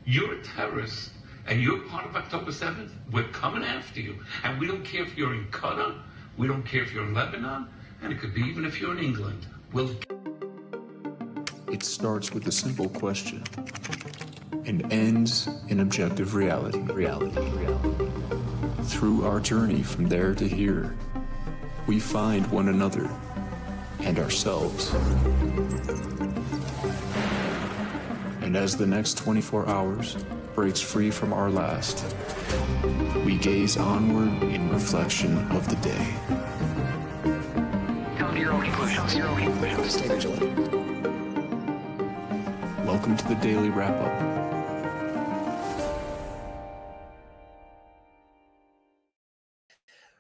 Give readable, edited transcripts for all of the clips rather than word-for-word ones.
You're a terrorist, and you're part of October 7th. We're coming after you. And we don't care if you're in Qatar, we don't care if you're in Lebanon, and it could be even if you're in England. It starts with a simple question and ends in objective reality. Through our journey from there to here, we find one another and ourselves. And as the next 24 hours breaks free from our last, we gaze onward in reflection of the day. Come to your own conclusions. Stay vigilant. Welcome to the Daily Wrap-Up.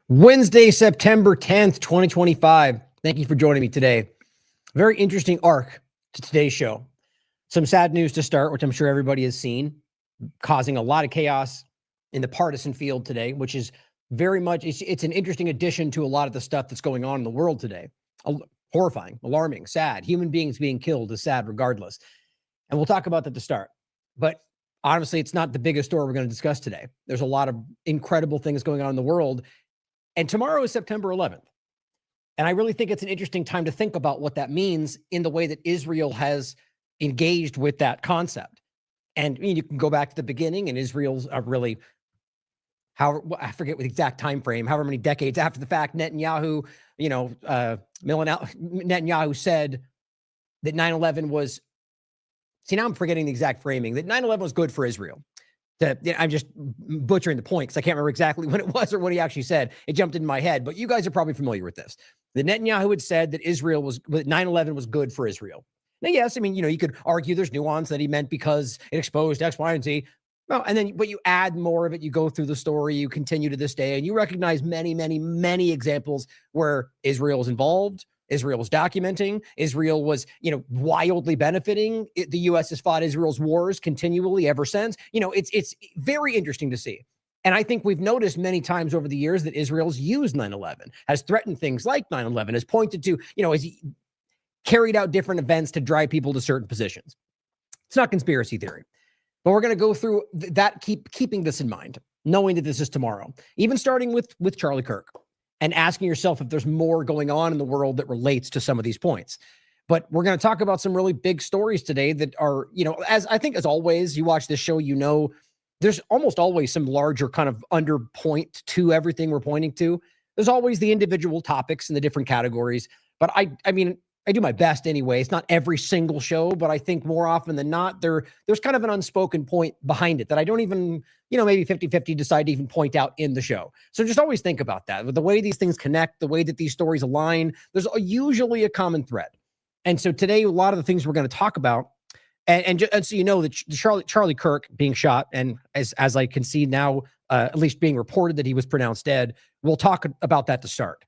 Wednesday, September 10th, 2025. Thank you for joining me today. Very interesting arc to today's show. Some sad news to start, which I'm sure everybody has seen, causing a lot of chaos in the partisan field today, which is very much, it's an interesting addition to a lot of the stuff that's going on in the world today. Horrifying, alarming, sad. Human beings being killed is sad regardless. And we'll talk about that to start. But honestly, it's not the biggest story we're going to discuss today. There's a lot of incredible things going on in the world. And tomorrow is September 11th. And I really think it's an interesting time to think about what that means in the way that Israel has engaged with that concept. And I mean, you can go back to the beginning, and Israel's really, I forget what the exact time frame, however many decades after the fact, Netanyahu, Netanyahu said that 9/11 was, see, now I'm forgetting the exact framing, that 9/11 was good for Israel. I'm just butchering the point because I can't remember exactly when it was or what he actually said. It jumped into my head, but you guys are probably familiar with this. The Netanyahu had said that 9/11 was good for Israel. Now, yes, I mean, you could argue there's nuance that he meant because it exposed X, Y, and Z. Well, and then, but you add more of it, you go through the story, you continue to this day, and you recognize many, many, many examples where Israel is involved, Israel was documenting, Israel was, wildly benefiting. The U.S. has fought Israel's wars continually ever since. It's very interesting to see. And I think we've noticed many times over the years that Israel's used 9/11, has threatened things like 9/11, has pointed to, has carried out different events to drive people to certain positions. It's not conspiracy theory, but we're going to go through that, keeping this in mind, knowing that this is tomorrow, even starting with Charlie Kirk and asking yourself if there's more going on in the world that relates to some of these points. But we're going to talk about some really big stories today that are, as I think, as always, you watch this show, there's almost always some larger kind of under point to everything we're pointing to. There's always the individual topics in the different categories. But I mean, I do my best anyway. It's not every single show, but I think more often than not, there's kind of an unspoken point behind it that I don't even, maybe 50-50 decide to even point out in the show. So just always think about that. With the way these things connect, the way that these stories align, there's usually a common thread. And so today, a lot of the things we're going to talk about, and so that Charlie Kirk being shot, and as I can see now, at least being reported that he was pronounced dead, we'll talk about that to start.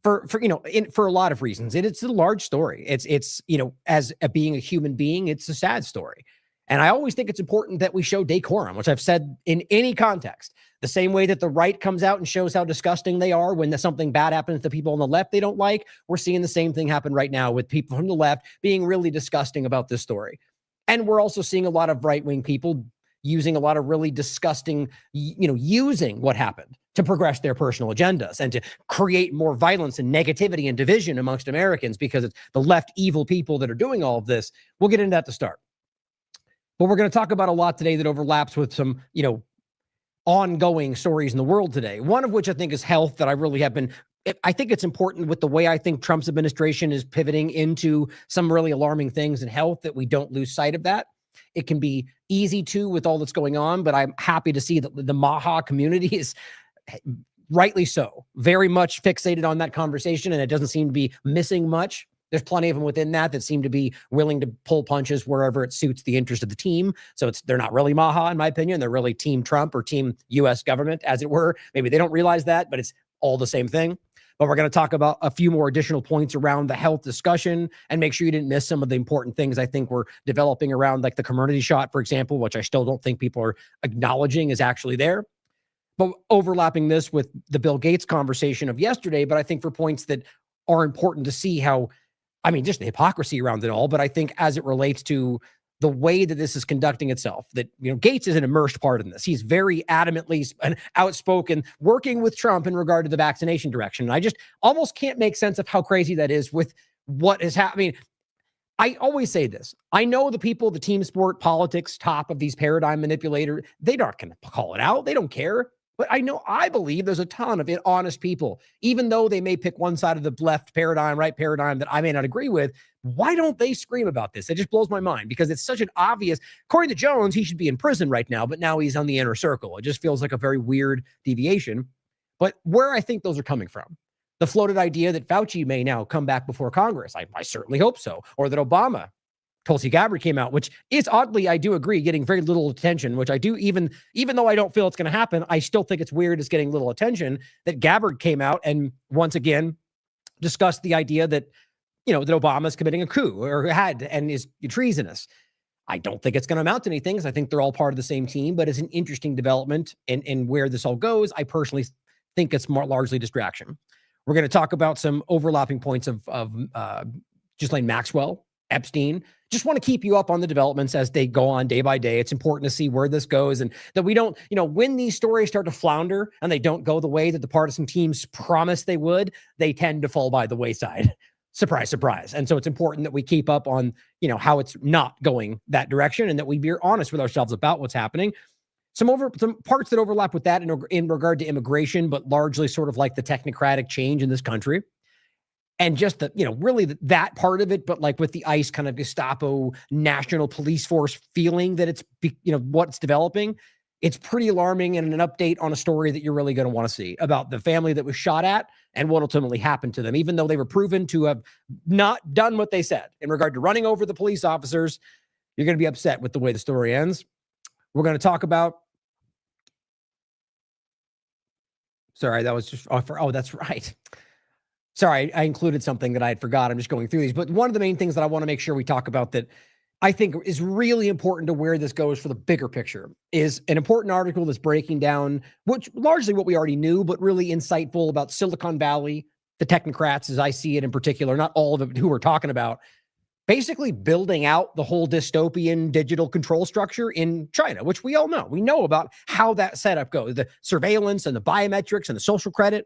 For a lot of reasons. It's a large story. It's as being a human being, it's a sad story. And I always think it's important that we show decorum, which I've said in any context. The same way that the right comes out and shows how disgusting they are when something bad happens to people on the left they don't like, we're seeing the same thing happen right now with people from the left being really disgusting about this story. And we're also seeing a lot of right-wing people using a lot of really disgusting, using what happened to progress their personal agendas and to create more violence and negativity and division amongst Americans because it's the left evil people that are doing all of this. We'll get into that to start. But we're going to talk about a lot today that overlaps with some, ongoing stories in the world today. One of which I think is health, that I really have been, I think it's important with the way I think Trump's administration is pivoting into some really alarming things in health, that we don't lose sight of that. It can be easy to with all that's going on, but I'm happy to see that the Maha community is rightly so very much fixated on that conversation, and it doesn't seem to be missing much. There's plenty of them within that seem to be willing to pull punches wherever it suits the interest of the team. So they're not really Maha, in my opinion. They're really Team Trump or Team U.S. government, as it were. Maybe they don't realize that, but it's all the same thing. But we're going to talk about a few more additional points around the health discussion and make sure you didn't miss some of the important things I think we're developing around, like the community shot, for example, which I still don't think people are acknowledging is actually there. But overlapping this with the Bill Gates conversation of yesterday, but I think for points that are important to see how, just the hypocrisy around it all, but I think as it relates to the way that this is conducting itself, that, Gates is an immersed part in this. He's very adamantly and outspoken, working with Trump in regard to the vaccination direction. And I just almost can't make sense of how crazy that is with what is happening. I always say this. I know the people, the team sport, politics, top of these paradigm manipulators, they aren't going to call it out. They don't care. But I believe there's a ton of honest people, even though they may pick one side of the left paradigm, right paradigm that I may not agree with. Why don't they scream about this? It just blows my mind because it's such an obvious, according to Jones, he should be in prison right now, but now he's on the inner circle. It just feels like a very weird deviation. But where I think those are coming from, the floated idea that Fauci may now come back before Congress. I certainly hope so. Or that Obama, Tulsi Gabbard came out, which is oddly, I do agree, getting very little attention, which I do, even though I don't feel it's going to happen, I still think it's weird it's getting little attention, that Gabbard came out and once again discussed the idea that, that Obama's committing a coup or had and is treasonous. I don't think it's going to amount to anything because I think they're all part of the same team, but it's an interesting development in where this all goes. I personally think it's more largely distraction. We're going to talk about some overlapping points of Ghislaine Maxwell, Epstein. Just want to keep you up on the developments as they go on day by day. It's important to see where this goes and that we don't, when these stories start to flounder and they don't go the way that the partisan teams promised they would, they tend to fall by the wayside. Surprise, surprise. And so it's important that we keep up on, how it's not going that direction and that we be honest with ourselves about what's happening. Some parts that overlap with that in regard to immigration, but largely sort of like the technocratic change in this country. And just the, really that part of it, but like with the ICE kind of Gestapo national police force feeling that it's, what's developing, it's pretty alarming and an update on a story that you're really going to want to see about the family that was shot at and what ultimately happened to them, even though they were proven to have not done what they said in regard to running over the police officers. You're going to be upset with the way the story ends. We're going to talk about, sorry, that was just, that's right. Sorry, I included something that I had forgot. I'm just going through these. But one of the main things that I want to make sure we talk about that I think is really important to where this goes for the bigger picture is an important article that's breaking down, which largely what we already knew, but really insightful about Silicon Valley, the technocrats, as I see it in particular, not all of it, who we're talking about, basically building out the whole dystopian digital control structure in China, which we all know. We know about how that setup goes, the surveillance and the biometrics and the social credit.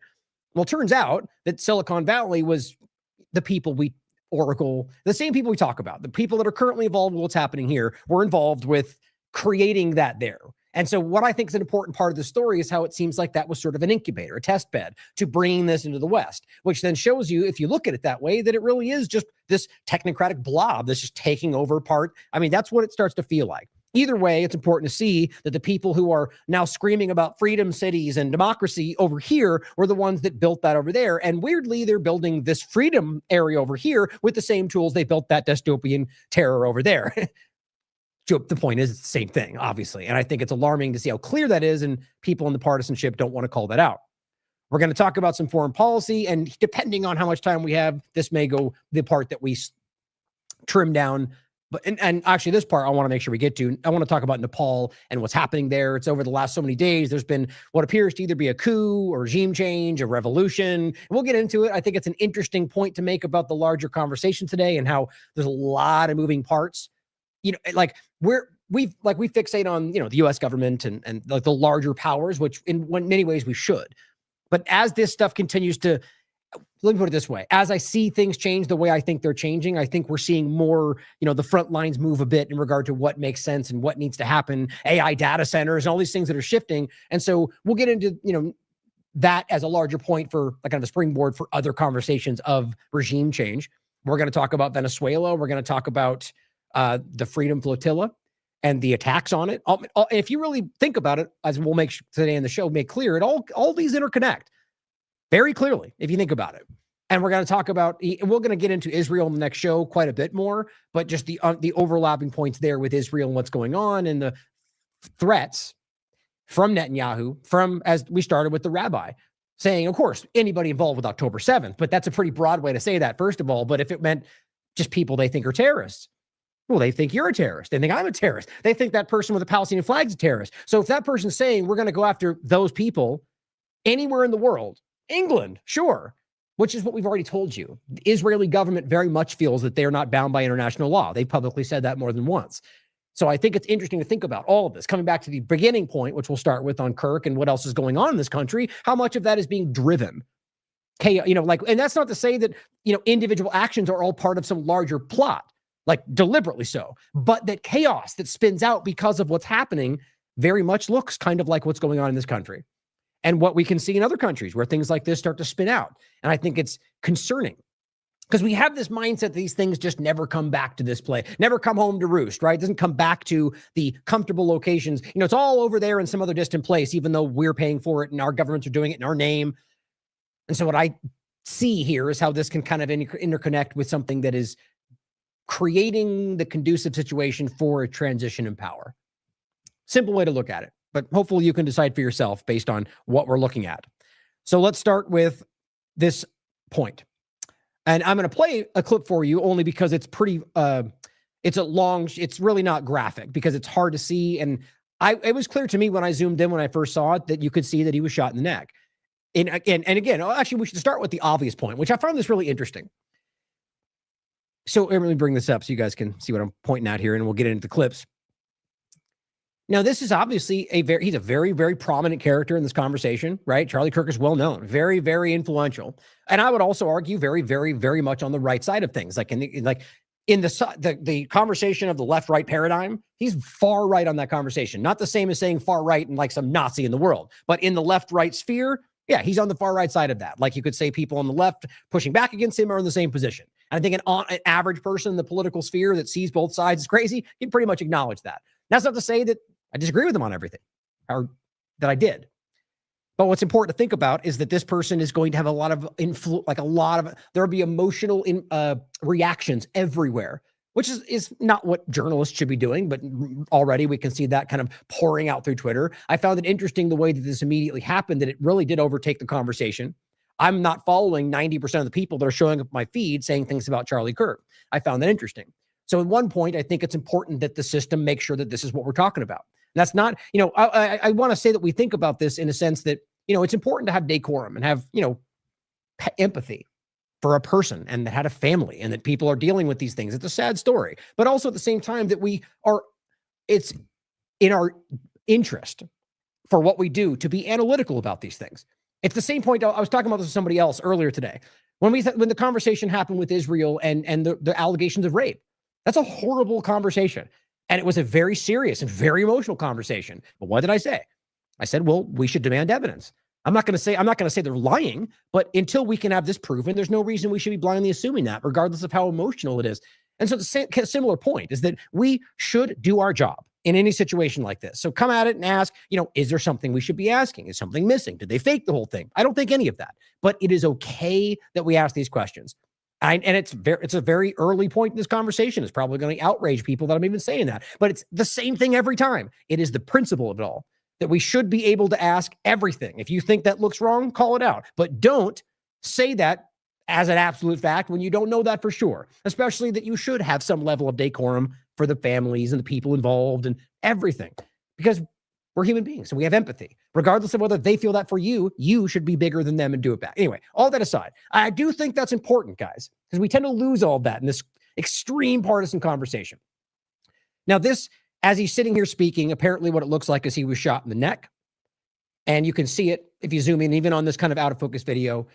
Well, it turns out that Silicon Valley was the people Oracle, the same people we talk about, the people that are currently involved with what's happening here, were involved with creating that there. And so what I think is an important part of the story is how it seems like that was sort of an incubator, a test bed to bringing this into the West, which then shows you, if you look at it that way, that it really is just this technocratic blob that's just taking over part. I mean, that's what it starts to feel like. Either way, it's important to see that the people who are now screaming about freedom cities and democracy over here were the ones that built that over there. And weirdly, they're building this freedom area over here with the same tools they built that dystopian terror over there. The point is, it's the same thing, obviously. And I think it's alarming to see how clear that is, and people in the partisanship don't want to call that out. We're going to talk about some foreign policy, and depending on how much time we have, this may go the part that we trim down. But and actually, this part I want to make sure we get to. I want to talk about Nepal and what's happening there. It's over the last so many days. There's been what appears to either be a coup or regime change, a revolution. And we'll get into it. I think it's an interesting point to make about the larger conversation today and how there's a lot of moving parts. Like we fixate on, the U.S. government and like the larger powers, which in many ways we should. But as this stuff continues to, let me put it this way, as I see things change the way I think they're changing, I think we're seeing more, the front lines move a bit in regard to what makes sense and what needs to happen, AI data centers and all these things that are shifting. And so we'll get into, that as a larger point for like kind of a springboard for other conversations of regime change. We're going to talk about Venezuela. We're going to talk about the Freedom Flotilla and the attacks on it. If you really think about it, as we'll make today in the show, make clear, all these interconnect very clearly, if you think about it. And we're going to talk about, we're going to get into Israel in the next show quite a bit more, but just the overlapping points there with Israel and what's going on and the threats from Netanyahu, as we started with the rabbi, saying, of course, anybody involved with October 7th, but that's a pretty broad way to say that, first of all. But if it meant just people they think are terrorists, well, they think you're a terrorist. They think I'm a terrorist. They think that person with a Palestinian flag is a terrorist. So if that person's saying we're going to go after those people anywhere in the world, England, sure, which is what we've already told you. The Israeli government very much feels that they are not bound by international law. They've publicly said that more than once. So I think it's interesting to think about all of this. Coming back to the beginning point, which we'll start with on Kirk and what else is going on in this country, how much of that is being driven? And that's not to say that, individual actions are all part of some larger plot, like deliberately so, but that chaos that spins out because of what's happening very much looks kind of like what's going on in this country and what we can see in other countries where things like this start to spin out. And I think it's concerning because we have this mindset that these things just never come back to this place, never come home to roost, right? It doesn't come back to the comfortable locations. It's all over there in some other distant place, even though we're paying for it and our governments are doing it in our name. And so what I see here is how this can kind of interconnect with something that is creating the conducive situation for a transition in power. Simple way to look at it, but hopefully you can decide for yourself based on what we're looking at. So let's start with this point. And I'm going to play a clip for you only because it's pretty, it's really not graphic because it's hard to see. And it was clear to me when I zoomed in, when I first saw it, that you could see that he was shot in the neck. And again, actually, we should start with the obvious point, which I found this really interesting. So let me bring this up so you guys can see what I'm pointing at here, and we'll get into the clips. Now, this is obviously he's a very, very prominent character in this conversation, right? Charlie Kirk is well known, very, very influential. And I would also argue very, very, very much on the right side of things. Like in the conversation of the left-right paradigm, he's far right on that conversation. Not the same as saying far right and like some Nazi in the world, but in the left-right sphere, yeah, he's on the far right side of that. Like you could say people on the left pushing back against him are in the same position. And I think an average person in the political sphere that sees both sides is crazy, he'd pretty much acknowledge that. That's not to say that I disagree with him on everything, or that I did. But what's important to think about is that this person is going to have a lot of influence, there'll be emotional reactions everywhere, which is not what journalists should be doing, but already we can see that kind of pouring out through Twitter. I found it interesting the way that this immediately happened, that it really did overtake the conversation. I'm not following 90% of the people that are showing up my feed saying things about Charlie Kirk. I found that interesting. So at one point, I think it's important that the system make sure that this is what we're talking about. And that's not, I want to say that we think about this in a sense that, it's important to have decorum and have, empathy for a person and that had a family and that people are dealing with these things. It's a sad story, but also at the same time that it's in our interest for what we do to be analytical about these things. It's the same point. I was talking about this with somebody else earlier today. When the conversation happened with Israel and the allegations of rape, that's a horrible conversation. And it was a very serious and very emotional conversation. But what did I say? I said, well, we should demand evidence. I'm not going to say they're lying, but until we can have this proven, there's no reason we should be blindly assuming that, regardless of how emotional it is. And so the similar point is that we should do our job in any situation like this. So come at it and ask, is there something we should be asking? Is something missing? Did they fake the whole thing? I don't think any of that, but it is okay that we ask these questions. And it's a very early point in this conversation. It's probably going to outrage people that I'm even saying that, but it's the same thing every time. It is the principle of it all, that we should be able to ask everything. If you think that looks wrong, call it out, but don't say that as an absolute fact when you don't know that for sure, especially that you should have some level of decorum for the families and the people involved and everything, because we're human beings and we have empathy. Regardless of whether they feel that for you, you should be bigger than them and do it back. Anyway, all that aside, I do think that's important, guys, because we tend to lose all of that in this extreme partisan conversation. Now, this, as he's sitting here speaking, apparently what it looks like is he was shot in the neck. And you can see it if you zoom in, even on this kind of out of focus video.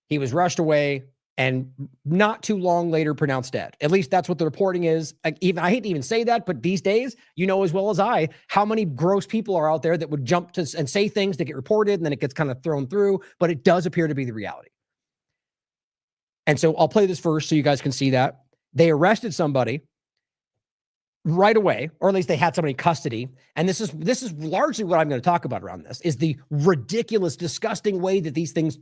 He was rushed away and not too long later pronounced dead. At least that's what the reporting is. I hate to even say that, but these days, you know as well as I, how many gross people are out there that would jump to and say things that get reported and then it gets kind of thrown through, but it does appear to be the reality. And so I'll play this first so you guys can see that. They arrested somebody right away, or at least they had somebody in custody. And this is largely what I'm going to talk about around this, is the ridiculous, disgusting way that these things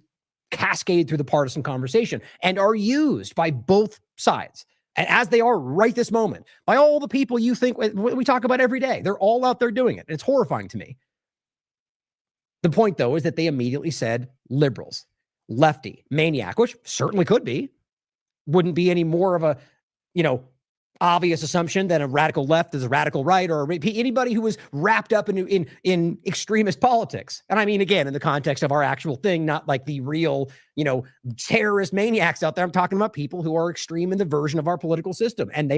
cascade through the partisan conversation and are used by both sides. And as they are right this moment, by all the people you think we talk about every day, they're all out there doing it. It's horrifying to me. The point, though, is that they immediately said liberals, lefty, maniac, which certainly could be. Wouldn't be any more of a, obvious assumption that a radical left is a radical right, or anybody who was wrapped up in extremist politics. And I mean, again, in the context of our actual thing, not like the real, terrorist maniacs out there. I'm talking about people who are extreme in the version of our political system, and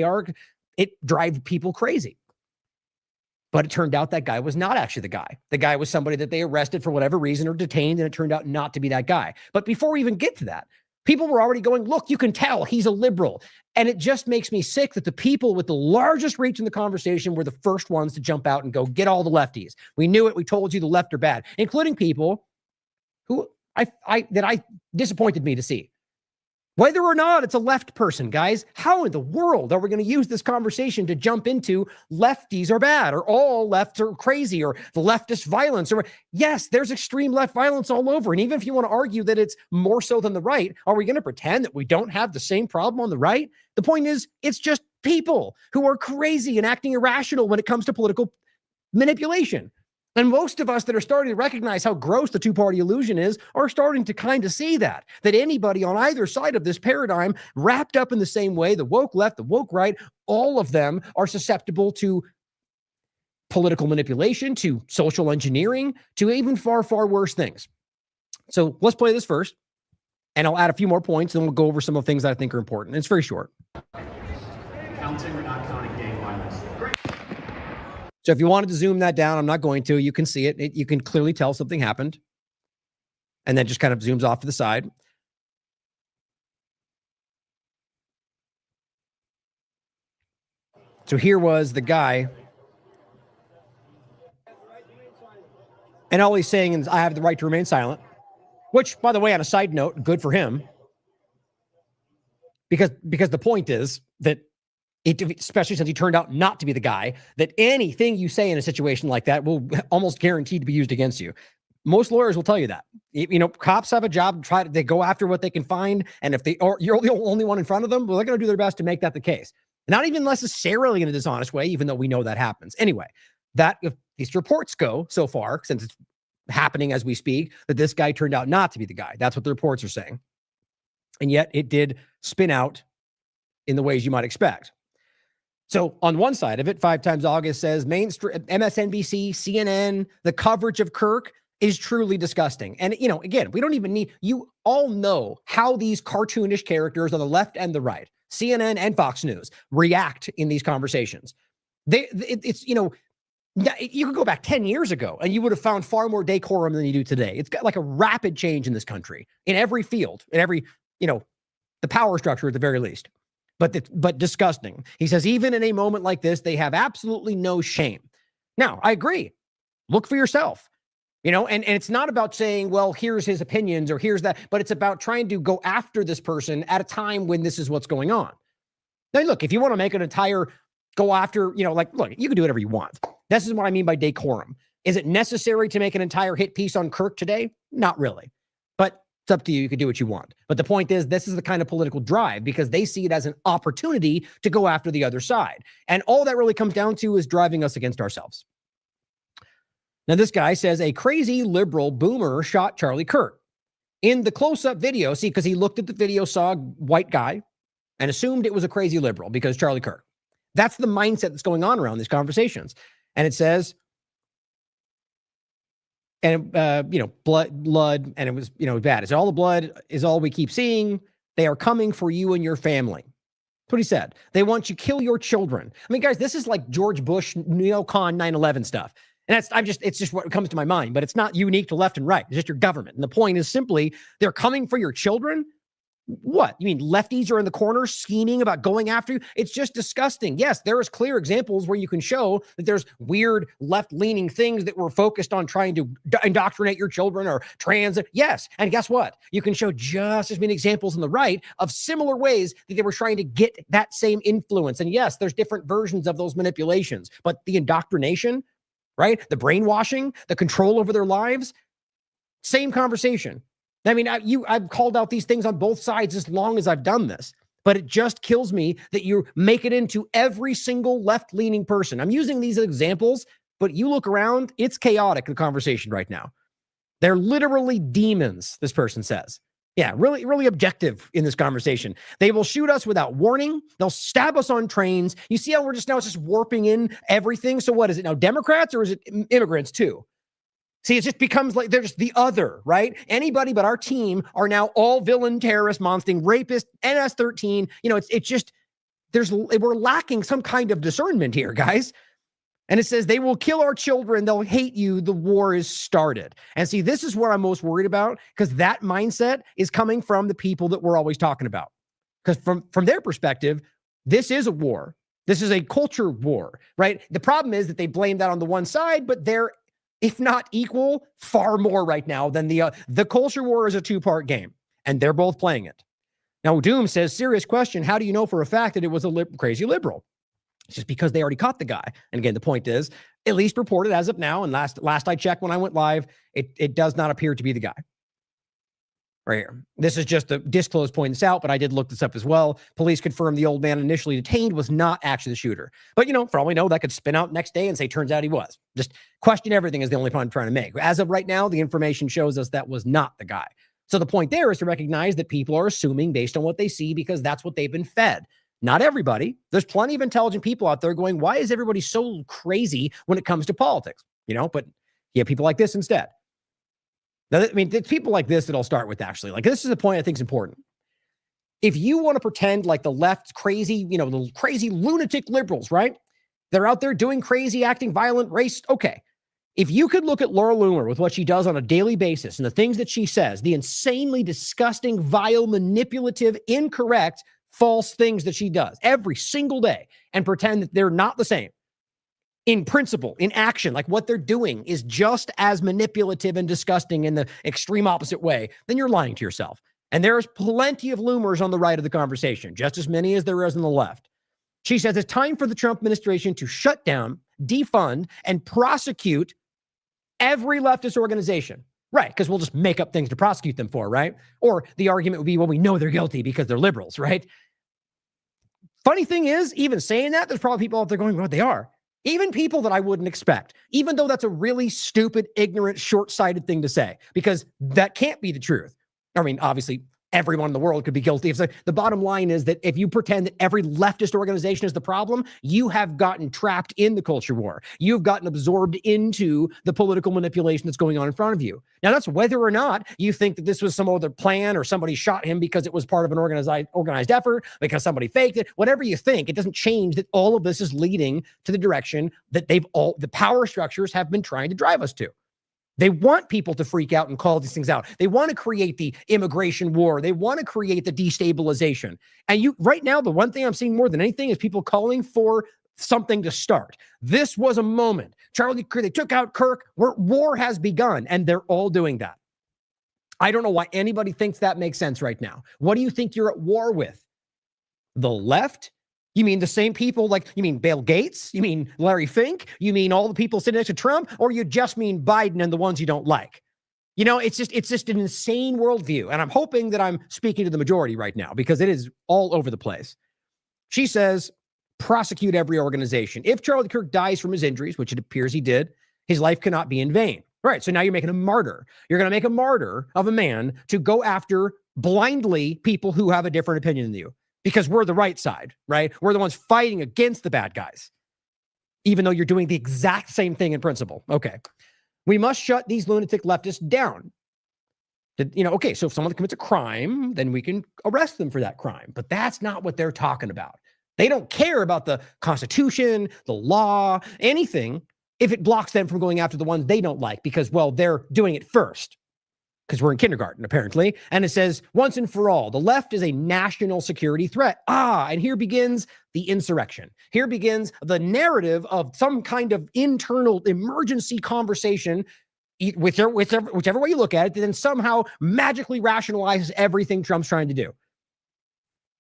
it drives people crazy. But it turned out that guy was not actually the guy. The guy was somebody that they arrested for whatever reason or detained, and it turned out not to be that guy. But before we even get to that, people were already going, look, you can tell he's a liberal. And it just makes me sick that the people with the largest reach in the conversation were the first ones to jump out and go, get all the lefties. We knew it. We told you the left are bad, including people who I disappointed me to see. Whether or not it's a left person, guys, how in the world are we going to use this conversation to jump into lefties are bad or all lefts are crazy or the leftist violence? Or yes, there's extreme left violence all over. And even if you want to argue that it's more so than the right, are we going to pretend that we don't have the same problem on the right? The point is, it's just people who are crazy and acting irrational when it comes to political manipulation. And most of us that are starting to recognize how gross the two-party illusion is are starting to kind of see that anybody on either side of this paradigm wrapped up in the same way, the woke left, the woke right, all of them are susceptible to political manipulation, to social engineering, to even far, far worse things. So let's play this first, and I'll add a few more points, and then we'll go over some of the things that I think are important. It's very short. Counting or not counting gang violence? Great. So if you wanted to zoom that down, I'm not going to. You can see it. You can clearly tell something happened. And then just kind of zooms off to the side. So here was the guy. And all he's saying is, I have the right to remain silent. Which, by the way, on a side note, good for him. Because the point is that especially since he turned out not to be the guy, that anything you say in a situation like that will almost guaranteed to be used against you. Most lawyers will tell you that. You know, cops have a job, they go after what they can find, and if you're the only one in front of them, well, they're going to do their best to make that the case. Not even necessarily in a dishonest way, even though we know that happens. Anyway, that if these reports go so far, since it's happening as we speak, that this guy turned out not to be the guy. That's what the reports are saying. And yet it did spin out in the ways you might expect. So on one side of it, 5 Times August says mainstream MSNBC, CNN, the coverage of Kirk is truly disgusting. And, you know, again, we don't even need, you all know how these cartoonish characters on the left and the right, CNN and Fox News, react in these conversations. It's, you know, you could go back 10 years ago and you would have found far more decorum than you do today. It's got like a rapid change in this country, in every field, in every, you know, the power structure at the very least. But disgusting. He says, even in a moment like this, they have absolutely no shame. Now, I agree. Look for yourself. You know, and it's not about saying, well, here's his opinions or here's that, but it's about trying to go after this person at a time when this is what's going on. Now, look, if you want to make an entire go after, you know, like, look, you can do whatever you want. This is what I mean by decorum. Is it necessary to make an entire hit piece on Kirk today? Not really. But it's up to you. You can do what you want. But the point is, this is the kind of political drive because they see it as an opportunity to go after the other side. And all that really comes down to is driving us against ourselves. Now, this guy says a crazy liberal boomer shot Charlie Kirk. In the close-up video, see, because he looked at the video, saw a white guy, and assumed it was a crazy liberal because Charlie Kirk. That's the mindset that's going on around these conversations. And it says, and, you know, blood, and it was, you know, bad. It's all the blood is all we keep seeing. They are coming for you and your family. That's what he said. They want you to kill your children. I mean, guys, this is like George Bush, neocon 9/11 stuff. And it's just what comes to my mind, but it's not unique to left and right. It's just your government. And the point is simply, they're coming for your children. What? You mean lefties are in the corner scheming about going after you? It's just disgusting. Yes, there is clear examples where you can show that there's weird left-leaning things that were focused on trying to indoctrinate your children or trans. Yes. And guess what? You can show just as many examples on the right of similar ways that they were trying to get that same influence. And yes, there's different versions of those manipulations, but the indoctrination, right? The brainwashing, the control over their lives, same conversation. I mean, I've called out these things on both sides as long as I've done this, but it just kills me that you make it into every single left-leaning person. I'm using these examples, but you look around, it's chaotic, the conversation right now. They're literally demons, this person says. Yeah, really, really objective in this conversation. They will shoot us without warning. They'll stab us on trains. You see how it's just warping in everything? So what is it now, Democrats or is it immigrants too? See, it just becomes like they're just the other, right? Anybody but our team are now all villain, terrorist, monsting, rapist, NS-13. You know, it's just, we're lacking some kind of discernment here, guys. And it says, they will kill our children. They'll hate you. The war is started. And see, this is what I'm most worried about, because that mindset is coming from the people that we're always talking about. Because from their perspective, this is a war. This is a culture war, right? The problem is that they blame that on the one side, but they're, if not equal, far more right now than the culture war is a two-part game, and they're both playing it. Now, Doom says, serious question. How do you know for a fact that it was a crazy liberal? It's just because they already caught the guy. And again, the point is, at least reported as of now, and last I checked when I went live, it does not appear to be the guy. Right here. This is just the disclosed pointing this out, but I did look this up as well. Police confirmed the old man initially detained was not actually the shooter. But, for all we know, that could spin out next day and say, turns out he was. Just question everything is the only point I'm trying to make. As of right now, the information shows us that was not the guy. So the point there is to recognize that people are assuming based on what they see, because that's what they've been fed. Not everybody. There's plenty of intelligent people out there going, why is everybody so crazy when it comes to politics? But you have people like this instead. Now, it's people like this that I'll start with, actually. Like, this is the point I think is important. If you want to pretend like the left's crazy, the crazy lunatic liberals, right? They're out there doing crazy, acting violent, race. Okay. If you could look at Laura Loomer with what she does on a daily basis and the things that she says, the insanely disgusting, vile, manipulative, incorrect, false things that she does every single day, and pretend that they're not the same in principle, in action, like what they're doing is just as manipulative and disgusting in the extreme opposite way, then you're lying to yourself. And there's plenty of Loomers on the right of the conversation, just as many as there is on the left. She says it's time for the Trump administration to shut down, defund, and prosecute every leftist organization. Right, because we'll just make up things to prosecute them for, right? Or the argument would be, well, we know they're guilty because they're liberals, right? Funny thing is, even saying that, there's probably people out there going, well, they are. Even people that I wouldn't expect, even though that's a really stupid, ignorant, short-sighted thing to say, because that can't be the truth. Obviously, everyone in the world could be guilty. The bottom line is that if you pretend that every leftist organization is the problem, you have gotten trapped in the culture war. You've gotten absorbed into the political manipulation that's going on in front of you. Now, that's whether or not you think that this was some other plan or somebody shot him because it was part of an organized effort, because somebody faked it. Whatever you think, it doesn't change that all of this is leading to the direction that the power structures have been trying to drive us to. They want people to freak out and call these things out. They want to create the immigration war. They want to create the destabilization. And right now, the one thing I'm seeing more than anything is people calling for something to start. This was a moment. They took out Kirk. War has begun, and they're all doing that. I don't know why anybody thinks that makes sense right now. What do you think you're at war with? The left? You mean the same people, you mean Bill Gates? You mean Larry Fink? You mean all the people sitting next to Trump? Or you just mean Biden and the ones you don't like? It's just an insane worldview. And I'm hoping that I'm speaking to the majority right now, because it is all over the place. She says, prosecute every organization. If Charlie Kirk dies from his injuries, which it appears he did, his life cannot be in vain. Right. So now you're making a martyr. You're going to make a martyr of a man to go after blindly people who have a different opinion than you. Because we're the right side, right? We're the ones fighting against the bad guys, even though you're doing the exact same thing in principle. Okay. We must shut these lunatic leftists down. Okay, so if someone commits a crime, then we can arrest them for that crime. But that's not what they're talking about. They don't care about the Constitution, the law, anything, if it blocks them from going after the ones they don't like, because, well, they're doing it first. Because we're in kindergarten, apparently. And it says, once and for all, the left is a national security threat. And here begins the insurrection. Here begins the narrative of some kind of internal emergency conversation, whichever way you look at it, that then somehow magically rationalizes everything Trump's trying to do.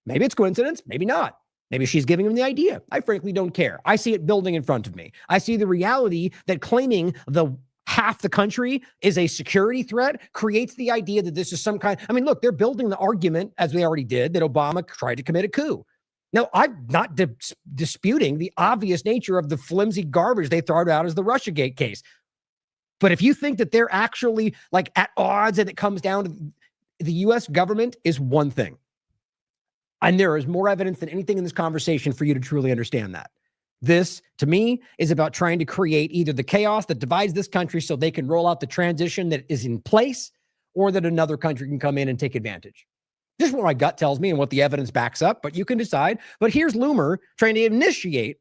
Maybe it's coincidence, maybe not. Maybe she's giving him the idea. I frankly don't care. I see it building in front of me. I see the reality that claiming half the country is a security threat creates the idea that this is some kind. Look, they're building the argument, as they already did, that Obama tried to commit a coup. Now, I'm not disputing the obvious nature of the flimsy garbage they throw out as the Russiagate case. But if you think that they're actually at odds and it comes down to the U.S. government is one thing. And there is more evidence than anything in this conversation for you to truly understand that. This, to me, is about trying to create either the chaos that divides this country so they can roll out the transition that is in place, or that another country can come in and take advantage. Just what my gut tells me and what the evidence backs up, but you can decide. But here's Loomer trying to initiate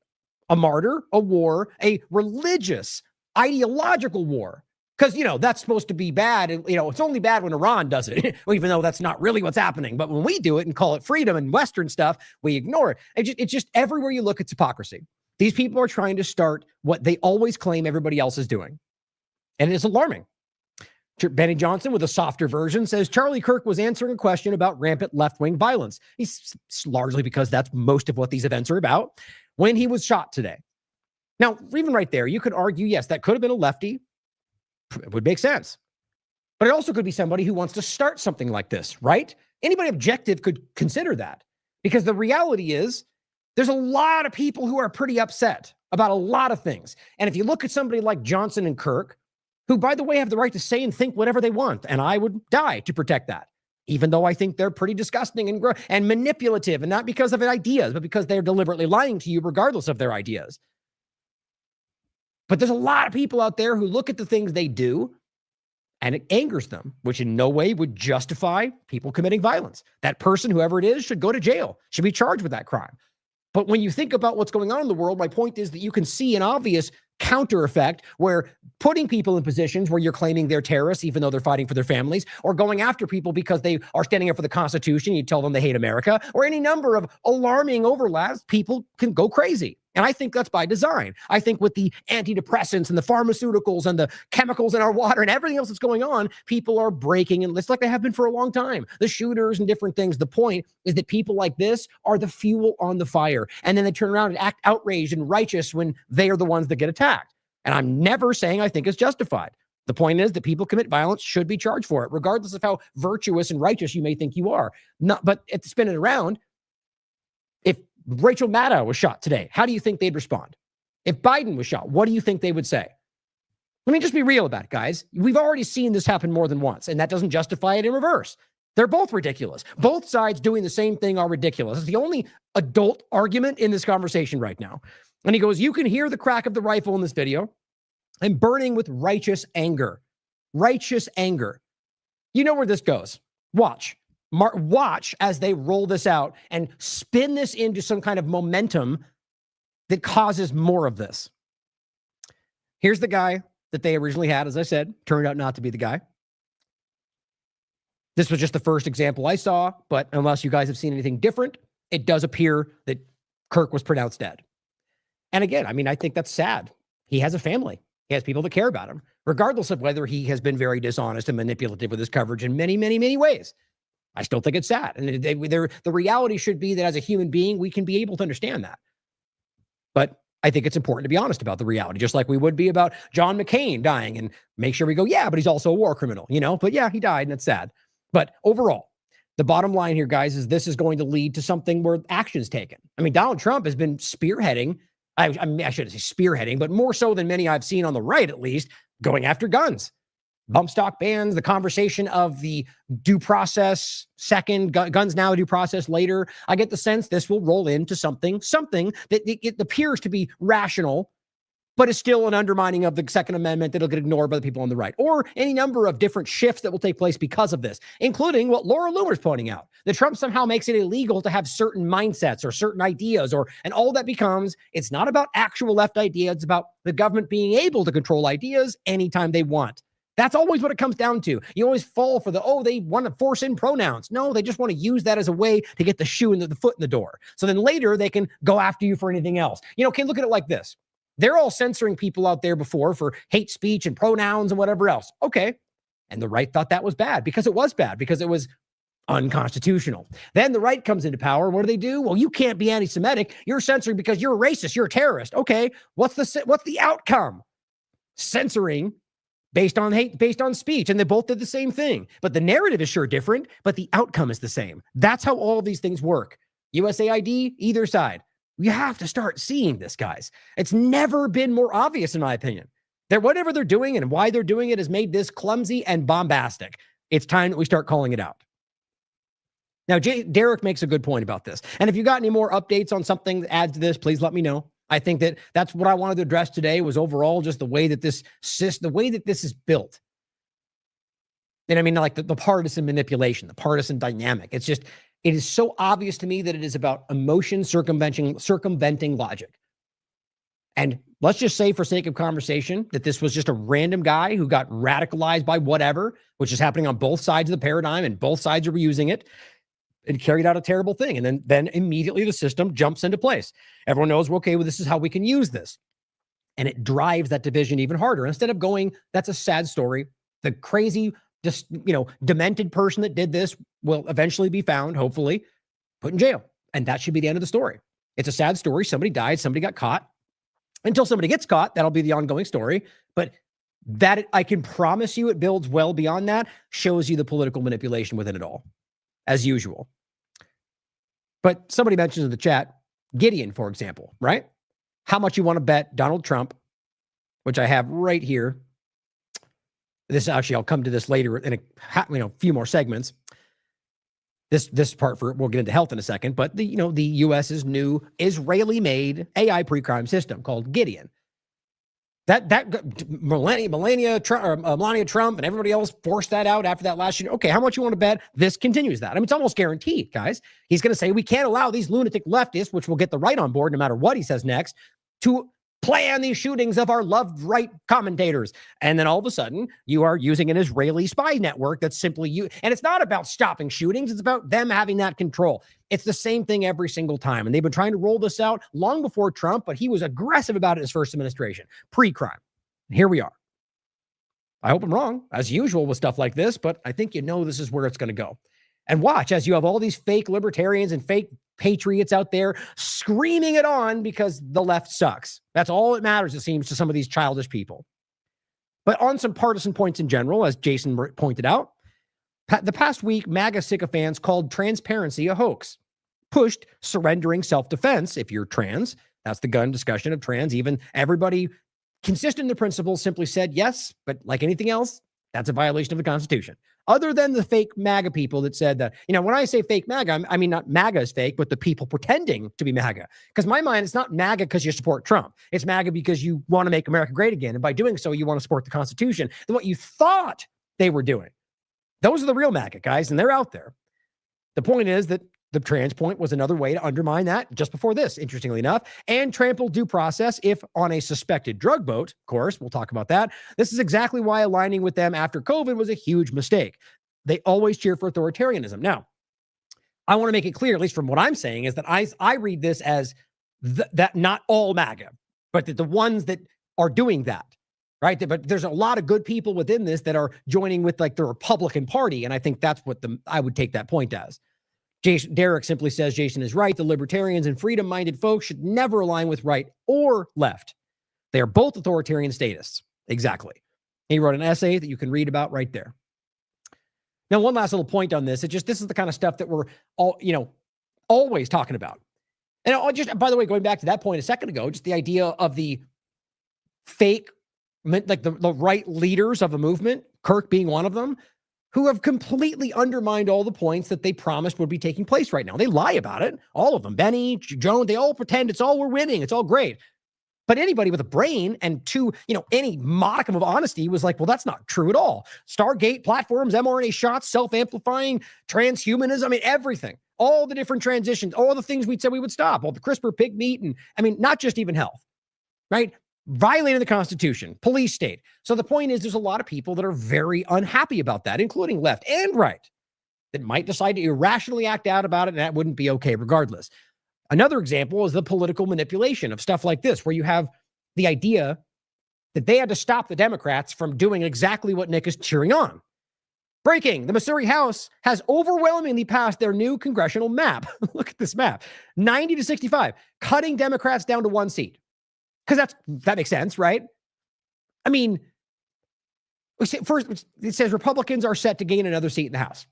a martyr, a war, a religious, ideological war. Because, that's supposed to be bad. And, it's only bad when Iran does it, even though that's not really what's happening. But when we do it and call it freedom and Western stuff, we ignore it. It's just everywhere you look, it's hypocrisy. These people are trying to start what they always claim everybody else is doing. And it's alarming. Benny Johnson, with a softer version, says Charlie Kirk was answering a question about rampant left-wing violence. He's largely because that's most of what these events are about, when he was shot today. Now, even right there, you could argue, yes, that could have been a lefty. It would make sense. But it also could be somebody who wants to start something like this, right? Anybody objective could consider that, because the reality is there's a lot of people who are pretty upset about a lot of things. And if you look at somebody like Johnson and Kirk, who, by the way, have the right to say and think whatever they want, and I would die to protect that, even though I think they're pretty disgusting and manipulative, and not because of ideas, but because they're deliberately lying to you regardless of their ideas. But there's a lot of people out there who look at the things they do and it angers them, which in no way would justify people committing violence. That person, whoever it is, should go to jail, should be charged with that crime. But when you think about what's going on in the world, my point is that you can see an obvious counter effect where putting people in positions where you're claiming they're terrorists, even though they're fighting for their families, or going after people because they are standing up for the Constitution, you tell them they hate America, or any number of alarming overlaps, people can go crazy. And I think that's by design. I think with the antidepressants and the pharmaceuticals and the chemicals in our water and everything else that's going on, people are breaking, and it's like they have been for a long time. The shooters and different things. The point is that people like this are the fuel on the fire. And then they turn around and act outraged and righteous when they are the ones that get attacked. And I'm never saying I think it's justified. The point is that people commit violence, should be charged for it, regardless of how virtuous and righteous you may think you are. But at spinning around, if Rachel Maddow was shot today, how do you think they'd respond? If Biden was shot, what do you think they would say? Let me just be real about it, guys. We've already seen this happen more than once, and that doesn't justify it in reverse. They're both ridiculous. Both sides doing the same thing are ridiculous. It's the only adult argument in this conversation right now. And he goes, you can hear the crack of the rifle in this video. I'm burning with righteous anger. Righteous anger. You know where this goes. Watch. Watch as they roll this out and spin this into some kind of momentum that causes more of this. Here's the guy that they originally had, as I said, turned out not to be the guy. This was just the first example I saw, but unless you guys have seen anything different, it does appear that Kirk was pronounced dead. And again, I mean, I think that's sad. He has a family. He has people that care about him, regardless of whether he has been very dishonest and manipulative with his coverage in many, many, many ways. I still think it's sad. And the reality should be that as a human being, we can be able to understand that. But I think it's important to be honest about the reality, just like we would be about John McCain dying and make sure we go, yeah, but he's also a war criminal, but yeah, he died and it's sad. But overall, the bottom line here, guys, is this is going to lead to something where action's taken. I mean, Donald Trump has been spearheading, I shouldn't say spearheading, but more so than many I've seen on the right, at least, going after guns. Bump stock bans, the conversation of the due process second, guns now, due process later. I get the sense this will roll into something that it appears to be rational, but is still an undermining of the Second Amendment that'll get ignored by the people on the right, or any number of different shifts that will take place because of this, including what Laura Loomer's pointing out, that Trump somehow makes it illegal to have certain mindsets or certain ideas, and all that becomes, it's not about actual left ideas, it's about the government being able to control ideas anytime they want. That's always what it comes down to. You always fall for they want to force in pronouns. No, they just want to use that as a way to get the shoe and the foot in the door. So then later they can go after you for anything else. Okay, look at it like this. They're all censoring people out there before for hate speech and pronouns and whatever else. Okay. And the right thought that was bad because it was bad, because it was unconstitutional. Then the right comes into power. What do? Well, you can't be anti-Semitic. You're censoring because you're a racist. You're a terrorist. Okay. What's the outcome? Censoring based on hate, based on speech. And they both did the same thing. But the narrative is sure different, but the outcome is the same. That's how all of these things work. USAID, either side. You have to start seeing this, guys. It's never been more obvious, in my opinion. That whatever they're doing and why they're doing it has made this clumsy and bombastic. It's time that we start calling it out. Now, Derek makes a good point about this. And if you got any more updates on something that adds to this, please let me know. I think that's what I wanted to address today, was overall just the way that this is built. And I mean, like the partisan manipulation, the partisan dynamic. It is so obvious to me that it is about emotion circumventing logic. And let's just say, for sake of conversation, that this was just a random guy who got radicalized by whatever, which is happening on both sides of the paradigm, and both sides are using it and carried out a terrible thing. And then immediately the system jumps into place. Everyone knows, well, okay, well, this is how we can use this. And it drives that division even harder. Instead of going, that's a sad story. The crazy, just, demented person that did this will eventually be found, hopefully, put in jail. And that should be the end of the story. It's a sad story. Somebody died. Somebody got caught. Until somebody gets caught, that'll be the ongoing story. But that, I can promise you, it builds well beyond that, shows you the political manipulation within it all, as usual. But somebody mentions in the chat, Gideon, for example, right? How much you want to bet Donald Trump, which I have right here. This actually, I'll come to this later in a few more segments. This part we'll get into health in a second, but the U.S.'s new Israeli-made AI pre-crime system called Gideon. That Melania Trump and everybody else forced that out after that last year. Okay, how much you want to bet this continues that? I mean, it's almost guaranteed, guys. He's going to say we can't allow these lunatic leftists, which will get the right on board no matter what he says next, to plan these shootings of our loved right commentators. And then all of a sudden, you are using an Israeli spy network that's simply you. And it's not about stopping shootings. It's about them having that control. It's the same thing every single time. And they've been trying to roll this out long before Trump, but he was aggressive about it in his first administration. Pre-crime. And here we are. I hope I'm wrong, as usual with stuff like this, but I think this is where it's going to go. And watch as you have all these fake libertarians and fake patriots out there screaming it on because the left sucks. That's all that matters, it seems, to some of these childish people. But on some partisan points in general, as Jason pointed out, the past week, MAGA sycophants called transparency a hoax, pushed surrendering self-defense if you're trans. That's the gun discussion of trans. Even everybody consistent in the principles simply said yes, but like anything else, that's a violation of the Constitution. Other than the fake MAGA people that said that, when I say fake MAGA, I mean not MAGA is fake, but the people pretending to be MAGA. Because in my mind, it's not MAGA because you support Trump. It's MAGA because you want to make America great again. And by doing so, you want to support the Constitution than what you thought they were doing. Those are the real MAGA guys, and they're out there. The point is that the trans point was another way to undermine that just before this, interestingly enough, and trample due process if on a suspected drug boat. Of course, we'll talk about that. This is exactly why aligning with them after COVID was a huge mistake. They always cheer for authoritarianism. Now, I want to make it clear, at least from what I'm saying, is that I read this as that not all MAGA, but that the ones that are doing that, right? But there's a lot of good people within this that are joining with like the Republican Party, and I think that's what I would take that point as. Derek simply says Jason is right. The libertarians and freedom-minded folks should never align with right or left. They are both authoritarian statists. Exactly. He wrote an essay that you can read about right there. Now, one last little point on this. This is the kind of stuff that we're all, always talking about. And I'll just, by the way, going back to that point a second ago, just the idea of the fake, like the right leaders of a movement, Kirk being one of them, who have completely undermined all the points that they promised would be taking place right now. They lie about it. All of them. Benny, Joan, they all pretend we're winning. It's all great. But anybody with a brain and any modicum of honesty was like, well, that's not true at all. Stargate platforms, mRNA shots, self-amplifying, transhumanism, everything. All the different transitions, all the things we said we would stop, all the CRISPR pig meat, and not just even health, right? Violating the Constitution, police state. So the point is there's a lot of people that are very unhappy about that, including left and right, that might decide to irrationally act out about it, and that wouldn't be okay regardless. Another example is the political manipulation of stuff like this, where you have the idea that they had to stop the Democrats from doing exactly what Nick is cheering on. Breaking, the Missouri House has overwhelmingly passed their new congressional map. Look at this map, 90 to 65, cutting Democrats down to one seat. Because that makes sense, right? First, it says Republicans are set to gain another seat in the House.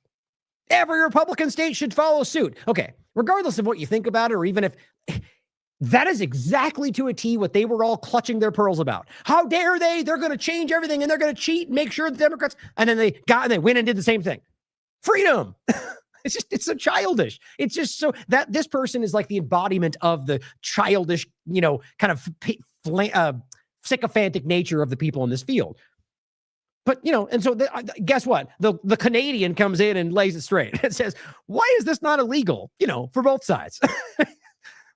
Every Republican state should follow suit. Okay, regardless of what you think about it, or even if that is exactly to a T what they were all clutching their pearls about. How dare they? They're going to change everything and they're going to cheat and make sure the Democrats, and then they went and did the same thing. Freedom. It's so childish. It's just so that this person is like the embodiment of the childish, kind of sycophantic nature of the people in this field. But, and so guess what? The Canadian comes in and lays it straight. It says, why is this not illegal, for both sides?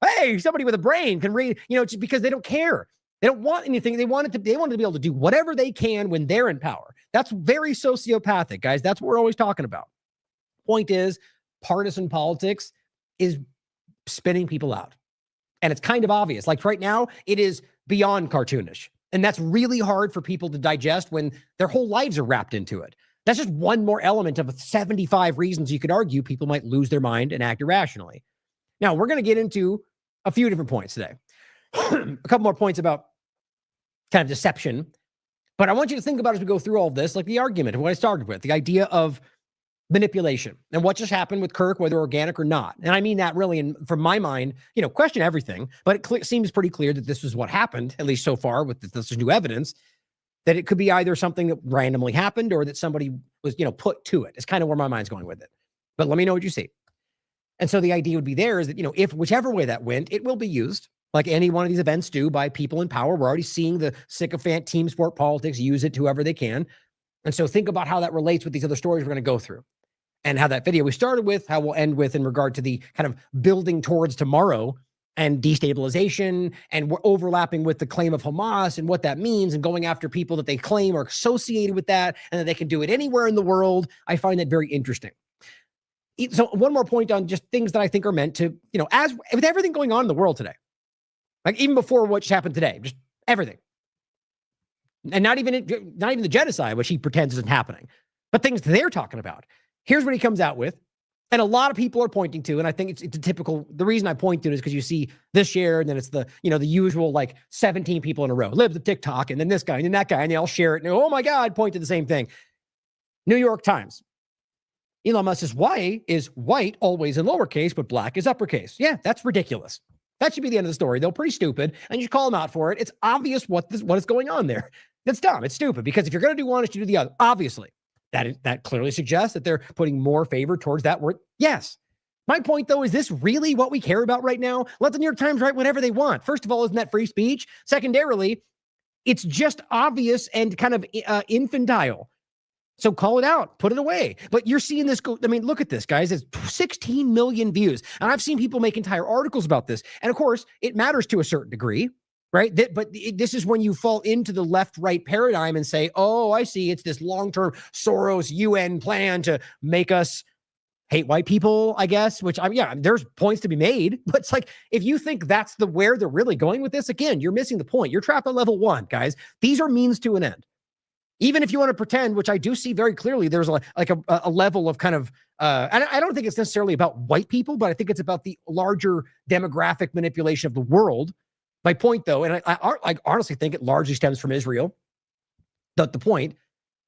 hey, somebody with a brain can read, just because they don't care. They don't want anything. They want to be able to do whatever they can when they're in power. That's very sociopathic, guys. That's what we're always talking about. Point is, partisan politics is spinning people out. And it's kind of obvious. Like right now, it is beyond cartoonish. And that's really hard for people to digest when their whole lives are wrapped into it. That's just one more element of 75 reasons you could argue people might lose their mind and act irrationally. Now, we're going to get into a few different points today. A couple more points about kind of deception. But I want you to think about as we go through all of this, like the argument of what I started with, the idea of manipulation and what just happened with Kirk, whether organic or not. And I mean that really, from my mind, question everything, but it seems pretty clear that this is what happened, at least so far with this new evidence, that it could be either something that randomly happened or that somebody was, put to it. It's kind of where my mind's going with it. But let me know what you see. And so the idea would be there is that, if whichever way that went, it will be used like any one of these events do by people in power. We're already seeing the sycophant team sport politics use it to whoever they can. And so think about how that relates with these other stories we're going to go through and how that video we started with, how we'll end with in regard to the kind of building towards tomorrow and destabilization, and we're overlapping with the claim of Hamas and what that means and going after people that they claim are associated with that and that they can do it anywhere in the world. I find that very interesting. So one more point on just things that I think are meant to, as with everything going on in the world today, like even before what just happened today, just everything. And not even the genocide, which he pretends isn't happening, but things they're talking about. Here's what he comes out with. And a lot of people are pointing to, and I think it's a typical, the reason I point to it is because you see this share, and then it's the, the usual like 17 people in a row, live the TikTok, and then this guy, and then that guy, and they all share it. And oh my God, point to the same thing. New York Times. Elon Musk says, why is white always in lowercase, but black is uppercase? Yeah, that's ridiculous. That should be the end of the story. They're pretty stupid, and you call them out for it. It's obvious what is going on there. That's dumb. It's stupid, because if you're going to do one, you should do the other. Obviously. That clearly suggests that they're putting more favor towards that word. Yes. My point, though, is this really what we care about right now? Let the New York Times write whatever they want. First of all, isn't that free speech? Secondarily, it's just obvious and kind of infantile. So call it out, put it away. But you're seeing this go. I mean, look at this, guys. It's 16 million views. And I've seen people make entire articles about this. And of course, it matters to a certain degree. Right. But this is when you fall into the left-right paradigm and say, oh, I see. It's this long-term Soros UN plan to make us hate white people, I guess, which there's points to be made. But it's like, if you think that's where they're really going with this, again, you're missing the point. You're trapped on level 1, guys. These are means to an end. Even if you want to pretend, which I do see very clearly, there's a level of kind of, and I don't think it's necessarily about white people, but I think it's about the larger demographic manipulation of the world. My point, though, and I honestly think it largely stems from Israel. The point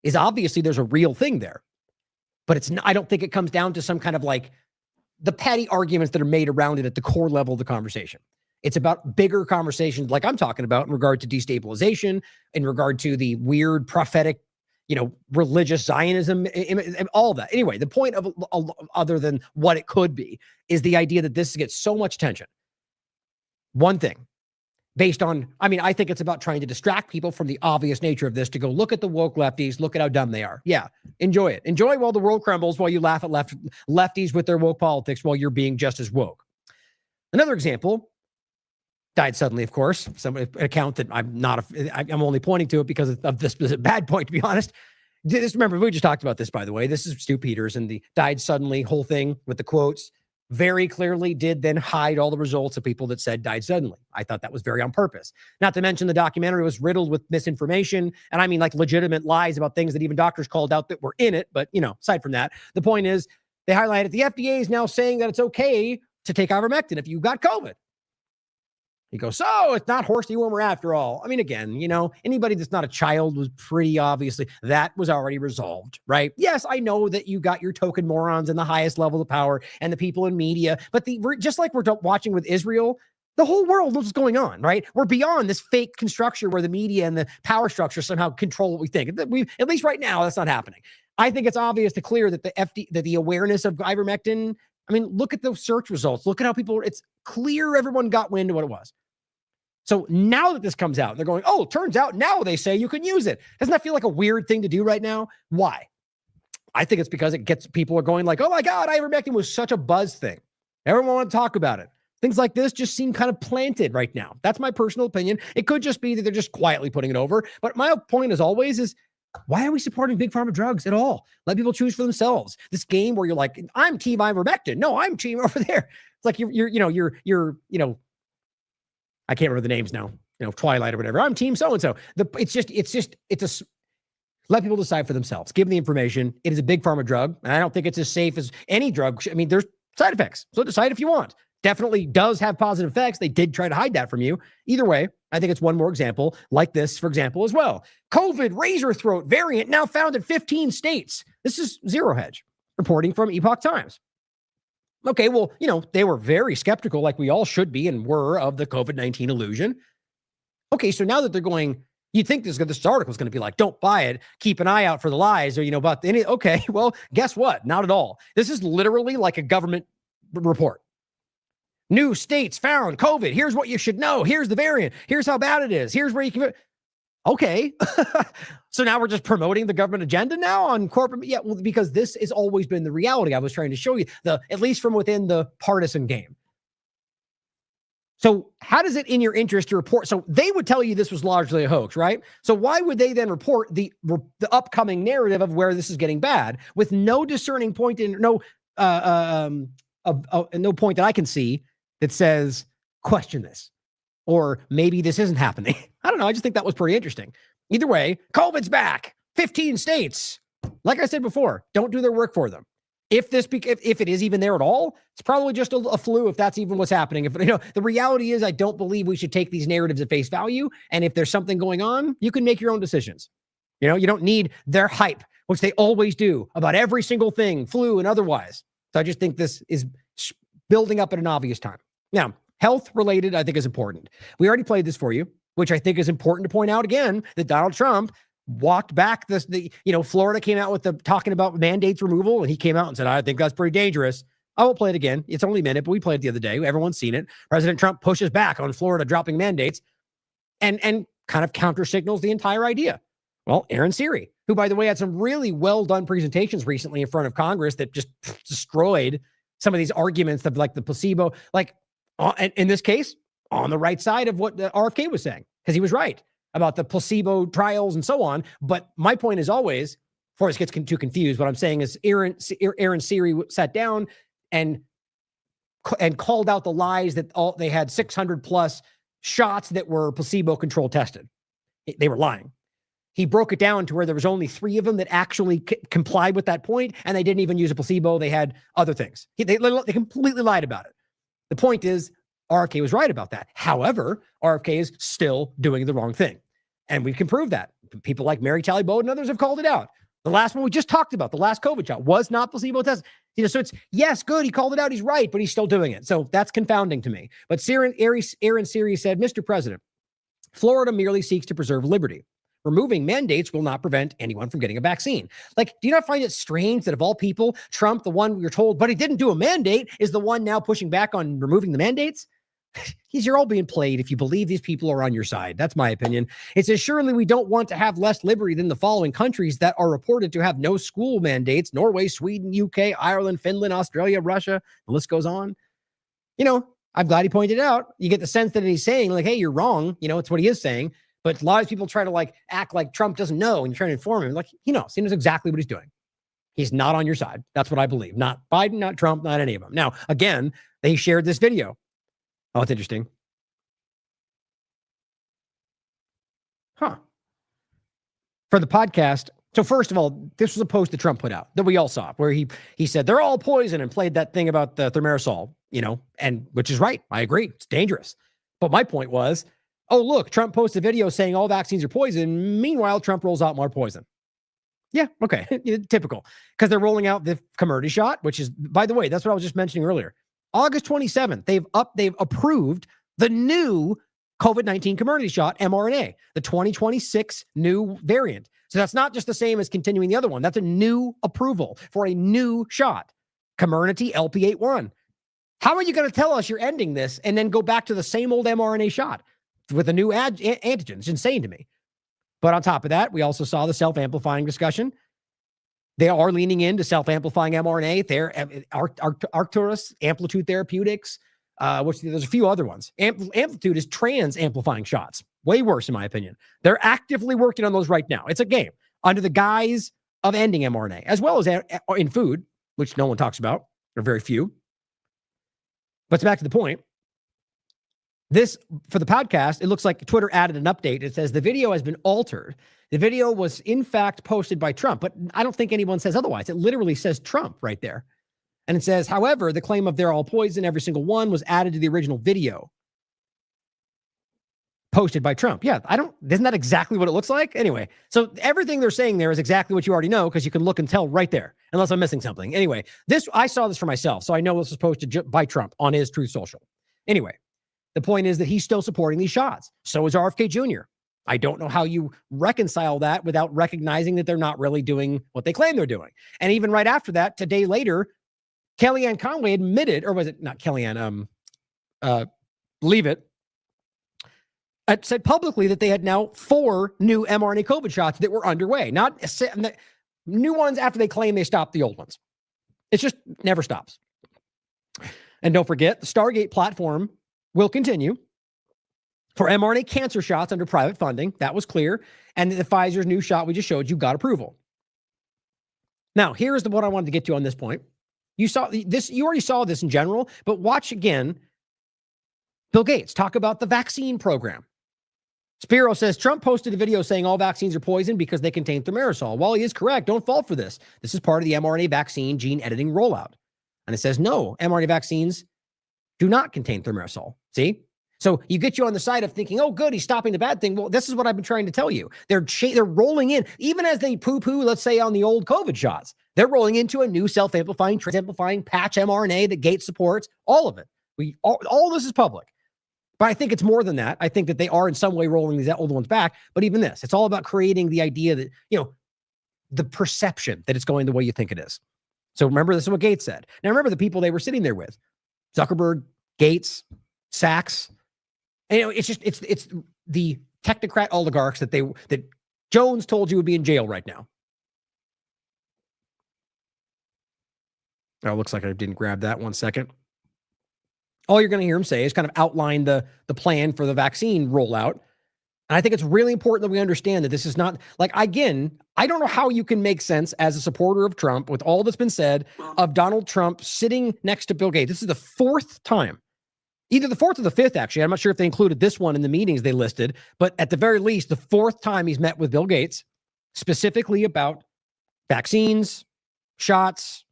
is obviously there's a real thing there, but it's not, I don't think it comes down to some kind of like the petty arguments that are made around it at the core level of the conversation. It's about bigger conversations like I'm talking about in regard to destabilization, in regard to the weird prophetic, religious Zionism, and all that. Anyway, the point of other than what it could be is the idea that this gets so much attention. One thing. Based on, I think it's about trying to distract people from the obvious nature of this to go, look at the woke lefties, look at how dumb they are. Yeah, enjoy it. Enjoy while the world crumbles, while you laugh at lefties with their woke politics while you're being just as woke. Another example, died suddenly, of course, an account that I'm only pointing to it because of this bad point, to be honest. Remember, we just talked about this, by the way. This is Stu Peters and the died suddenly whole thing with the quotes. Very clearly did then hide all the results of people that said died suddenly. I thought that was very on purpose. Not to mention the documentary was riddled with misinformation. And I mean like legitimate lies about things that even doctors called out that were in it. But, aside from that, the point is they highlighted the FDA is now saying that it's okay to take ivermectin if you got COVID. He goes, so it's not horse dewormer after all. Again, anybody that's not a child was pretty obviously, that was already resolved, right? Yes, I know that you got your token morons in the highest level of power and the people in media, but just like we're watching with Israel, the whole world knows what's going on, right? We're beyond this fake construction where the media and the power structure somehow control what we think. At least right now, that's not happening. I think it's obvious to clear that the awareness of ivermectin, look at those search results. Look at how it's clear everyone got wind of what it was. So now that this comes out, they're going, oh, turns out now they say you can use it. Doesn't that feel like a weird thing to do right now? Why? I think it's because people are going like, oh my God, ivermectin was such a buzz thing. Everyone wanted to talk about it. Things like this just seem kind of planted right now. That's my personal opinion. It could just be that they're just quietly putting it over. But my point, as always, is why are we supporting big pharma drugs at all? Let people choose for themselves. This game where you're like, I'm team ivermectin. No, I'm team over there. It's like you're I can't remember the names now. Twilight or whatever. I'm team so and so. Let people decide for themselves. Give them the information. It is a big pharma drug, and I don't think it's as safe as any drug. I mean, there's side effects, so decide if you want. Definitely does have positive effects. They did try to hide that from you. Either way, I think it's one more example like this, for example, as well. COVID razor throat variant now found in 15 states. This is Zero Hedge reporting from Epoch Times. Okay, well, they were very skeptical, like we all should be and were, of the COVID-19 illusion. Okay, so now that they're going, you'd think this article is going to be like, don't buy it, keep an eye out for the lies, or, about any. Okay, well, guess what? Not at all. This is literally like a government report. New states found COVID. Here's what you should know. Here's the variant. Here's how bad it is. Here's where you can. Okay. So now we're just promoting the government agenda now on corporate. Yeah, well, because this has always been the reality. I was trying to show you at least from within the partisan game. So how does it in your interest to report? So they would tell you this was largely a hoax, right? So why would they then report the upcoming narrative of where this is getting bad with no discerning point and no point that I can see that says question this, or maybe this isn't happening. I don't know. I just think that was pretty interesting. Either way, COVID's back. 15 states. Like I said before, don't do their work for them. If it is even there at all, it's probably just a flu, if that's even what's happening. If the reality is, I don't believe we should take these narratives at face value. And if there's something going on, you can make your own decisions. You don't need their hype, which they always do about every single thing, flu and otherwise. So I just think this is building up at an obvious time. Now, health related, I think, is important. We already played this for you, which I think is important to point out again, that Donald Trump walked back Florida came out with talking about mandates removal, and he came out and said, I think that's pretty dangerous. I won't play it again. It's only a minute, but we played it the other day. Everyone's seen it. President Trump pushes back on Florida dropping mandates and kind of counter signals the entire idea. Well, Aaron Siri, who, by the way, had some really well done presentations recently in front of Congress that just destroyed some of these arguments of like the placebo, and in this case, on the right side of what the RFK was saying, because he was right about the placebo trials and so on. But my point is always, before this gets too confused, what I'm saying is Aaron Siri sat down and called out the lies that they had 600 plus shots that were placebo control tested. They were lying. He broke it down to where there was only 3 of them that actually complied with that point, and they didn't even use a placebo. They had other things. They completely lied about it. The point is, RFK was right about that. However, RFK is still doing the wrong thing. And we can prove that. People like Mary Talley Bowden and others have called it out. The last one we just talked about, the last COVID shot, was not placebo tested. So it's, yes, good, he called it out, he's right, but he's still doing it. So that's confounding to me. But Aaron Siri said, Mr. President, Florida merely seeks to preserve liberty. Removing mandates will not prevent anyone from getting a vaccine. Do you not find it strange that of all people, Trump, the one you're told, but he didn't do a mandate, is the one now pushing back on removing the mandates? You're all being played if you believe these people are on your side. That's my opinion. It says, surely we don't want to have less liberty than the following countries that are reported to have no school mandates: Norway, Sweden, UK, Ireland, Finland, Australia, Russia. The list goes on. I'm glad he pointed it out. You get the sense that he's saying, hey, you're wrong. It's what he is saying. But a lot of people try to act like Trump doesn't know, and you're trying to inform him. He knows. He knows exactly what he's doing. He's not on your side. That's what I believe. Not Biden, not Trump, not any of them. Now, again, they shared this video. Oh, it's interesting. For the podcast. So first of all, this was a post that Trump put out that we all saw, where he said they're all poison and played that thing about the thimerosal, and which is right. I agree. It's dangerous. But my point was, oh, look, Trump posted a video saying all vaccines are poison. Meanwhile, Trump rolls out more poison. Yeah, okay. Typical. Because they're rolling out the Comirnaty shot, which is, by the way, that's what I was just mentioning earlier. August 27th, they've approved the new COVID-19 Comirnaty shot, mRNA, the 2026 new variant. So that's not just the same as continuing the other one. That's a new approval for a new shot, Comirnaty LP81. How are you going to tell us you're ending this and then go back to the same old mRNA shot with a new antigen? It's insane to me. But on top of that, we also saw the self-amplifying discussion. They are leaning into self-amplifying mRNA. They're Arcturus, Amplitude Therapeutics, There's a few other ones. Amplitude is trans amplifying shots. Way worse, in my opinion. They're actively working on those right now. It's a game under the guise of ending mRNA, as well as in food, which no one talks about, or very few. But back to the point. This, for the podcast, it looks like Twitter added an update. It says the video has been altered. The video was, in fact, posted by Trump, but I don't think anyone says otherwise. It literally says Trump right there. And it says, however, the claim of they're all poison, every single one, was added to the original video posted by Trump. Yeah, isn't that exactly what it looks like? Anyway, so everything they're saying there is exactly what you already know, because you can look and tell right there, unless I'm missing something. Anyway, I saw this for myself, so I know this was posted by Trump on his Truth Social. Anyway, the point is that he's still supporting these shots. So is RFK Jr. I don't know how you reconcile that without recognizing that they're not really doing what they claim they're doing. And even right after that, a day later, Kellyanne Conway admitted, or was it not Kellyanne, Leave It, said publicly that they had now 4 new mRNA COVID shots that were underway. Not new ones after they claim they stopped the old ones. It just never stops. And don't forget, the Stargate platform will continue for mRNA cancer shots under private funding. That was clear. And the Pfizer's new shot we just showed you got approval. Now, here's what I wanted to get to on this point. You saw this, you already saw this in general, but watch again Bill Gates talk about the vaccine program. Spiro says Trump posted a video saying all vaccines are poison because they contain thimerosal. While he is correct, don't fall for this. This is part of the mRNA vaccine gene editing rollout. And it says, no, mRNA vaccines do not contain thimerosal. See? So you get you on the side of thinking, oh, good, he's stopping the bad thing. Well, this is what I've been trying to tell you. They're rolling in, even as they poo-poo, let's say, on the old COVID shots. They're rolling into a new self-amplifying, trans-amplifying patch mRNA that Gates supports. All of it. All this is public. But I think it's more than that. I think that they are in some way rolling these old ones back. But even this, it's all about creating the idea that, the perception that it's going the way you think it is. So remember, this is what Gates said. Now remember the people they were sitting there with. Zuckerberg, Gates, Sachs. And it's the technocrat oligarchs that Jones told you would be in jail right now. Oh, it looks like I didn't grab that. 1 second. All you're going to hear him say is kind of outline the plan for the vaccine rollout. And I think it's really important that we understand that this is not again, I don't know how you can make sense as a supporter of Trump with all that's been said of Donald Trump sitting next to Bill Gates. This is the 4th time, either the 4th or the 5th, actually. I'm not sure if they included this one in the meetings they listed, but at the very least, the 4th time he's met with Bill Gates, specifically about vaccines, shots,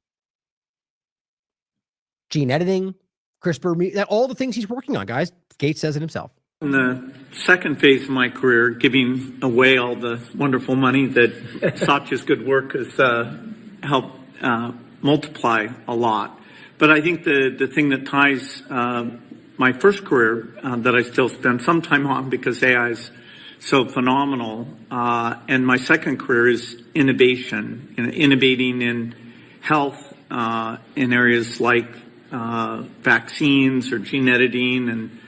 gene editing, CRISPR, all the things he's working on, guys. Gates says it himself. In the second phase of my career, giving away all the wonderful money that Satya's good work has helped multiply a lot. But I think the thing that ties my first career that I still spend some time on because AI is so phenomenal, and my second career is innovation, innovating in health in areas like vaccines or gene editing, and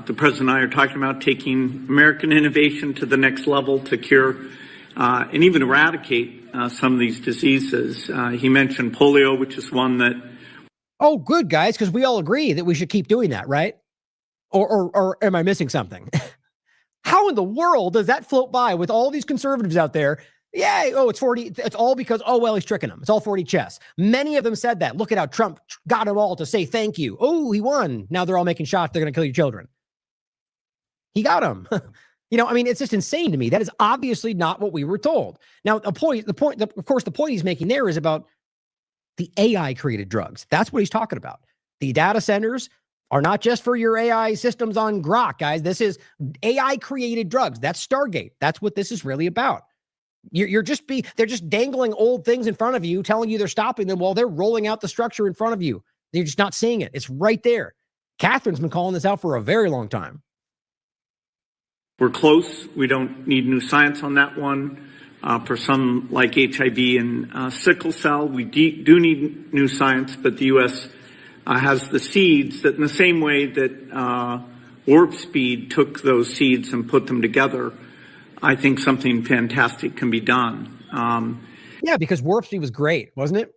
the president and I are talking about taking American innovation to the next level to cure and even eradicate some of these diseases. He mentioned polio, which is one that... Oh, good, guys, because we all agree that we should keep doing that, right? Or am I missing something? How in the world does that float by with all these conservatives out there? Yeah, it's 40. It's all because, he's tricking them. It's all 40 chess. Many of them said that. Look at how Trump got them all to say thank you. Oh, he won. Now they're all making shots. They're going to kill your children. He got them. It's just insane to me. That is obviously not what we were told. Now, of course, the point he's making there is about the AI created drugs. That's what he's talking about. The data centers are not just for your AI systems on Grok, guys. This is AI created drugs. That's Stargate. That's what this is really about. They're just dangling old things in front of you, telling you they're stopping them while they're rolling out the structure in front of you. You're just not seeing it. It's right there. Catherine's been calling this out for a very long time. We're close. We don't need new science on that one. For some like HIV and sickle cell, we do need new science, but the U.S. Has the seeds that in the same way that Warp Speed took those seeds and put them together, I think something fantastic can be done. Yeah, because Warp Speed was great, wasn't it?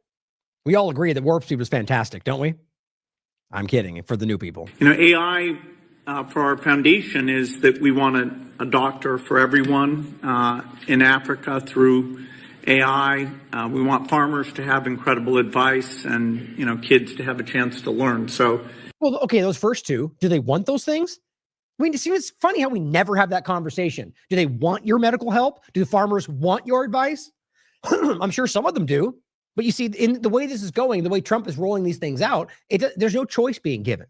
We all agree that Warp Speed was fantastic, don't we? I'm kidding, for the new people. AI for our foundation is that we want a doctor for everyone in Africa through AI. We want farmers to have incredible advice and, kids to have a chance to learn. So, well, okay, those first two, do they want those things? I mean, it's funny how we never have that conversation. Do they want your medical help? Do the farmers want your advice? I'm sure some of them do. But you see, in the way this is going, the way Trump is rolling these things out, there's no choice being given.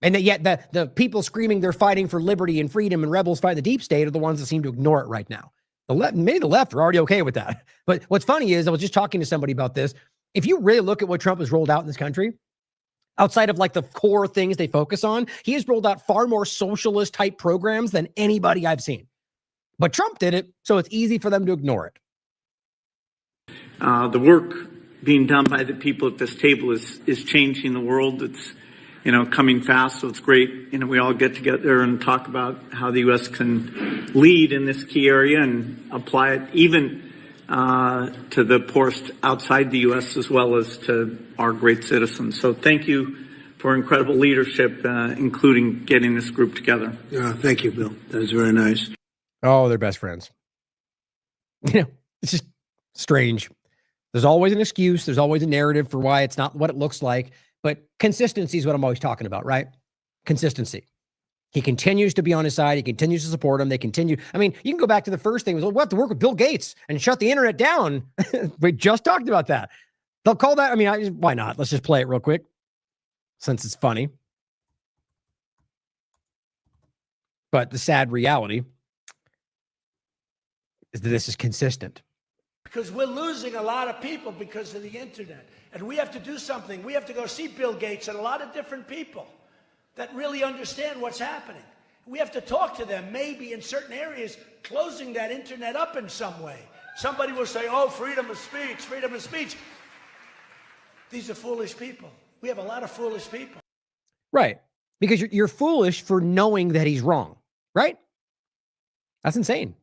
And yet the people screaming they're fighting for liberty and freedom and rebels fight the deep state are the ones that seem to ignore it right now. Maybe the left are already okay with that. But what's funny is, I was just talking to somebody about this. If you really look at what Trump has rolled out in this country, outside of like the core things they focus on, he has rolled out far more socialist type programs than anybody I've seen. But Trump did it, so it's easy for them to ignore it. The work being done by the people at this table is changing the world. It's, coming fast, so it's great. We all get together and talk about how the U.S. can lead in this key area and apply it even to the poorest outside the U.S. as well as to our great citizens. So thank you for incredible leadership, including getting this group together. Thank you, Bill. That was very nice. Oh, they're best friends. It's just strange. There's always an excuse. There's always a narrative for why it's not what it looks like. But consistency is what I'm always talking about, right? Consistency. He continues to be on his side. He continues to support him. They continue. I mean, you can go back to the first thing. We'll have to work with Bill Gates and shut the internet down. We just talked about that. They'll call that. I mean, why not? Let's just play it real quick since it's funny. But the sad reality is that this is consistent. Because we're losing a lot of people because of the internet. And we have to do something. We have to go see Bill Gates and a lot of different people that really understand what's happening. We have to talk to them, maybe in certain areas, closing that internet up in some way. Somebody will say, oh, freedom of speech, freedom of speech. These are foolish people. We have a lot of foolish people. Right. Because you're foolish for knowing that he's wrong, right? That's insane.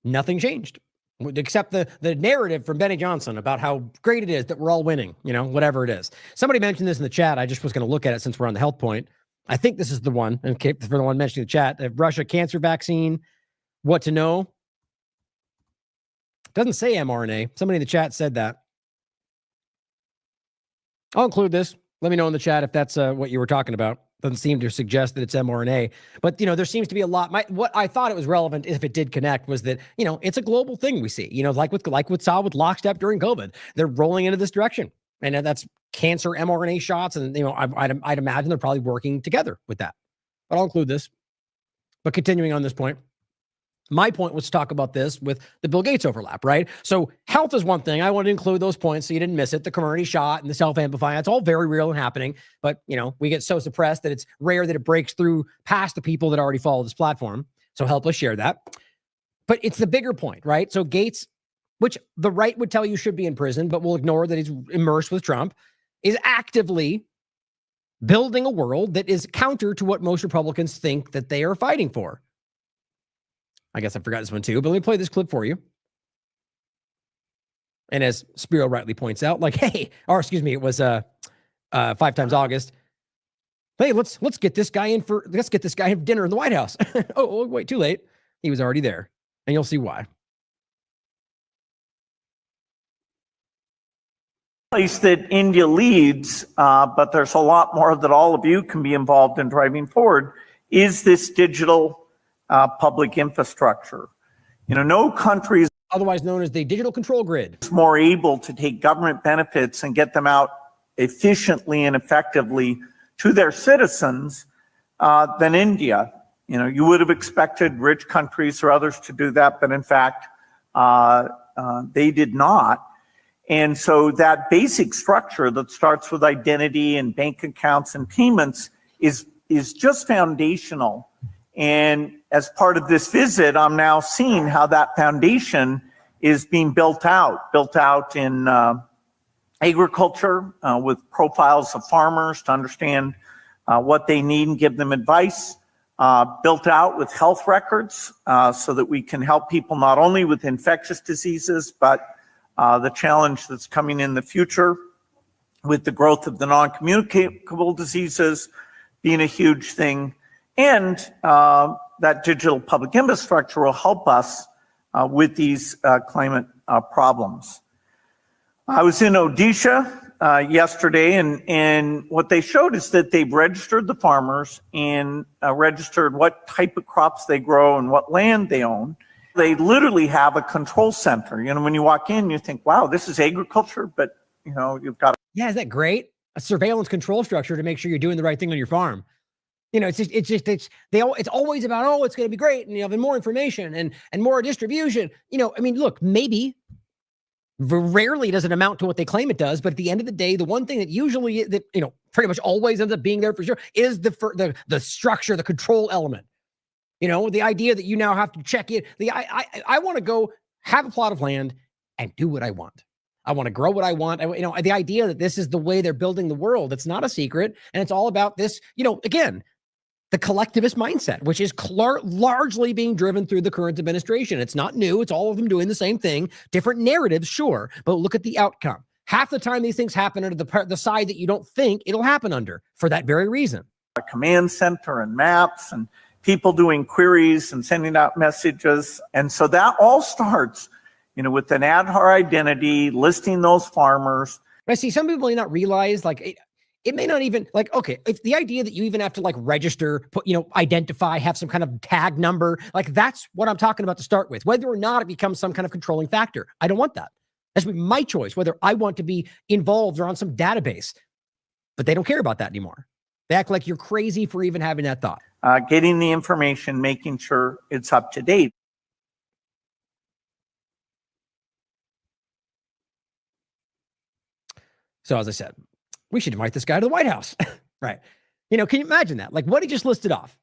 Nothing changed. Except the narrative from Benny Johnson about how great it is that we're all winning, whatever it is. Somebody mentioned this in the chat. I just was going to look at it since we're on the health point. I think this is the one, and for the one mentioning the chat, the Russia cancer vaccine, what to know. Doesn't say mRNA. Somebody in the chat said that. I'll include this. Let me know in the chat if that's what you were talking about. Doesn't seem to suggest that it's mRNA, but there seems to be a lot. What I thought it was relevant, if it did connect, was that it's a global thing we see. Like what saw with lockstep during COVID, they're rolling into this direction, and that's cancer mRNA shots, and I'd imagine they're probably working together with that. But I'll include this. But continuing on this point, my point was to talk about this with the Bill Gates overlap, right? So health is one thing. I wanted to include those points so you didn't miss it. The Comirnaty shot and the self-amplifying, it's all very real and happening. But, we get so suppressed that it's rare that it breaks through past the people that already follow this platform. So help us share that. But it's the bigger point, right? So Gates, which the right would tell you should be in prison, but we'll ignore that he's immersed with Trump, is actively building a world that is counter to what most Republicans think that they are fighting for. I guess I forgot this one too, but let me play this clip for you. And as Spiro rightly points out, it was 5 times August. Hey, let's get this guy in for dinner in the White House. oh, wait, too late. He was already there, and you'll see why. Place that India leads, but there's a lot more that all of you can be involved in driving forward, is this digital public infrastructure. No country is otherwise known as the digital control grid more able to take government benefits and get them out efficiently and effectively to their citizens than India. You would have expected rich countries or others to do that, but in fact, they did not. And so that basic structure that starts with identity and bank accounts and payments is just foundational. And as part of this visit, I'm now seeing how that foundation is being built out in agriculture with profiles of farmers to understand what they need and give them advice, built out with health records so that we can help people not only with infectious diseases, but the challenge that's coming in the future with the growth of the non-communicable diseases being a huge thing. And that digital public infrastructure will help us with these climate problems. I was in Odisha yesterday, and what they showed is that they've registered the farmers and registered what type of crops they grow and what land they own. They literally have a control center. You know, when you walk in, you think, wow, this is agriculture, but you know, you've got. Yeah, isn't that great? A surveillance control structure to make sure you're doing the right thing on your farm. You know, it's always about, oh, it's going to be great, and you have more information and more distribution. You know, I mean, look, maybe rarely does it amount to what they claim it does, but at the end of the day, the one thing that usually that you know pretty much always ends up being there for sure is the structure, the control element. You know, the idea that you now have to check it. I want to go have a plot of land and do what I want. I want to grow what I want. You know, the idea that this is the way they're building the world, it's not a secret. And it's all about this, you know, again, the collectivist mindset, which is largely being driven through the current administration. It's not new. It's all of them doing the same thing, different narratives, sure. But look at the outcome. Half the time these things happen under the side that you don't think it'll happen under for that very reason. A command center and maps and people doing queries and sending out messages. And so that all starts, you know, with an Aadhaar identity, listing those farmers. I see some people may not realize, like, it may not even, like, okay, if the idea that you even have to, like, register, put, you know, identify, have some kind of tag number, like, that's what I'm talking about to start with. Whether or not it becomes some kind of controlling factor, I don't want that. That should be my choice, whether I want to be involved or on some database. But they don't care about that anymore. They act like you're crazy for even having that thought. Getting the information, making sure it's up to date. So as I said, we should invite this guy to the White House, right? You know, can you imagine that? Like what he just listed off,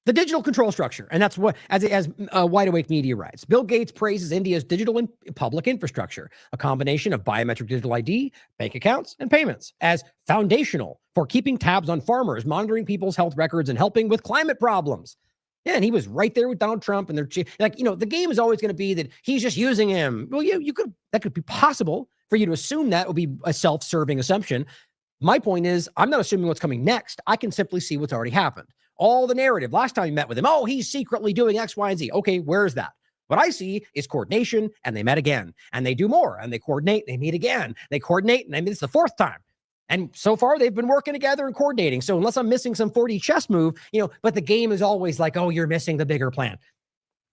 the digital control structure. And that's what, as Wide Awake Media writes, Bill Gates praises India's digital and public infrastructure, a combination of biometric digital ID, bank accounts, and payments as foundational for keeping tabs on farmers, monitoring people's health records, and helping with climate problems. Yeah, and he was right there with Donald Trump, and they're like, you know, the game is always going to be that he's just using him. Well, that could be possible for you to assume that would be a self-serving assumption. My point is, I'm not assuming what's coming next. I can simply see what's already happened. All the narrative. Last time you met with him, oh, he's secretly doing X, Y, and Z. Okay, where is that? What I see is coordination, and they met again, and they do more, and they coordinate, they meet again, they coordinate, and I mean, it's the fourth time. And so far, they've been working together and coordinating. So unless I'm missing some 4D chess move, you know, but the game is always like, oh, you're missing the bigger plan.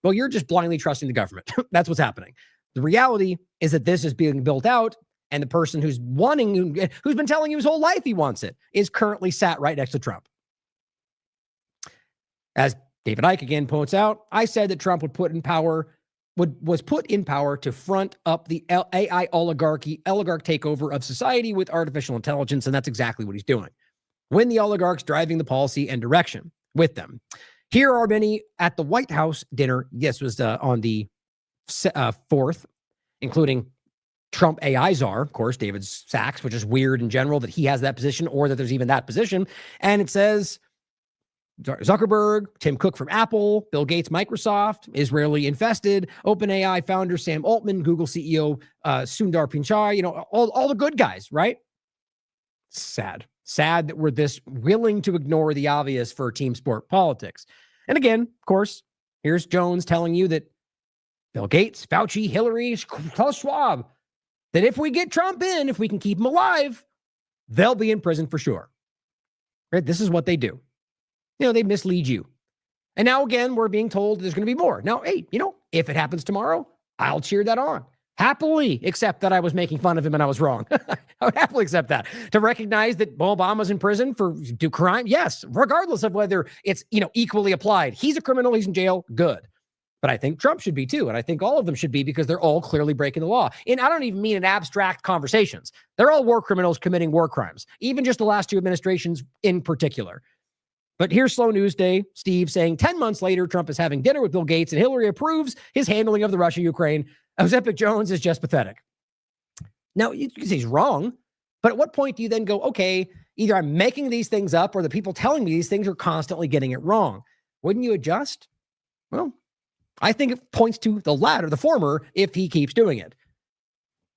Well, you're just blindly trusting the government. That's what's happening. The reality is that this is being built out, and the person who's been telling you his whole life he wants it, is currently sat right next to Trump. As David Icke again points out, I said that Trump was put in power to front up the AI oligarch takeover of society with artificial intelligence, and that's exactly what he's doing. When the oligarchs driving the policy and direction with them. Here are many at the White House dinner. This was on the 4th, including Trump AI czar, of course, David Sachs, which is weird in general that he has that position or that there's even that position. And it says Zuckerberg, Tim Cook from Apple, Bill Gates, Microsoft, Israeli infested, OpenAI founder Sam Altman, Google CEO Sundar Pichai, you know, all the good guys, right? Sad that we're this willing to ignore the obvious for team sport politics. And again, of course, here's Jones telling you that Bill Gates, Fauci, Hillary, Klaus Schwab, that if we get Trump in, if we can keep him alive, they'll be in prison for sure. Right? This is what they do. You know, they mislead you. And now again, we're being told there's going to be more. Now, hey, you know, if it happens tomorrow, I'll cheer that on. Happily accept that I was making fun of him and I was wrong. I would happily accept that. To recognize that Obama's in prison for do crime, yes, regardless of whether it's, you know, equally applied. He's a criminal, he's in jail, good. But I think Trump should be too. And I think all of them should be because they're all clearly breaking the law. And I don't even mean in abstract conversations. They're all war criminals committing war crimes, even just the last two administrations in particular. But here's Slow News Day, Steve saying 10 months later, Trump is having dinner with Bill Gates and Hillary approves his handling of the Russia-Ukraine. Ozempic Jones is just pathetic. Now, you can say he's wrong, but at what point do you then go, okay, either I'm making these things up or the people telling me these things are constantly getting it wrong? Wouldn't you adjust? Well, I think it points to the latter, the former, if he keeps doing it.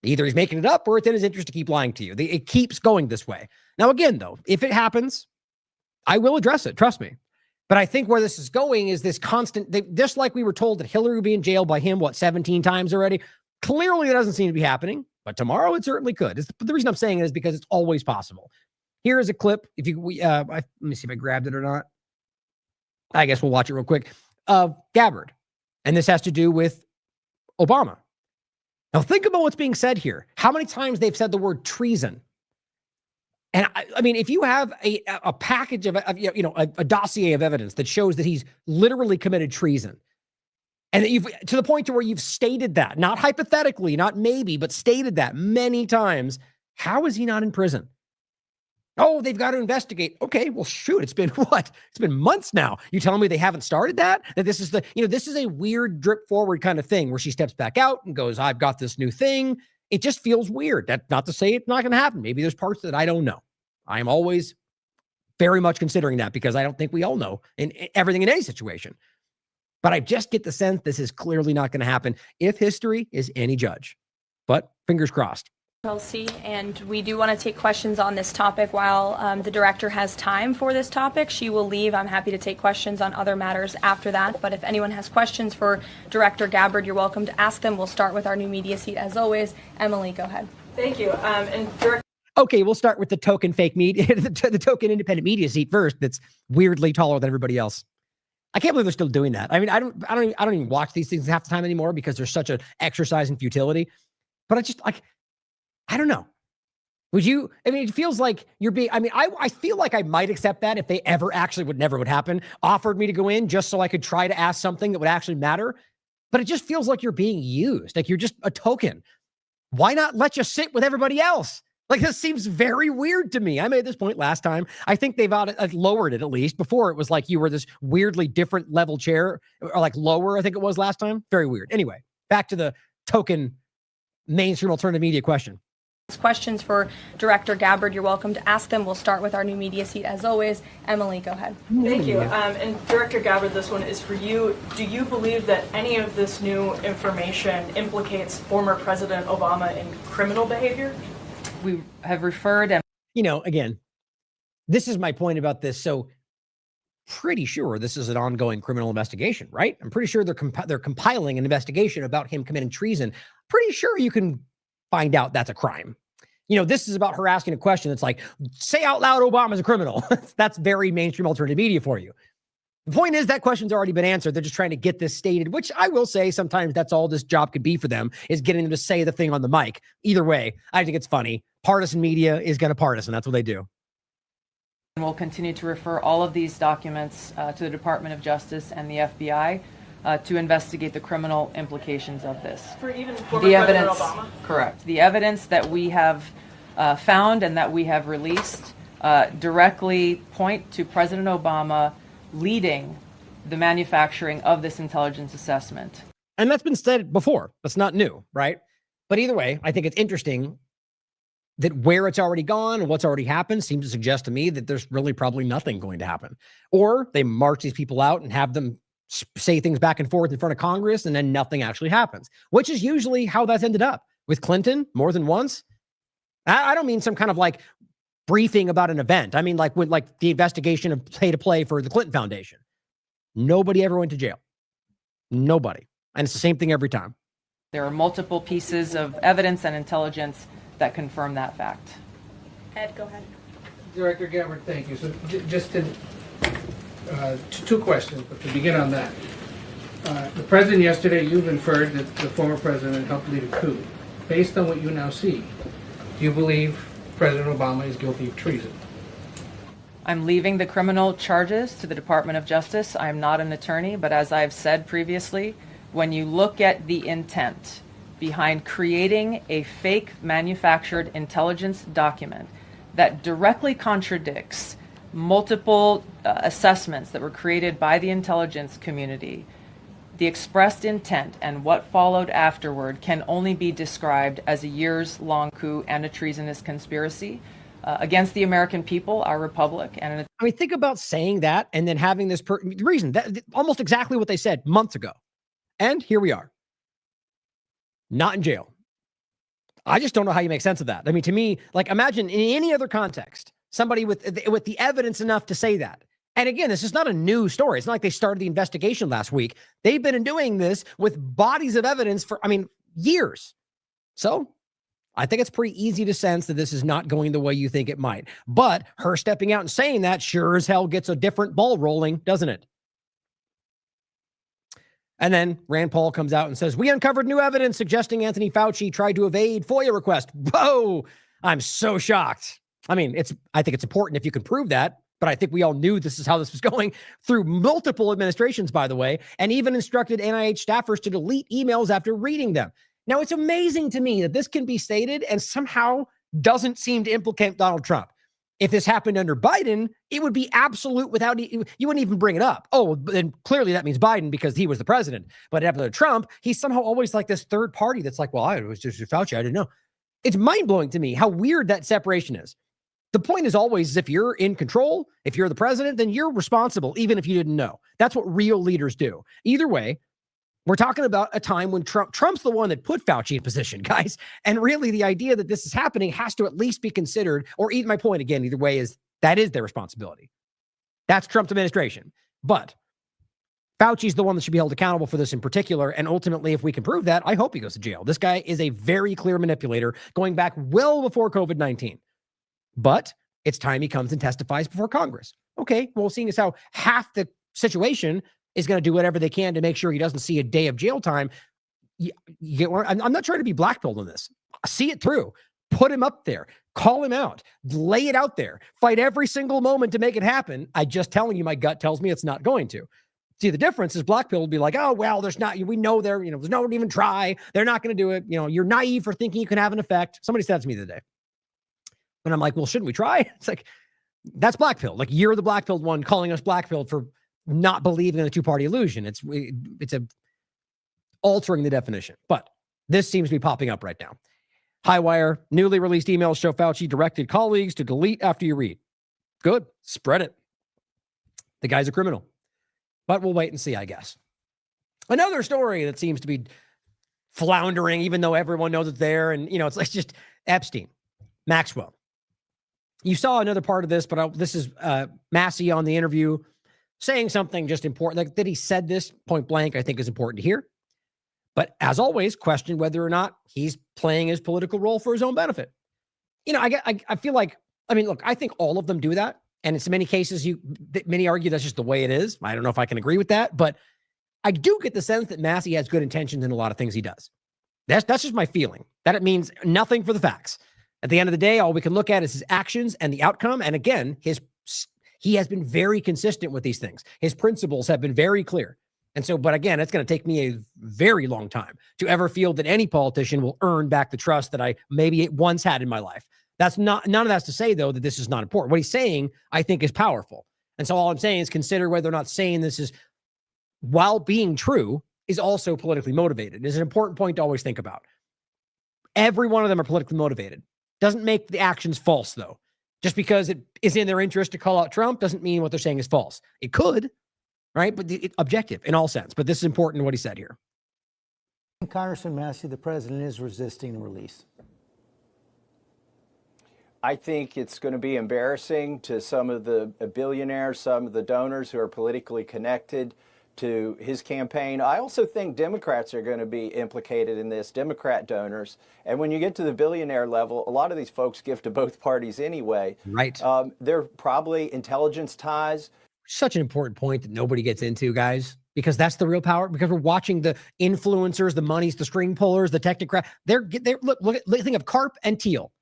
Either he's making it up or it's in his interest to keep lying to you. It keeps going this way. Now, again, though, if it happens, I will address it. Trust me. But I think where this is going is this constant, just like we were told that Hillary would be in jail by him, 17 times already? Clearly, it doesn't seem to be happening. But tomorrow, it certainly could. The reason I'm saying it is because it's always possible. Here is a clip. If you, let me see if I grabbed it or not. I guess we'll watch it real quick. Of Gabbard. And this has to do with Obama. Now, think about what's being said here. How many times they've said the word treason? And I mean, if you have a package of a dossier of evidence that shows that he's literally committed treason, and that you've to the point to where you've stated that, not hypothetically, not maybe, but stated that many times, how is he not in prison? Oh, they've got to investigate. Okay, well, shoot, it's been what? It's been months now. You telling me they haven't started that? That this is this is a weird drip forward kind of thing where she steps back out and goes, I've got this new thing. It just feels weird. That's not to say it's not going to happen. Maybe there's parts that I don't know. I am always very much considering that because I don't think we all know in everything in any situation. But I just get the sense this is clearly not going to happen if history is any judge. But fingers crossed. Chelsea, and we do want to take questions on this topic while the director has time for this topic. She will leave. I'm happy to take questions on other matters after that. But if anyone has questions for Director Gabbard, you're welcome to ask them. We'll start with our new media seat as always. Emily, go ahead. Thank you. And Director. Okay, we'll start with the token fake media, the token independent media seat first. That's weirdly taller than everybody else. I can't believe they're still doing that. I mean, I don't even watch these things half the time anymore because there's such an exercise in futility. But I don't know. Would you? I mean, it feels like you're being. I mean, I feel like I might accept that if they ever actually never would happen. Offered me to go in just so I could try to ask something that would actually matter. But it just feels like you're being used. Like you're just a token. Why not let you sit with everybody else? Like, this seems very weird to me. I made this point last time. I think they've lowered it at least. Before, it was like you were this weirdly different level chair, or like lower, I think it was last time. Very weird. Anyway, back to the token mainstream alternative media question. Questions for Director Gabbard, you're welcome to ask them. We'll start with our new media seat as always. Emily, go ahead. Thank you. And Director Gabbard, this one is for you. Do you believe that any of this new information implicates former President Obama in criminal behavior? We have referred and again, this is my point about this. So pretty sure this is an ongoing criminal investigation, right? I'm pretty sure they're compiling an investigation about him committing treason. Pretty sure you can find out that's a crime. This is about her asking a question that's like, say out loud Obama's a criminal. That's very mainstream alternative media for you. The point is that question's already been answered. They're just trying to get this stated, which I will say sometimes that's all this job could be for them, is getting them to say the thing on the mic. Either way, I think it's funny. Partisan media is going to partisan. That's what they do. We'll continue to refer all of these documents to the Department of Justice and the FBI to investigate the criminal implications of this. For even former President Obama? Correct. The evidence that we have found and that we have released directly point to President Obama leading the manufacturing of this intelligence assessment. And that's been said before. That's not new, right? But either way, I think it's interesting that where it's already gone and what's already happened seems to suggest to me that there's really probably nothing going to happen. Or they march these people out and have them say things back and forth in front of Congress, and then nothing actually happens, which is usually how that's ended up with Clinton more than once. I don't mean some kind of like briefing about an event. I mean, like with like the investigation of pay to play for the Clinton Foundation. Nobody ever went to jail. Nobody. And it's the same thing every time. There are multiple pieces of evidence and intelligence that confirm that fact. Ed, go ahead. Director Gabbard, thank you. So just two questions, but to begin on that. The president yesterday, you've inferred that the former president helped lead a coup. Based on what you now see, do you believe President Obama is guilty of treason? I'm leaving the criminal charges to the Department of Justice. I'm not an attorney, but as I've said previously, when you look at the intent behind creating a fake manufactured intelligence document that directly contradicts multiple assessments that were created by the intelligence community, the expressed intent and what followed afterward can only be described as a years-long coup and a treasonous conspiracy against the American people, our republic. And I mean, think about saying that and then having this reason that almost exactly what they said months ago. And here we are. Not in jail. I just don't know how you make sense of that. I mean, to me, like, imagine in any other context, somebody with the evidence enough to say that. And again, this is not a new story. It's not like they started the investigation last week. They've been doing this with bodies of evidence for, years. So I think it's pretty easy to sense that this is not going the way you think it might. But her stepping out and saying that sure as hell gets a different ball rolling, doesn't it? And then Rand Paul comes out and says, we uncovered new evidence suggesting Anthony Fauci tried to evade FOIA request. Whoa, I'm so shocked. I think it's important if you can prove that, but I think we all knew this is how this was going through multiple administrations, by the way, and even instructed NIH staffers to delete emails after reading them. Now, it's amazing to me that this can be stated and somehow doesn't seem to implicate Donald Trump. If this happened under Biden, it would be absolute without, you wouldn't even bring it up. Oh, then clearly that means Biden because he was the president. But after Trump, he's somehow always like this third party that's like, well, I was just Fauci, I didn't know. It's mind-blowing to me how weird that separation is. The point is always, if you're in control, if you're the president, then you're responsible, even if you didn't know. That's what real leaders do. Either way, we're talking about a time when Trump's the one that put Fauci in position, guys. And really, the idea that this is happening has to at least be considered, or my point again, either way, is that is their responsibility. That's Trump's administration. But Fauci's the one that should be held accountable for this in particular. And ultimately, if we can prove that, I hope he goes to jail. This guy is a very clear manipulator going back well before COVID-19. But it's time he comes and testifies before Congress. Okay, well, seeing as how half the situation is going to do whatever they can to make sure he doesn't see a day of jail time. I'm not trying to be blackpilled on this. See it through. Put him up there. Call him out. Lay it out there. Fight every single moment to make it happen. I just telling you, my gut tells me it's not going to. See, the difference is blackpill will be like, oh, well, there's not, we know there's no one even try. They're not going to do it. You're naive for thinking you can have an effect. Somebody said to me the other day. And I'm like, well, shouldn't we try? It's like, that's blackpill. Like, you're the blackpilled one calling us blackpilled for not believing in the two-party illusion. It's altering the definition. But this seems to be popping up right now. Highwire, newly released emails show Fauci directed colleagues to delete after you read. Good. Spread it. The guy's a criminal. But we'll wait and see, I guess. Another story that seems to be floundering, even though everyone knows it's there. And, it's like just Epstein, Maxwell. You saw another part of this, but this is Massey on the interview saying something just important. Like that he said this point blank, I think is important to hear. But as always, question whether or not he's playing his political role for his own benefit. I feel like, look, I think all of them do that. And in many cases, many argue that's just the way it is. I don't know if I can agree with that, but I do get the sense that Massey has good intentions in a lot of things he does. That's just my feeling. That it means nothing for the facts. At the end of the day, all we can look at is his actions and the outcome. And again, he has been very consistent with these things. His principles have been very clear. And so, but again, it's going to take me a very long time to ever feel that any politician will earn back the trust that I maybe once had in my life. None of that's to say, though, that this is not important. What he's saying, I think, is powerful. And so all I'm saying is consider whether or not saying this is, while being true, is also politically motivated. It's an important point to always think about. Every one of them are politically motivated. Doesn't make the actions false, though. Just because it is in their interest to call out Trump doesn't mean what they're saying is false. It could, right? But it's objective in all sense. But this is important to what he said here. Congressman Massey, the president is resisting release. I think it's going to be embarrassing to some of the billionaires, some of the donors who are politically connected to his campaign. I also think Democrats are going to be implicated in this, Democrat donors. And when you get to the billionaire level, a lot of these folks give to both parties anyway. Right. They're probably intelligence ties. Such an important point that nobody gets into, guys, because that's the real power. Because we're watching the influencers, the monies, the string pullers, the technocrat. Think of Karp and Thiel.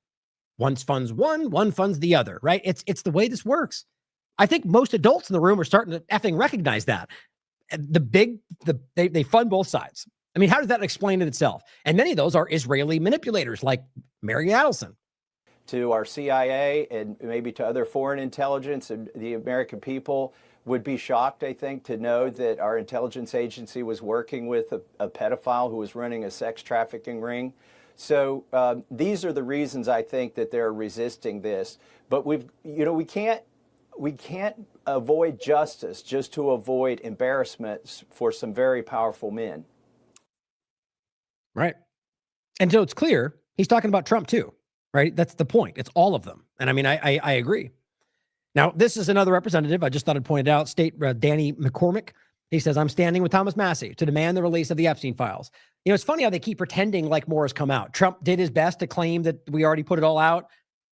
One funds one funds the other, right? It's the way this works. I think most adults in the room are starting to effing recognize that. They fund both sides. I mean, how does that explain it itself? And many of those are Israeli manipulators like Mary Adelson. To our CIA and maybe to other foreign intelligence, and the American people would be shocked, I think, to know that our intelligence agency was working with a pedophile who was running a sex trafficking ring. So these are the reasons I think that they're resisting this. But we can't avoid justice just to avoid embarrassments for some very powerful men. Right. And so it's clear He's talking about Trump too, right? That's the point. It's all of them. And I mean, I agree. Now, this is another representative. I just thought I'd point it out. State Danny McCormick. He says, I'm standing with Thomas Massie to demand the release of the Epstein files. You know, it's funny how they keep pretending like more has come out. Trump did his best to claim that we already put it all out,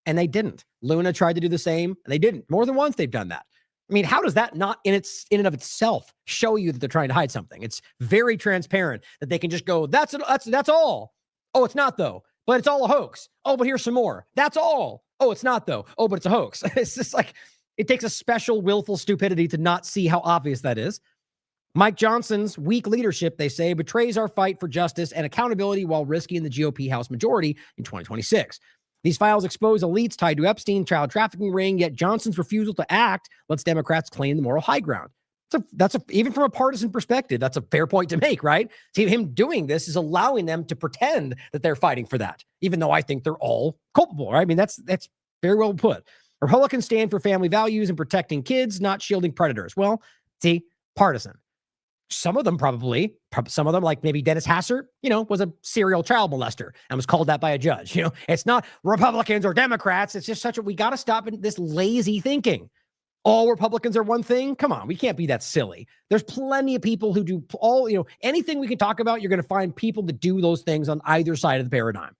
and they didn't. Luna tried to do the same, and they didn't. More than once they've done that. I mean, how does that not in and of itself show you that they're trying to hide something? It's very transparent that they can just go, that's all. Oh, it's not though, but it's all a hoax. Oh, but here's some more. That's all. Oh, it's not though. Oh, but it's a hoax. It's just like, it takes a special willful stupidity to not see how obvious that is. Mike Johnson's weak leadership, they say, betrays our fight for justice and accountability while risking the GOP House majority in 2026. These files expose elites tied to Epstein child trafficking ring, yet Johnson's refusal to act lets Democrats claim the moral high ground. Even from a partisan perspective, that's a fair point to make, right? See, him doing this is allowing them to pretend that they're fighting for that, even though I think they're all culpable, right? I mean, that's very well put. Republicans stand for family values and protecting kids, not shielding predators. Well, see, partisan. Some of them probably, some of them like maybe Dennis Hassert, was a serial child molester and was called that by a judge. It's not Republicans or Democrats. It's just we got to stop this lazy thinking. All Republicans are one thing. Come on, we can't be that silly. There's plenty of people who do anything we can talk about. You're going to find people that do those things on either side of the paradigm.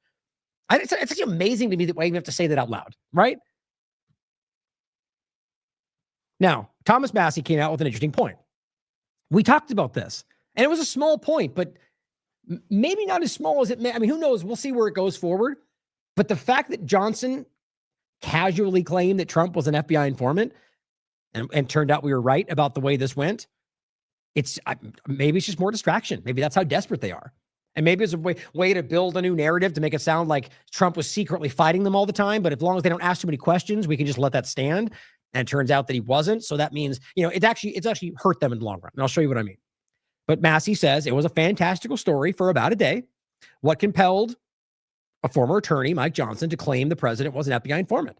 It's actually amazing to me that we even have to say that out loud, right? Now, Thomas Massie came out with an interesting point. We talked about this, and it was a small point, but maybe not as small as it may. I mean, who knows? We'll see where it goes forward. But the fact that Johnson casually claimed that Trump was an FBI informant and turned out we were right about the way this went, maybe it's just more distraction. Maybe that's how desperate they are. And maybe it's a way to build a new narrative to make it sound like Trump was secretly fighting them all the time. But as long as they don't ask too many questions, we can just let that stand. And it turns out that he wasn't. So that means, it's actually hurt them in the long run. And I'll show you what I mean. But Massie says it was a fantastical story for about a day. What compelled a former attorney, Mike Johnson, to claim the president was an FBI informant?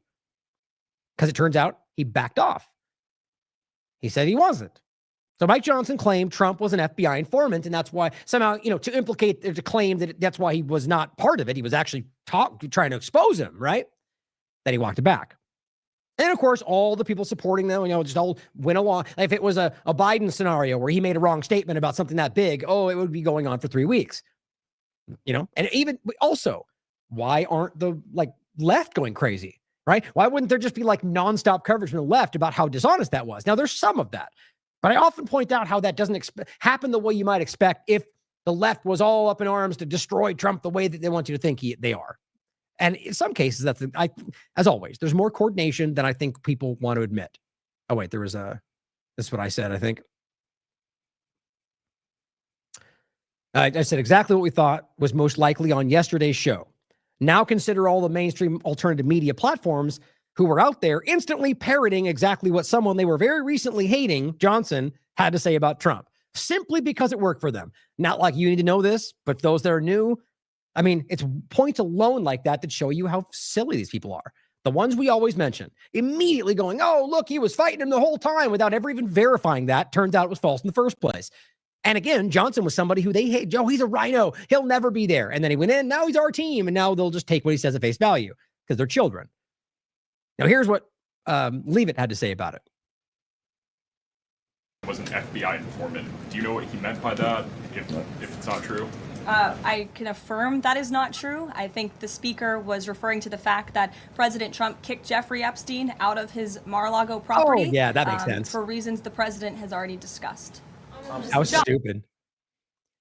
Because it turns out he backed off. He said he wasn't. So Mike Johnson claimed Trump was an FBI informant, and that's why somehow, to claim that that's why he was not part of it. He was actually trying to expose him, right? Then he walked it back. And of course, all the people supporting them, just all went along. If it was a Biden scenario where he made a wrong statement about something that big, it would be going on for 3 weeks. And even also, why aren't the left going crazy, right? Why wouldn't there just be nonstop coverage from the left about how dishonest that was? Now, there's some of that, but I often point out how that doesn't happen the way you might expect if the left was all up in arms to destroy Trump the way that they want you to think they are. And in some cases, as always, there's more coordination than I think people want to admit. Oh, wait, this is what I said, I think. I said exactly what we thought was most likely on yesterday's show. Now consider all the mainstream alternative media platforms who were out there instantly parroting exactly what someone they were very recently hating, Johnson, had to say about Trump, simply because it worked for them. Not like you need to know this, but those that are new, I mean, it's points alone like that show you how silly these people are. The ones we always mention, immediately going, oh, look, he was fighting him the whole time without ever even verifying that. Turns out it was false in the first place. And again, Johnson was somebody who they hate. Joe, he's a rhino. He'll never be there. And then he went in. Now he's our team. And now they'll just take what he says at face value because they're children. Now, here's what Leavitt had to say about it. Was an FBI informant. Do you know what he meant by that, if it's not true? I can affirm that is not true. I think the speaker was referring to the fact that President Trump kicked Jeffrey Epstein out of his Mar-a-Lago property. Oh, yeah, that makes sense. For reasons the president has already discussed. How stupid.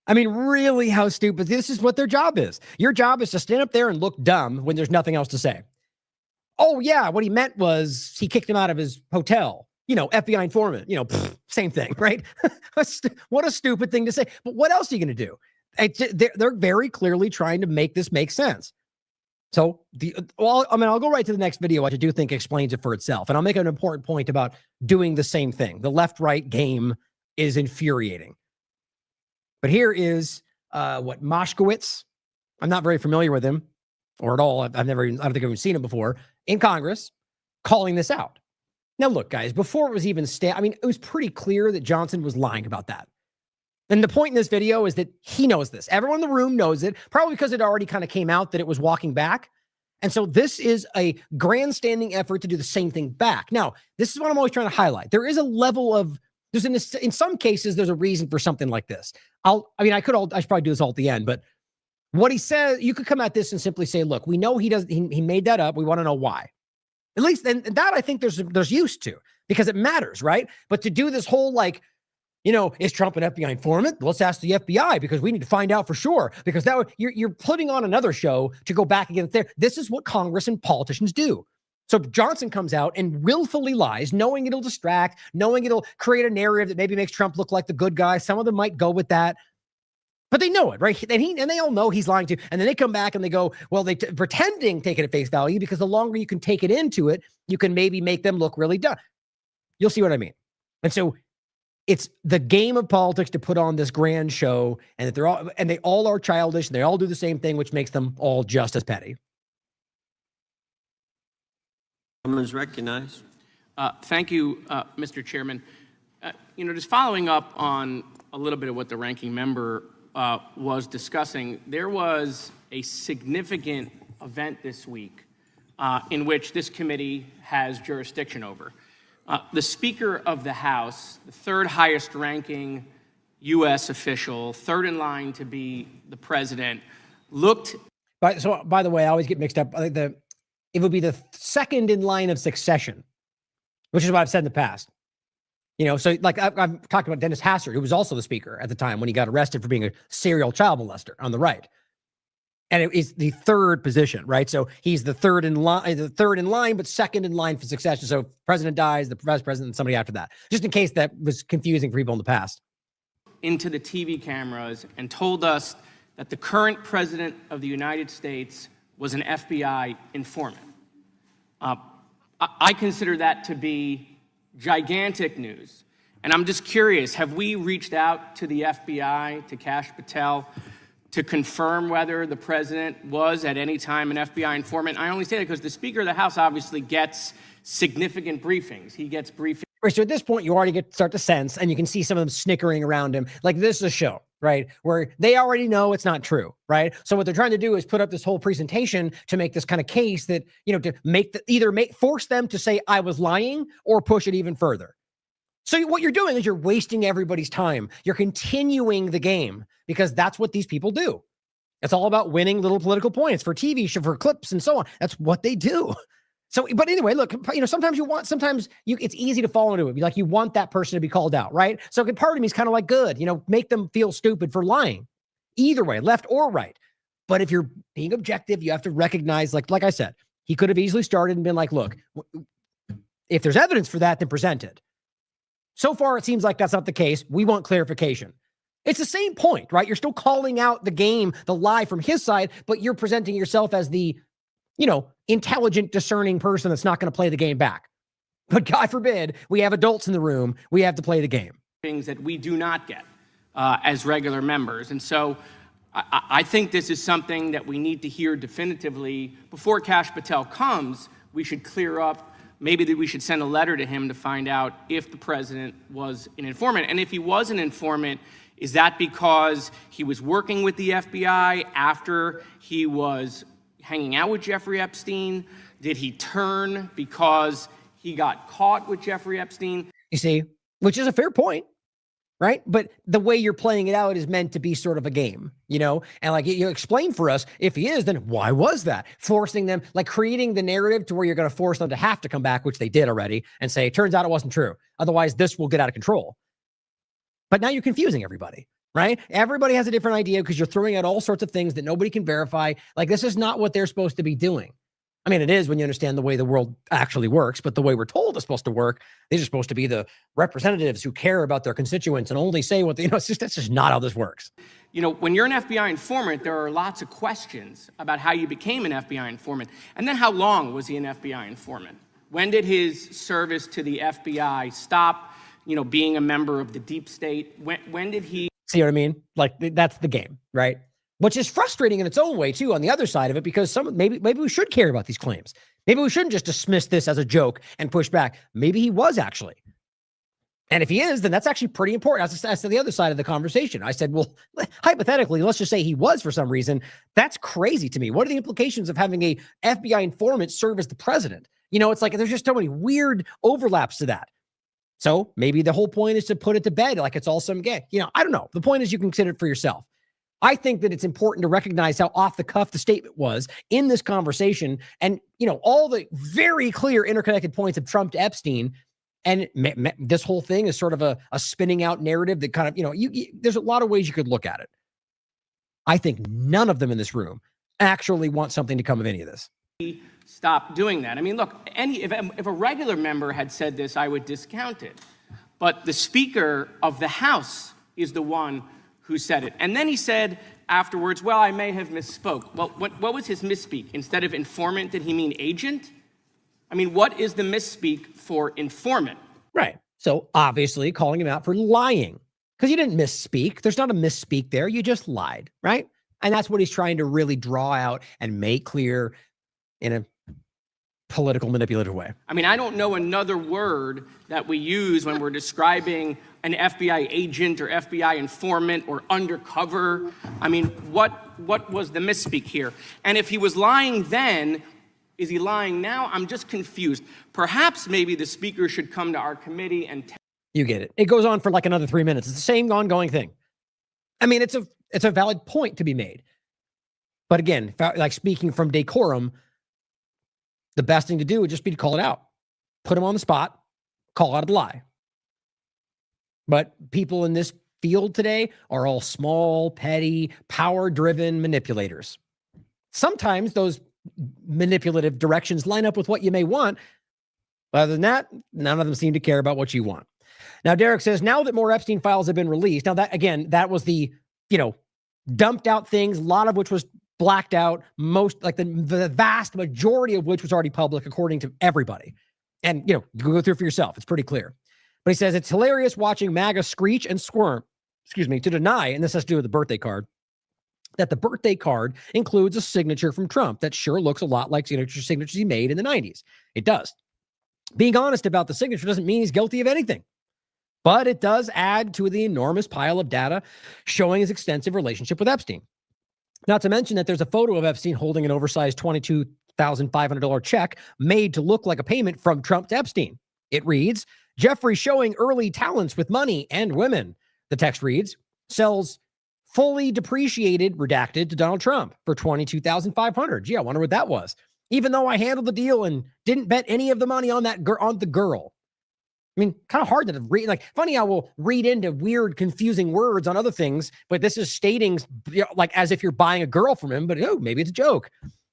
I mean, really, how stupid. This is what their job is. Your job is to stand up there and look dumb when there's nothing else to say. Oh, yeah, what he meant was he kicked him out of his hotel. FBI informant, same thing, right? What a stupid thing to say. But what else are you going to do? They're very clearly trying to make this make sense. So, I'll go right to the next video, which I do think explains it for itself. And I'll make an important point about doing the same thing. The left-right game is infuriating. But here is Moshkowitz. I'm not very familiar with him or at all. I don't think I've even seen him before in Congress calling this out. Now, look, guys, before it was even it was pretty clear that Johnson was lying about that. And the point in this video is that he knows this. Everyone in the room knows it, probably because it already kind of came out that it was walking back. And so this is a grandstanding effort to do the same thing back. Now, this is what I'm always trying to highlight. There is a level of, in some cases, there's a reason for something like this. I should probably do this all at the end, but what he says, you could come at this and simply say, look, we know he made that up. We want to know why. At least, and that I think there's use to, because it matters, right? But to do this whole like, is Trump an FBI informant? Let's ask the FBI because we need to find out for sure. Because you're putting on another show to go back against there. This is what Congress and politicians do. So Johnson comes out and willfully lies, knowing it'll distract, knowing it'll create a narrative that maybe makes Trump look like the good guy. Some of them might go with that, but they know it, right? And they all know he's lying to. And then they come back and they go, well, pretending take it at face value, because the longer you can take it into it, you can maybe make them look really dumb. You'll see what I mean. And so it's the game of politics to put on this grand show, and that they all are childish, and they all do the same thing, which makes them all just as petty. Someone is recognized. Thank you, Mr. Chairman. Just following up on a little bit of what the ranking member was discussing, there was a significant event this week in which this committee has jurisdiction over. The Speaker of the House, the third highest ranking U.S. official, third in line to be the president, looked. So, by the way, I always get mixed up. I think it would be the second in line of succession, which is what I've said in the past. So like I've talked about Dennis Hassard, who was also the Speaker at the time when he got arrested for being a serial child molester on the right. And it is the third position, right? So he's the third in line, but second in line for succession. So president dies, the vice president, and somebody after that. Just in case that was confusing for people in the past. Into the TV cameras and told us that the current president of the United States was an FBI informant. I consider that to be gigantic news. And I'm just curious, have we reached out to the FBI, to Kash Patel, to confirm whether the president was at any time an FBI informant? I only say that because the Speaker of the House obviously gets significant briefings. He gets briefings. Right, so at this point, you already start to sense, and you can see some of them snickering around him. Like, this is a show, right, where they already know it's not true, right? So what they're trying to do is put up this whole presentation to make this kind of case that, to force them to say I was lying or push it even further. So what you're doing is you're wasting everybody's time. You're continuing the game because that's what these people do. It's all about winning little political points for TV show, for clips and so on. That's what they do. So, but anyway, look, sometimes it's easy to fall into it. Like, you want that person to be called out, right? So part of me is kind of like, good, make them feel stupid for lying. Either way, left or right. But if you're being objective, you have to recognize, like I said, he could have easily started and been like, look, if there's evidence for that, then present it. So far, it seems like that's not the case. We want clarification. It's the same point, right? You're still calling out the game, the lie from his side, but you're presenting yourself as the, intelligent, discerning person that's not going to play the game back. But God forbid, we have adults in the room. We have to play the game. Things that we do not get as regular members. And so I think this is something that we need to hear definitively. Before Kash Patel comes, we should clear up. Maybe that we should send a letter to him to find out if the president was an informant. And if he was an informant, is that because he was working with the FBI after he was hanging out with Jeffrey Epstein? Did he turn because he got caught with Jeffrey Epstein? You see, which is a fair point, right? But the way you're playing it out is meant to be sort of a game, and like you explain for us, if he is, then why was that? Forcing them, like creating the narrative to where you're going to force them to have to come back, which they did already, and say, it turns out it wasn't true. Otherwise, this will get out of control. But now you're confusing everybody, right? Everybody has a different idea because you're throwing out all sorts of things that nobody can verify. Like, this is not what they're supposed to be doing. I mean, it is when you understand the way the world actually works, but the way we're told it's supposed to work, these are supposed to be the representatives who care about their constituents and only say what they, that's just not how this works. When you're an FBI informant, there are lots of questions about how you became an FBI informant. And then how long was he an FBI informant? When did his service to the FBI stop, being a member of the deep state? When did he... See what I mean? Like, that's the game, right? Which is frustrating in its own way, too, on the other side of it, because maybe we should care about these claims. Maybe we shouldn't just dismiss this as a joke and push back. Maybe he was actually. And if he is, then that's actually pretty important. That's the other side of the conversation. I said, well, hypothetically, let's just say he was for some reason. That's crazy to me. What are the implications of having a FBI informant serve as the president? You know, it's like there's just so many weird overlaps to that. So maybe the whole point is to put it to bed like it's all some gay. You know, I don't know. The point is you can consider it for yourself. I think that it's important to recognize how off the cuff the statement was in this conversation and, you know, all the very clear interconnected points of Trump to Epstein. And this whole thing is sort of a spinning out narrative that kind of, you know, there's a lot of ways you could look at it. I think none of them in this room actually want something to come of any of this. Stop doing that. I mean, look, if a regular member had said this, I would discount it. But the Speaker of the House is the one who said it. And then he said afterwards, well, I may have misspoke. Well, what was his misspeak? Instead of informant, did he mean agent? I mean, what is the misspeak for informant? Right. So obviously calling him out for lying because you didn't misspeak. There's not a misspeak there. You just lied, right? And that's what he's trying to really draw out and make clear in a political manipulative way. I mean, I don't know another word that we use when we're describing an FBI agent or FBI informant or undercover. I mean, what was the misspeak here? And if he was lying then, is he lying now? I'm just confused. Perhaps maybe the Speaker should come to our committee and you get it. It goes on for like another 3 minutes. It's the same ongoing thing. I mean, it's a valid point to be made. But again, like speaking from decorum, the best thing to do would just be to call it out. Put him on the spot, call out the lie. But people in this field today are all small, petty, power-driven manipulators. Sometimes those manipulative directions line up with what you may want. But other than that, none of them seem to care about what you want. Now, Derek says, now that more Epstein files have been released, now that, again, that was the, you know, dumped out things, a lot of which was blacked out, most, like the vast majority of which was already public, according to everybody. And, you know, you can go through it for yourself. It's pretty clear. But he says, it's hilarious watching MAGA screech and squirm, to deny, and this has to do with the birthday card, that the birthday card includes a signature from Trump that sure looks a lot like signatures he made in the 90s. It does. Being honest about the signature doesn't mean he's guilty of anything, but it does add to the enormous pile of data showing his extensive relationship with Epstein. Not to mention that there's a photo of Epstein holding an oversized $22,500 check made to look like a payment from Trump to Epstein. It reads, Jeffrey showing early talents with money and women. The text reads, sells fully depreciated, redacted to Donald Trump for $22,500. Gee, I wonder what that was. Even though I handled the deal and didn't bet any of the money on that on the girl. I mean, kind of hard to read. Like, funny how we'll read into weird, confusing words on other things, but this is stating, you know, like as if you're buying a girl from him, but oh, maybe it's a joke.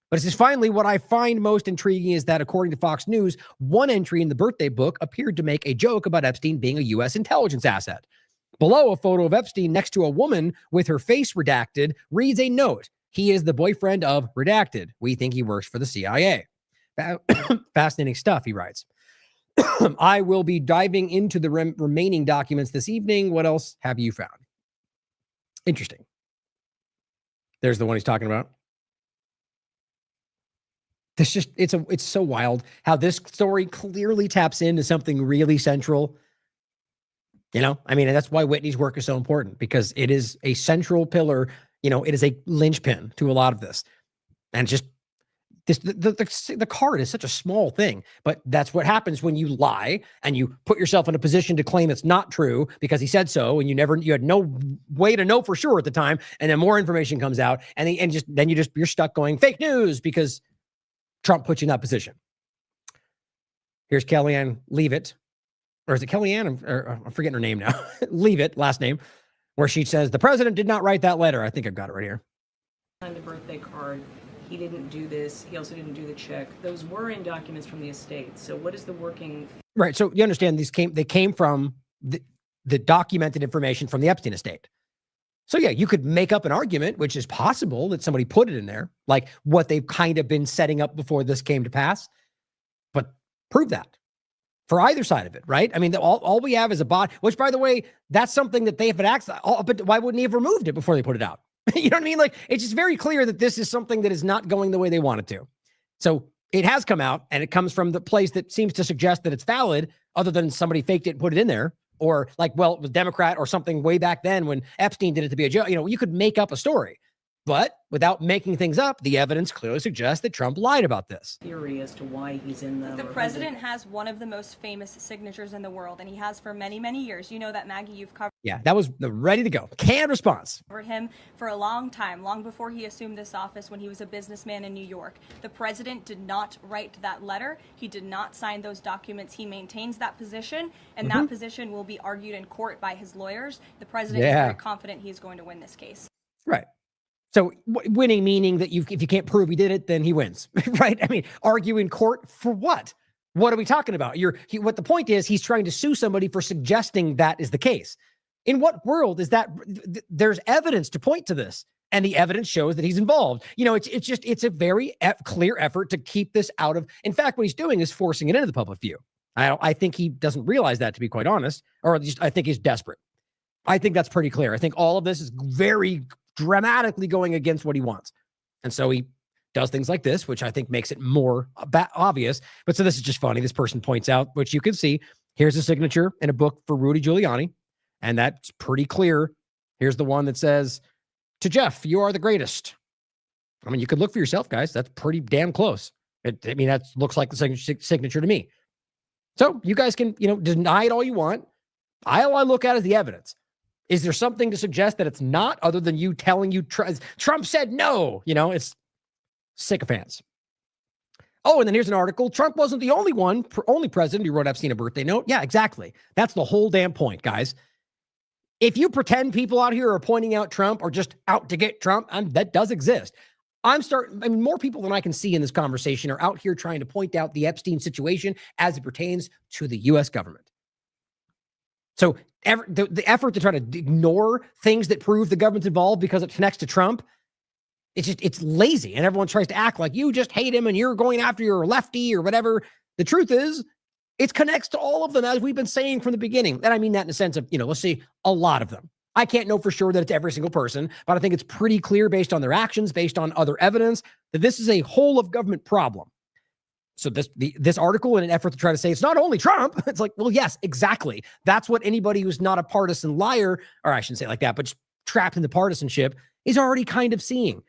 But it says, finally, what I find most intriguing is that according to Fox News, one entry in the birthday book appeared to make a joke about Epstein being a U.S. intelligence asset. Below, a photo of Epstein next to a woman with her face redacted reads a note. He is the boyfriend of redacted. We think he works for the CIA. Fascinating stuff, he writes. I will be diving into the remaining documents this evening. What else have you found? Interesting. There's the one he's talking about. This just, it's so wild how this story clearly taps into something really central. You know, I mean, that's why Whitney's work is so important, because it is a central pillar. You know, it is a linchpin to a lot of this. And just this, the card is such a small thing, but that's what happens when you lie and you put yourself in a position to claim it's not true because he said so, and you had no way to know for sure at the time, and then more information comes out, and you're stuck going fake news because Trump put you in that position. Here's Kellyanne Leavitt, or is it Kellyanne? I'm forgetting her name now. Leavitt, last name, where she says the president did not write that letter. I think I've got it right here. On the birthday card, he didn't do this. He also didn't do the check. Those were in documents from the estate. So what is the working? Right. So you understand they came from the documented information from the Epstein estate. So yeah, you could make up an argument, which is possible that somebody put it in there, like what they've kind of been setting up before this came to pass, but prove that for either side of it, right? I mean, all we have is a bot, which, by the way, that's something that they have an access. But why wouldn't he have removed it before they put it out? You know what I mean? Like, it's just very clear that this is something that is not going the way they want it to. So it has come out, and it comes from the place that seems to suggest that it's valid, other than somebody faked it and put it in there. or like, well, it was Democrat or something way back then when Epstein did it to be a joke. You know, you could make up a story. But without making things up, the evidence clearly suggests that Trump lied about this. Theory as to why he's in them. The president has one of the most famous signatures in the world, and he has for many, many years. You know that, Maggie, you've covered. Yeah, that was ready to go. Canned response. Covered him for a long time, long before he assumed this office when he was a businessman in New York. The president did not write that letter. He did not sign those documents. He maintains that position, and that position will be argued in court by his lawyers. The president is very confident he's going to win this case. Right. So winning meaning that if you can't prove he did it, then he wins, right? I mean, argue in court for what? What are we talking about? What the point is, he's trying to sue somebody for suggesting that is the case. In what world is that? There's evidence to point to this, and the evidence shows that he's involved. You know, it's a very clear effort to keep this out of. In fact, what he's doing is forcing it into the public view. I think he doesn't realize that, to be quite honest, or at least I think he's desperate. I think that's pretty clear. I think all of this is very dramatically going against what he wants. And so he does things like this, which I think makes it more obvious. But so this is just funny. This person points out, which you can see, here's a signature in a book for Rudy Giuliani. And that's pretty clear. Here's the one that says, "To Jeff, you are the greatest." I mean, you could look for yourself, guys. That's pretty damn close. That looks like the signature to me. So you guys can, deny it all you want. All I look at is the evidence. Is there something to suggest that it's not, other than you telling you Trump said no? It's sycophants. Oh, and then here's an article. Trump wasn't the only president who wrote Epstein a birthday note. Yeah, exactly. That's the whole damn point, guys. If you pretend people out here are pointing out Trump or just out to get Trump, that does exist. More people than I can see in this conversation are out here trying to point out the Epstein situation as it pertains to the U.S. government. So the effort to try to ignore things that prove the government's involved because it connects to Trump, it's lazy. And everyone tries to act like you just hate him and you're going after your lefty or whatever. The truth is, it connects to all of them, as we've been saying from the beginning. And I mean that in the sense of, let's say a lot of them. I can't know for sure that it's every single person, but I think it's pretty clear based on their actions, based on other evidence, that this is a whole of government problem. So this article, in an effort to try to say it's not only Trump, it's like, well, yes, exactly. That's what anybody who's not a partisan liar, or I shouldn't say it like that, but just trapped in the partisanship, is already kind of seeing.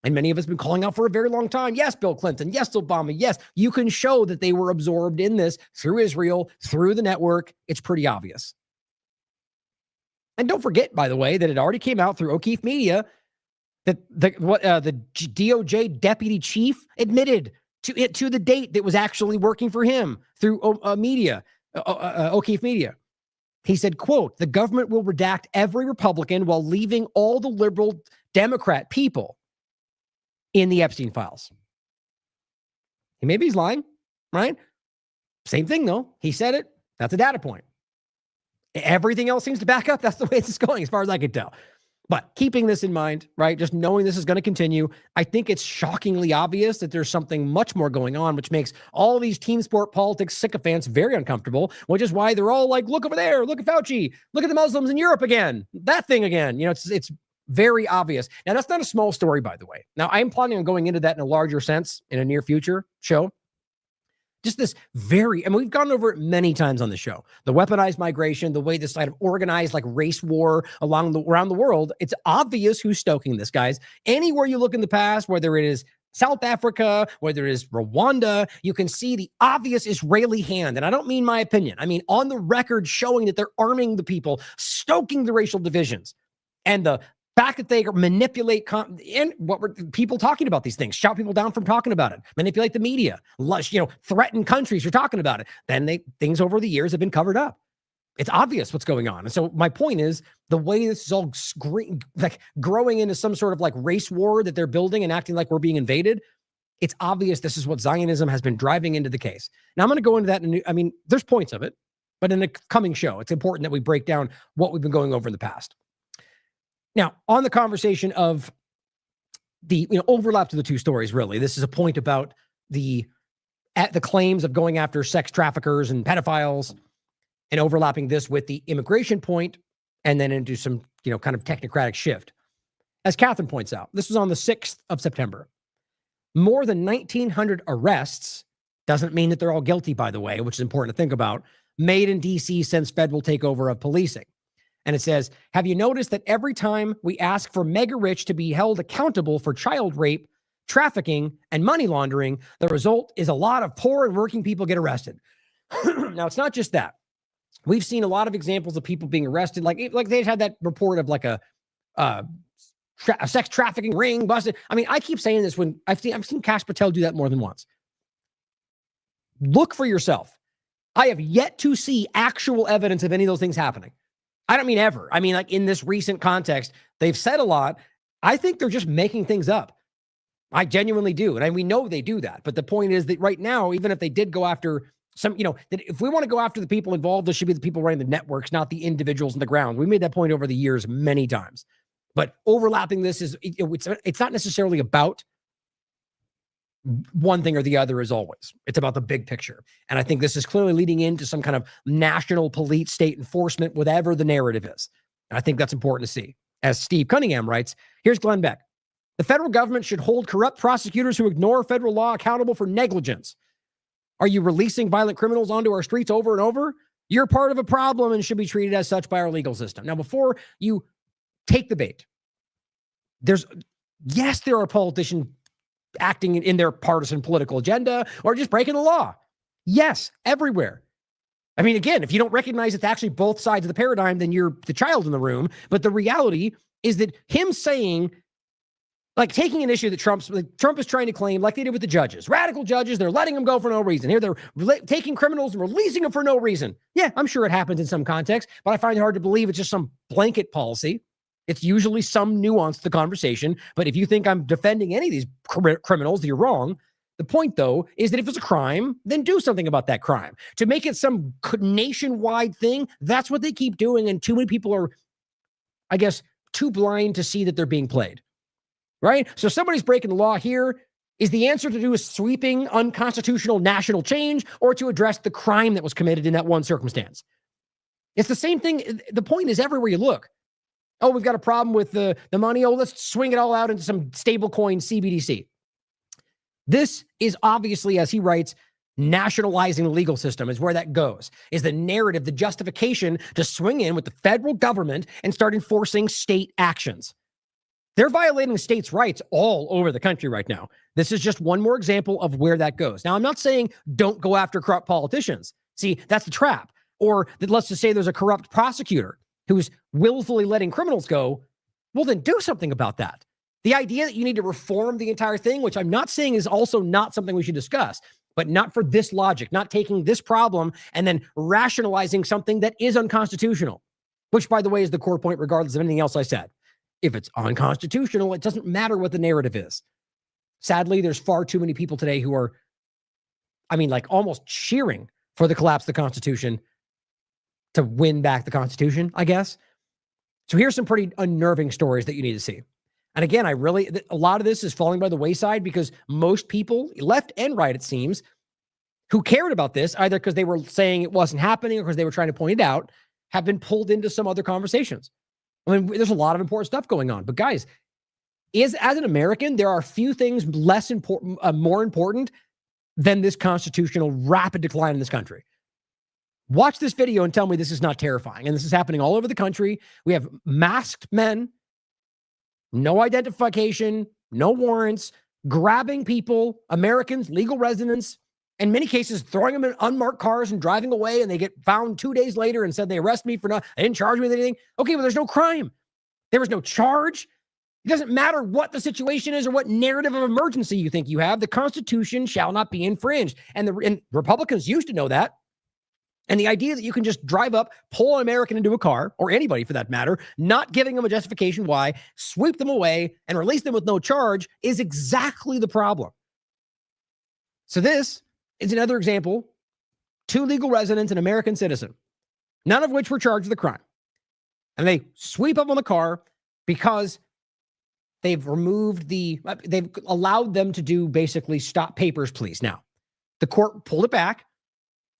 And many of us have been calling out for a very long time. Yes, Bill Clinton. Yes, Obama. Yes, you can show that they were absorbed in this through Israel, through the network. It's pretty obvious. And don't forget, by the way, that it already came out through O'Keefe Media that the DOJ deputy chief admitted to the date that was actually working for him through O'Keefe Media. He said, quote, "The government will redact every Republican while leaving all the liberal Democrat people in the Epstein files." Maybe he's lying, right? Same thing, though. He said it. That's a data point. Everything else seems to back up. That's the way it's going, as far as I can tell. But keeping this in mind, right, just knowing this is going to continue, I think it's shockingly obvious that there's something much more going on, which makes all these team sport politics sycophants very uncomfortable, which is why they're all like, look over there, look at Fauci, look at the Muslims in Europe again, that thing again. It's very obvious. Now, that's not a small story, by the way. Now, I am planning on going into that in a larger sense in a near future show. Just this and we've gone over it many times on the show, the weaponized migration, the way this kind of organized like race war around the world. It's obvious who's stoking this, guys. Anywhere you look in the past, whether it is South Africa, whether it is Rwanda, you can see the obvious Israeli hand. And I don't mean my opinion. I mean on the record showing that they're arming the people, stoking the racial divisions. And the fact that they manipulate and what were people talking about these things, shout people down from talking about it, manipulate the media, threaten countries for talking about it. Then things over the years have been covered up. It's obvious what's going on. And so my point is the way this is all growing into some sort of like race war that they're building and acting like we're being invaded. It's obvious this is what Zionism has been driving into the case. Now I'm going to go into that. There's points of it, but in a coming show, it's important that we break down what we've been going over in the past. Now, on the conversation of the overlap to the two stories, really, this is a point about the claims of going after sex traffickers and pedophiles and overlapping this with the immigration point and then into some, kind of technocratic shift. As Catherine points out, this was on the 6th of September. More than 1,900 arrests doesn't mean that they're all guilty, by the way, which is important to think about. made in DC since federal takeover of policing. And it says, have you noticed that every time we ask for mega rich to be held accountable for child rape, trafficking, and money laundering, the result is a lot of poor and working people get arrested. Now, it's not just that. We've seen a lot of examples of people being arrested. Like they had that report of like a sex trafficking ring busted. I mean, I keep saying this when I've seen Kash Patel do that more than once. Look for yourself. I have yet to see actual evidence of any of those things happening. I don't mean ever. I mean, like in this recent context, they've said a lot. I think they're just making things up. I genuinely do. And we know they do that. But the point is that right now, even if they did go after some, that if we want to go after the people involved, there should be the people running the networks, not the individuals on the ground. We made that point over the years many times. But overlapping this is, it's not necessarily about one thing or the other as always. It's about the big picture. And I think this is clearly leading into some kind of national police state enforcement, whatever the narrative is. And I think that's important to see. As Steve Cunningham writes, here's Glenn Beck. The federal government should hold corrupt prosecutors who ignore federal law accountable for negligence. Are you releasing violent criminals onto our streets over and over? You're part of a problem and should be treated as such by our legal system. Now, before you take the bait, there are politicians acting in their partisan political agenda or just breaking the law. Yes, everywhere. I mean, again, if you don't recognize it's actually both sides of the paradigm, then you're the child in the room. But the reality is that him saying, like taking an issue that Trump is trying to claim, like they did with the judges, radical judges, they're letting them go for no reason. Here they're taking criminals and releasing them for no reason. Yeah, I'm sure it happens in some context, but I find it hard to believe it's just some blanket policy. It's usually some nuance to the conversation. But if you think I'm defending any of these criminals, you're wrong. The point, though, is that if it's a crime, then do something about that crime. To make it some nationwide thing, that's what they keep doing. And too many people are, I guess, too blind to see that they're being played. Right? So somebody's breaking the law here. Is the answer to do a sweeping unconstitutional national change or to address the crime that was committed in that one circumstance? It's the same thing. The point is everywhere you look. Oh, we've got a problem with the money. Oh, let's swing it all out into some stablecoin CBDC. This is obviously, as he writes, nationalizing the legal system is where that goes, is the narrative, the justification to swing in with the federal government and start enforcing state actions. They're violating states' rights all over the country right now. This is just one more example of where that goes. Now, I'm not saying don't go after corrupt politicians. See, that's the trap. Or that let's just say there's a corrupt prosecutor who's willfully letting criminals go. Well, then do something about that. The idea that you need to reform the entire thing, which I'm not saying is also not something we should discuss, but not for this logic, not taking this problem and then rationalizing something that is unconstitutional, which, by the way, is the core point regardless of anything else I said. If it's unconstitutional, it doesn't matter what the narrative is. Sadly, there's far too many people today who are, almost cheering for the collapse of the Constitution to win back the Constitution, I guess. So here's some pretty unnerving stories that you need to see. And again, a lot of this is falling by the wayside because most people, left and right, it seems, who cared about this, either because they were saying it wasn't happening or because they were trying to point it out, have been pulled into some other conversations. I mean, there's a lot of important stuff going on. But guys, as an American, there are few things more important than this constitutional rapid decline in this country. Watch this video and tell me this is not terrifying. And this is happening all over the country. We have masked men, no identification, no warrants, grabbing people, Americans, legal residents, in many cases, throwing them in unmarked cars and driving away, and they get found 2 days later and said they arrested me for they didn't charge me with anything. Okay, well, there's no crime. There was no charge. It doesn't matter what the situation is or what narrative of emergency you think you have. The Constitution shall not be infringed. And Republicans used to know that. And the idea that you can just drive up, pull an American into a car, or anybody for that matter, not giving them a justification why, sweep them away, and release them with no charge is exactly the problem. So this is another example. 2 legal residents, an American citizen, none of which were charged with a crime. And they sweep up on the car because they've allowed them to do basically stop papers, please. Now, the court pulled it back,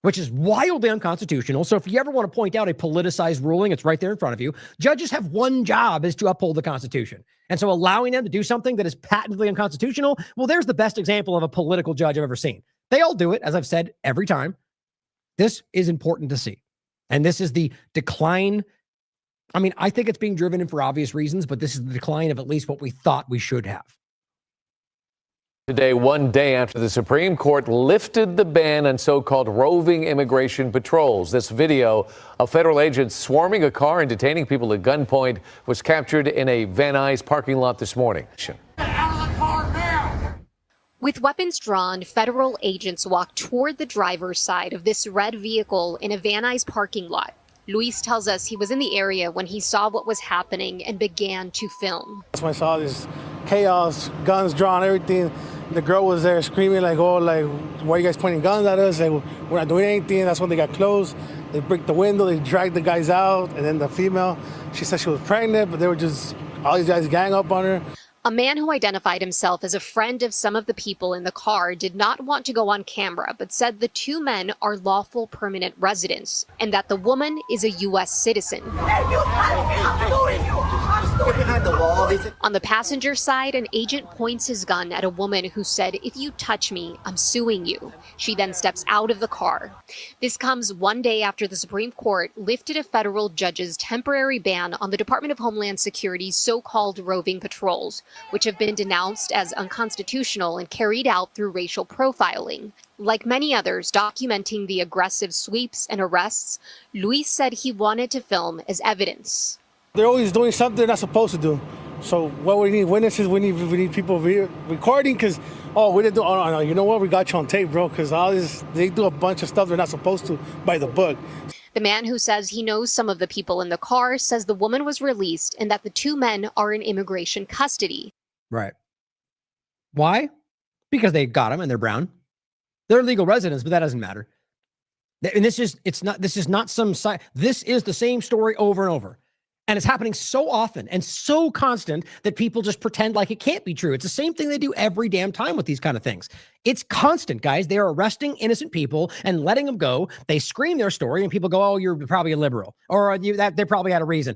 which is wildly unconstitutional. So if you ever want to point out a politicized ruling, it's right there in front of you. Judges have one job, is to uphold the Constitution. And so allowing them to do something that is patently unconstitutional, well, there's the best example of a political judge I've ever seen. They all do it, as I've said every time. This is important to see. And this is the decline. I mean, I think it's being driven in for obvious reasons, but this is the decline of at least what we thought we should have. Today, one day after the Supreme Court lifted the ban on so-called roving immigration patrols. This video of federal agents swarming a car and detaining people at gunpoint was captured in a Van Nuys parking lot this morning. With weapons drawn, federal agents walked toward the driver's side of this red vehicle in a Van Nuys parking lot. Luis tells us he was in the area when he saw what was happening and began to film. That's when I saw this chaos, guns drawn, everything. The girl was there screaming like, oh, like, why are you guys pointing guns at us? Like, we're not doing anything. That's when they got close. They break the window, they dragged the guys out. And then the female, she said she was pregnant, but they were just, all these guys gang up on her. A man who identified himself as a friend of some of the people in the car did not want to go on camera, but said the two men are lawful permanent residents and that the woman is a U.S. citizen. On the passenger side, an agent points his gun at a woman who said, "If you touch me, I'm suing you." She then steps out of the car. This comes one day after the Supreme Court lifted a federal judge's temporary ban on the Department of Homeland Security's so-called roving patrols, which have been denounced as unconstitutional and carried out through racial profiling. Like many others documenting the aggressive sweeps and arrests, Luis said he wanted to film as evidence. They're always doing something they're not supposed to do. So what we need witnesses, we need people recording because, oh, we didn't do, oh, no, you know what, we got you on tape, bro, because all this, they do a bunch of stuff they're not supposed to by the book. The man who says he knows some of the people in the car says the woman was released and that the two men are in immigration custody. Right. Why? Because they got them and they're brown. They're legal residents, but that doesn't matter. And this is not some side. This is the same story over and over. And it's happening so often and so constant that people just pretend like it can't be true. It's the same thing they do every damn time with these kind of things. It's constant, guys. They're arresting innocent people and letting them go. They scream their story and people go, oh, you're probably a liberal, or they probably had a reason.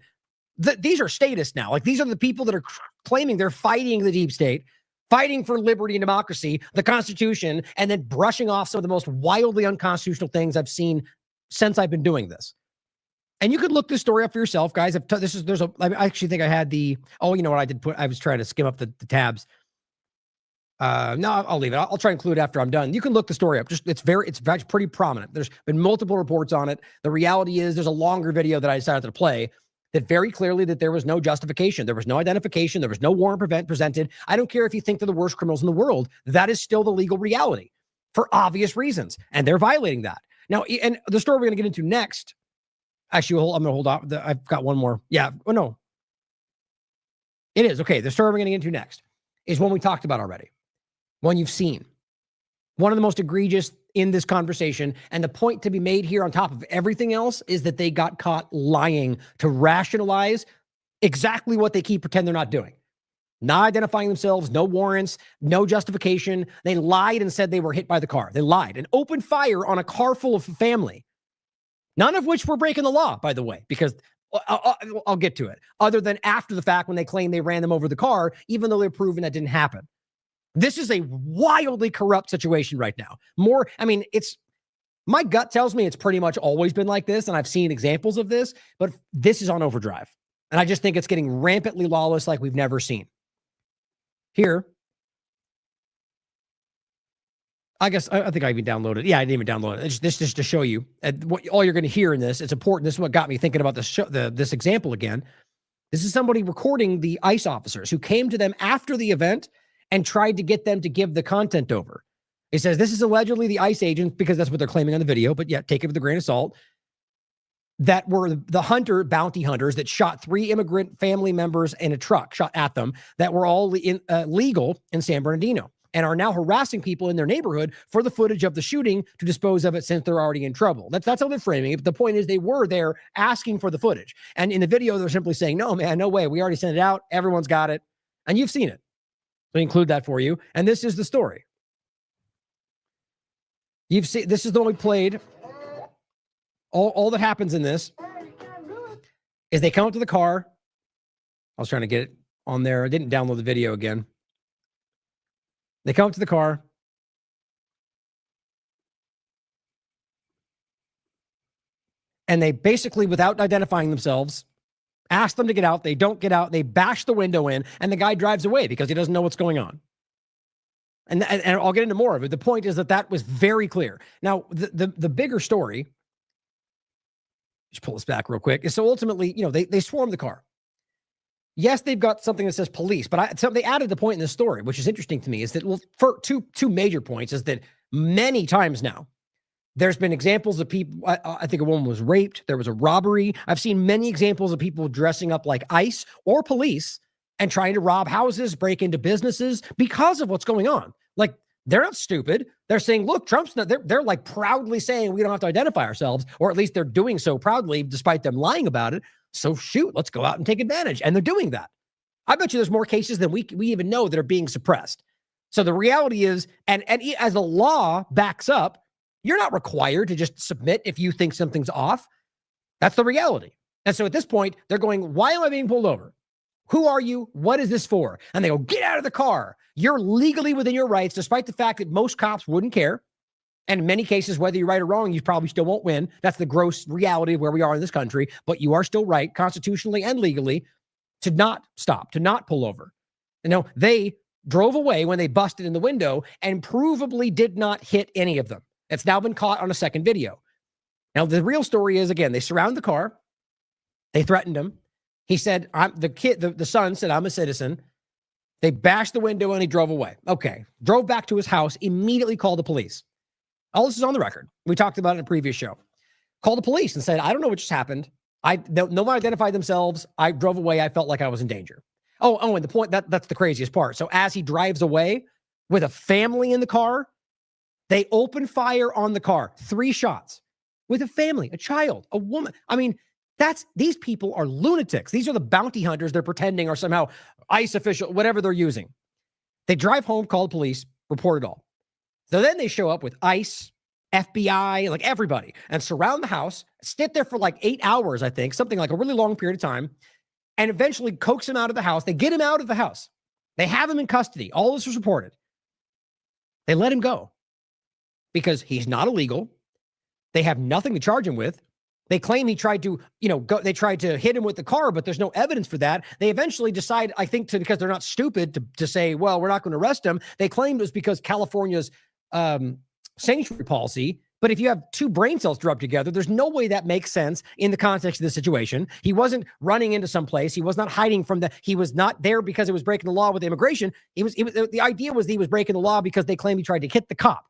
These are statists now. Like, these are the people that are claiming they're fighting the deep state, fighting for liberty and democracy, the Constitution, and then brushing off some of the most wildly unconstitutional things I've seen since I've been doing this. And you could look this story up for yourself, guys. I actually think I had the, oh, you know what I did put, I was trying to skim up the tabs. No, I'll leave it. I'll try and include it after I'm done. You can look the story up. It's pretty prominent. There's been multiple reports on it. The reality is there's a longer video that I decided to play that very clearly that there was no justification. There was no identification. There was no warrant presented. I don't care if you think they're the worst criminals in the world. That is still the legal reality for obvious reasons. And they're violating that. Now, and the story we're going to get into next, actually, I'm going to hold off. I've got one more. Yeah. Oh, no. It is. Okay. The story we're going to get into next is one we talked about already. One you've seen. One of the most egregious in this conversation. And the point to be made here on top of everything else is that they got caught lying to rationalize exactly what they keep pretend they're not doing. Not identifying themselves, no warrants, no justification. They lied and said they were hit by the car. They lied and opened fire on a car full of family. None of which were breaking the law, by the way, because I'll get to it. Other than after the fact when they claim they ran them over the car, even though they're proven that didn't happen. This is a wildly corrupt situation right now. My gut tells me it's pretty much always been like this, and I've seen examples of this, but this is on overdrive. And I just think it's getting rampantly lawless like we've never seen. Here, I guess, I think I even downloaded it. Yeah, I didn't even download it. This just to show you what all you're going to hear in this. It's important. This is what got me thinking about this example again. This is somebody recording the ICE officers who came to them after the event and tried to get them to give the content over. It says this is allegedly the ICE agents, because that's what they're claiming on the video, but yet take it with a grain of salt, that were the bounty hunters that shot 3 immigrant family members in a truck, shot at them, that were all legal in San Bernardino, and are now harassing people in their neighborhood for the footage of the shooting to dispose of it since they're already in trouble. That's how they're framing it. But the point is they were there asking for the footage. And in the video, they're simply saying, no, man, no way. We already sent it out. Everyone's got it. And you've seen it. So I include that for you. And this is the story. You've seen, this is the one we played. All that happens in this is they come up to the car. I was trying to get it on there. I didn't download the video again. They come up to the car. And they basically, without identifying themselves, ask them to get out. They don't get out. They bash the window in, and the guy drives away because he doesn't know what's going on. And I'll get into more of it. The point is that was very clear. Now, the bigger story, just pull this back real quick, is so ultimately, they swarm the car. Yes, they've got something that says police, but they added the point in this story, which is interesting to me, is that, well, for two major points, is that many times now, there's been examples of people, I think a woman was raped, there was a robbery. I've seen many examples of people dressing up like ICE or police and trying to rob houses, break into businesses because of what's going on. Like, they're not stupid. They're saying, look, Trump's not, they're like proudly saying we don't have to identify ourselves, or at least they're doing so proudly despite them lying about it. So shoot, let's go out and take advantage. And they're doing that. I bet you there's more cases than we even know that are being suppressed. So the reality is, and as the law backs up, you're not required to just submit if you think something's off. That's the reality. And so at this point, they're going, why am I being pulled over? Who are you? What is this for? And they go, get out of the car. You're legally within your rights, despite the fact that most cops wouldn't care. And in many cases, whether you're right or wrong, you probably still won't win. That's the gross reality of where we are in this country. But you are still right, constitutionally and legally, to not stop, to not pull over. They drove away when they busted in the window and provably did not hit any of them. It's now been caught on a second video. Now, the real story is, again, they surround the car. They threatened him. He said, the son said, I'm a citizen. They bashed the window and he drove away. Okay. Drove back to his house, immediately called the police. All this is on the record. We talked about it in a previous show. Called the police and said, I don't know what just happened. No one identified themselves. I drove away. I felt like I was in danger. Oh, and the point, that's the craziest part. So as he drives away with a family in the car, they open fire on the car. 3 shots with a family, a child, a woman. I mean, these people are lunatics. These are the bounty hunters they're pretending are somehow ICE official, whatever they're using. They drive home, call the police, report it all. So then they show up with ICE, FBI, like everybody, and surround the house, sit there for like 8 hours, I think, something like a really long period of time, and eventually coax him out of the house. They get him out of the house. They have him in custody. All this was reported. They let him go because he's not illegal. They have nothing to charge him with. They claim he tried to, they tried to hit him with the car, but there's no evidence for that. They eventually decide, I think, because they're not stupid to say, well, we're not going to arrest him. They claimed it was because California's sanctuary policy. But if you have 2 brain cells to rub together, there's no way that makes sense in the context of the situation. He wasn't running into some place. He was not hiding he was not there because it was breaking the law with immigration. The idea was that he was breaking the law because they claimed he tried to hit the cop.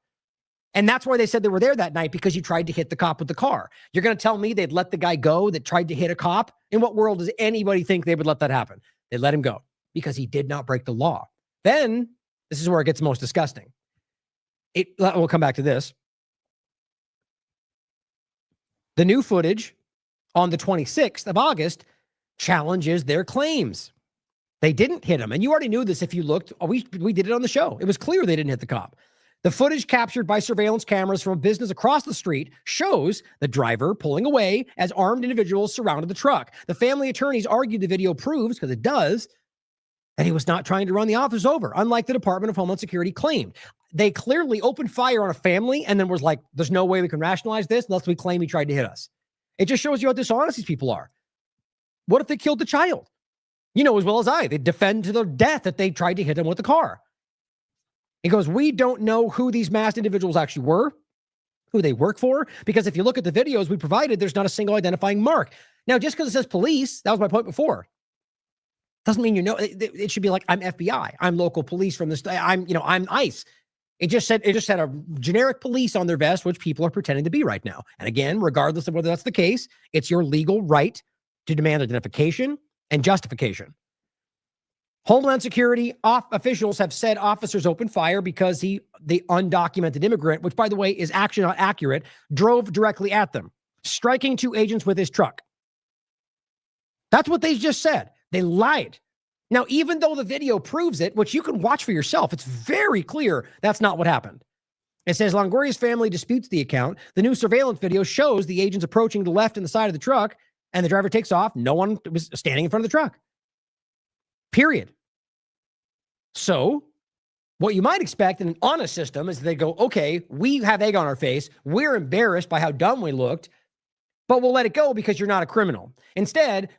And that's why they said they were there that night, because you tried to hit the cop with the car. You're going to tell me they'd let the guy go that tried to hit a cop? In what world does anybody think they would let that happen? They let him go because he did not break the law. Then, this is where it gets most disgusting. We'll come back to this. The new footage on the 26th of August challenges their claims. They didn't hit him. And you already knew this if you looked. We did it on the show. It was clear they didn't hit the cop. The footage captured by surveillance cameras from a business across the street shows the driver pulling away as armed individuals surrounded the truck. The family attorneys argued the video proves, because it does, that he was not trying to run the officers over, unlike the Department of Homeland Security claimed. They clearly opened fire on a family and then was like, there's no way we can rationalize this unless we claim he tried to hit us. It just shows you how dishonest these people are. What if they killed the child? You know as well as I, they defend to their death that they tried to hit him with the car. He goes, we don't know who these masked individuals actually were, who they work for, because if you look at the videos we provided, there's not a single identifying mark. Now, just because it says police, that was my point before, doesn't mean it should be like, I'm FBI, I'm local police from this, I'm ICE. It just said a generic police on their vest, which people are pretending to be right now. And again, regardless of whether that's the case, it's your legal right to demand identification and justification. Homeland Security officials have said officers opened fire because the undocumented immigrant, which by the way is actually not accurate, drove directly at them, striking 2 agents with his truck. That's what they just said. They lied. Now, even though the video proves it, which you can watch for yourself, it's very clear that's not what happened. It says Longoria's family disputes the account. The new surveillance video shows the agents approaching the left and the side of the truck, and the driver takes off. No one was standing in front of the truck. Period. So what you might expect in an honest system is they go, okay, we have egg on our face. We're embarrassed by how dumb we looked. but we'll let it go because you're not a criminal. Instead,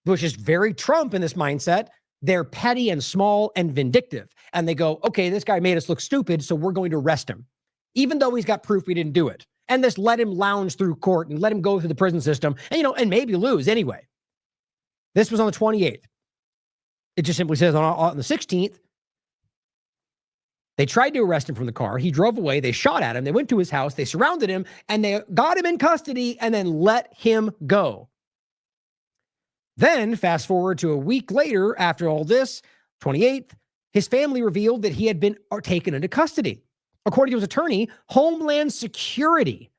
which is very Trump in this mindset, they're petty and small and vindictive. And they go, okay, this guy made us look stupid, so we're going to arrest him, even though he's got proof we didn't do it. And just let him lounge through court and let him go through the prison system and, and maybe lose anyway. This was on the 28th. It just simply says on the 16th, they tried to arrest him from the car. He drove away. They shot at him. They went to his house. They surrounded him and they got him in custody and then let him go. Then fast forward to a week later, after all this, 28th, his family revealed that he had been taken into custody. According to his attorney, Homeland Security,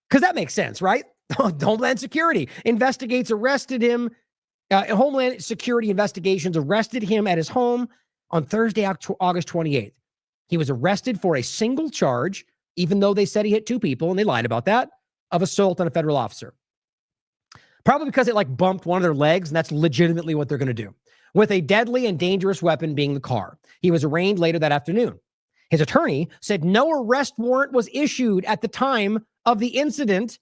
because that makes sense, right? Homeland Security arrested him. Homeland Security investigations arrested him at his home on Thursday, August 28th. He was arrested for a single charge, even though they said he hit two people, and they lied about that, of assault on a federal officer. Probably because it bumped one of their legs, and that's legitimately what they're going to do. With a deadly and dangerous weapon being the car. He was arraigned later that afternoon. His attorney said no arrest warrant was issued at the time of the incident,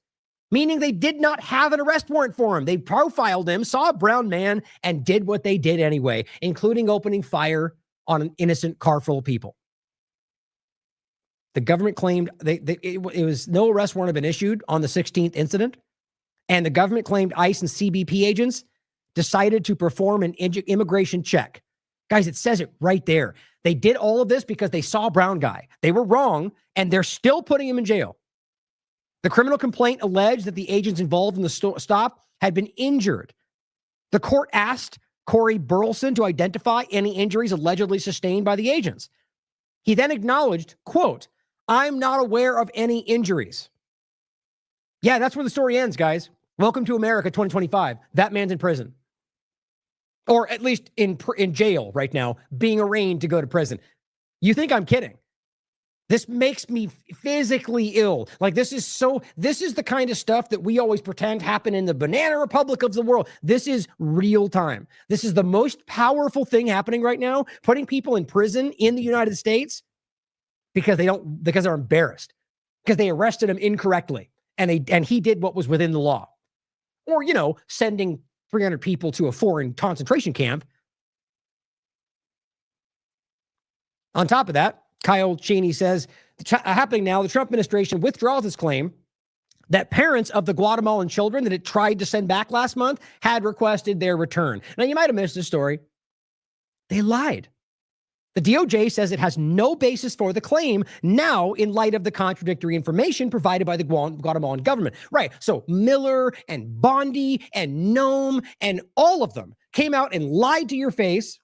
meaning they did not have an arrest warrant for him. They profiled him, saw a brown man, and did what they did anyway, including opening fire on an innocent car full of people. The government claimed it was no arrest warrant had been issued on the 16th incident, and the government claimed ICE and CBP agents decided to perform an immigration check. Guys, it says it right there. They did all of this because they saw a brown guy. They were wrong, and they're still putting him in jail. The criminal complaint alleged that the agents involved in the stop had been injured. The court asked Corey Burleson to identify any injuries allegedly sustained by the agents. He then acknowledged, quote, "I'm not aware of any injuries." Yeah, that's where the story ends, guys. Welcome to America 2025. That man's in prison. Or at least in jail right now, being arraigned to go to prison. You think I'm kidding? This makes me physically ill. This is the kind of stuff that we always pretend happened in the banana republic of the world. This is real time. This is the most powerful thing happening right now, putting people in prison in the United States because they're embarrassed, because they arrested him incorrectly and he did what was within the law. Or, sending 300 people to a foreign concentration camp. On top of that, Kyle Cheney says, happening now, the Trump administration withdraws its claim that parents of the Guatemalan children that it tried to send back last month had requested their return. Now, you might have missed this story. They lied. The DOJ says it has no basis for the claim now in light of the contradictory information provided by the Guatemalan government. Right. So Miller and Bondi and Nome and all of them came out and lied to your face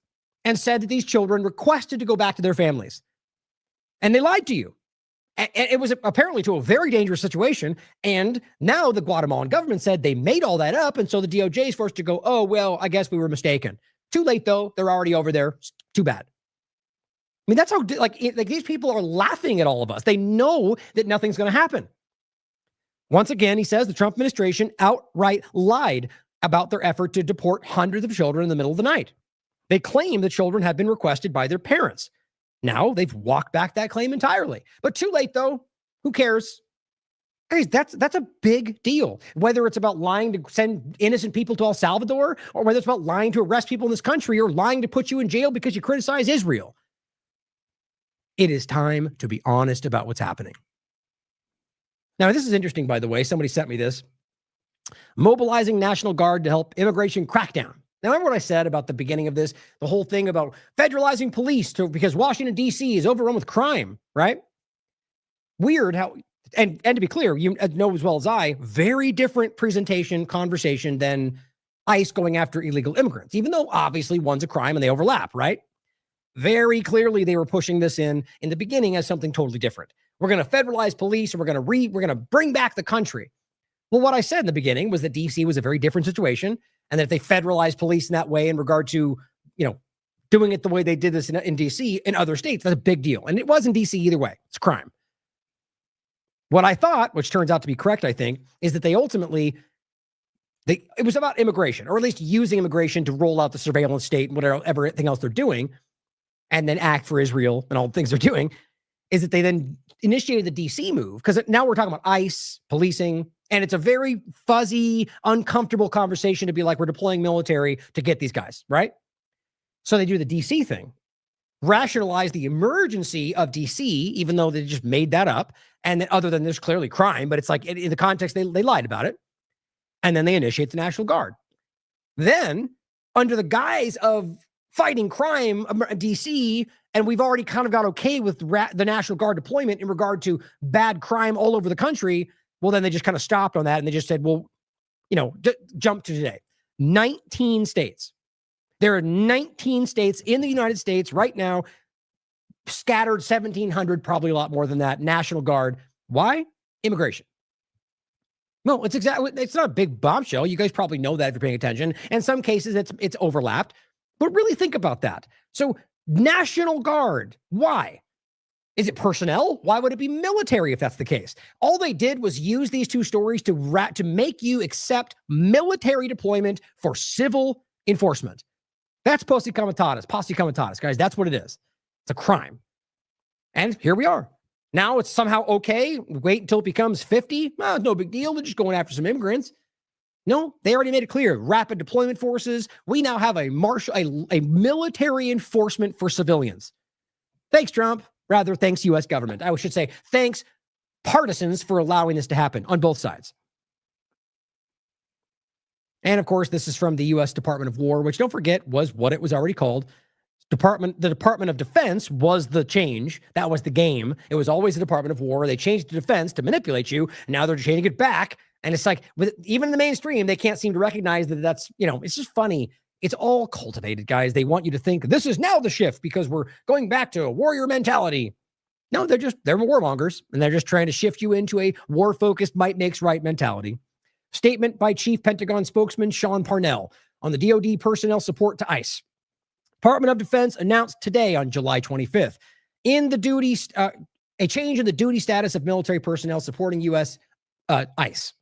and said that these children requested to go back to their families. And they lied to you. And it was apparently to a very dangerous situation. And now the Guatemalan government said they made all that up. And so the DOJ is forced to go, oh, well, I guess we were mistaken. Too late, though. They're already over there. It's too bad. I mean, that's how, these people are laughing at all of us. They know that nothing's going to happen. Once again, he says the Trump administration outright lied about their effort to deport hundreds of children in the middle of the night. They claim the children had been requested by their parents. Now they've walked back that claim entirely. But too late, though. Who cares? Guys, that's a big deal. Whether it's about lying to send innocent people to El Salvador, or whether it's about lying to arrest people in this country, or lying to put you in jail because you criticize Israel. It is time to be honest about what's happening. Now, this is interesting, by the way. Somebody sent me this. Mobilizing National Guard to help immigration crackdown. Now, remember what I said about the beginning of this? The whole thing about federalizing police because Washington, D.C. is overrun with crime, right? Weird how, and to be clear, you know as well as I, very different conversation than ICE going after illegal immigrants, even though obviously one's a crime and they overlap, right? Very clearly, they were pushing this in the beginning as something totally different. We're going to federalize police, and we're going to bring back the country. Well, what I said in the beginning was that DC was a very different situation, and that if they federalized police in that way in regard to, doing it the way they did this in DC in other states, that's a big deal. And it was in DC either way. It's crime. What I thought, which turns out to be correct, I think, is that they ultimately, it was about immigration, or at least using immigration to roll out the surveillance state and whatever everything else they're doing, and then act for Israel and all the things they're doing, is that they then initiated the DC move, because now we're talking about ICE, policing, And it's a very fuzzy, uncomfortable conversation to be like, we're deploying military to get these guys, right? So they do the DC thing, rationalize the emergency of DC, even though they just made that up. And then other than there's clearly crime, but it's like in the context, they lied about it. And then they initiate the National Guard. Then, under the guise of fighting crime, DC, and we've already kind of got okay with the National Guard deployment in regard to bad crime all over the country. Well, then they just kind of stopped on that and they just said, well, jump to today. 19 states. There are 19 states in the United States right now, scattered 1,700, probably a lot more than that, National Guard. Why? Immigration. No, it's not a big bombshell. You guys probably know that if you're paying attention. In some cases, it's overlapped. But really think about that. So National Guard, why? Is it personnel? Why would it be military if that's the case? All they did was use these two stories to make you accept military deployment for civil enforcement. That's posse comitatus, guys. That's what it is. It's a crime. And here we are. Now it's somehow okay. Wait until it becomes 50. Well, no big deal. They're just going after some immigrants. No, they already made it clear. Rapid deployment forces. We now have a military enforcement for civilians. Thanks, Trump. Rather, thanks, U.S. government. I should say thanks, partisans, for allowing this to happen on both sides. And of course, this is from the U.S. Department of War, which, don't forget, was what it was already called. The Department of Defense was the change. That was the game. It was always the Department of War. They changed to defense to manipulate you. Now they're changing it back. And it's like, even in the mainstream, they can't seem to recognize that that's, it's just funny. It's all cultivated, guys. They want you to think this is now the shift because we're going back to a warrior mentality. No, they're warmongers, and they're just trying to shift you into a war-focused might makes right mentality. Statement by Chief Pentagon spokesman Sean Parnell on the DoD personnel support to ICE. Department of Defense announced today on July 25th a change in the duty status of military personnel supporting U.S. ICE.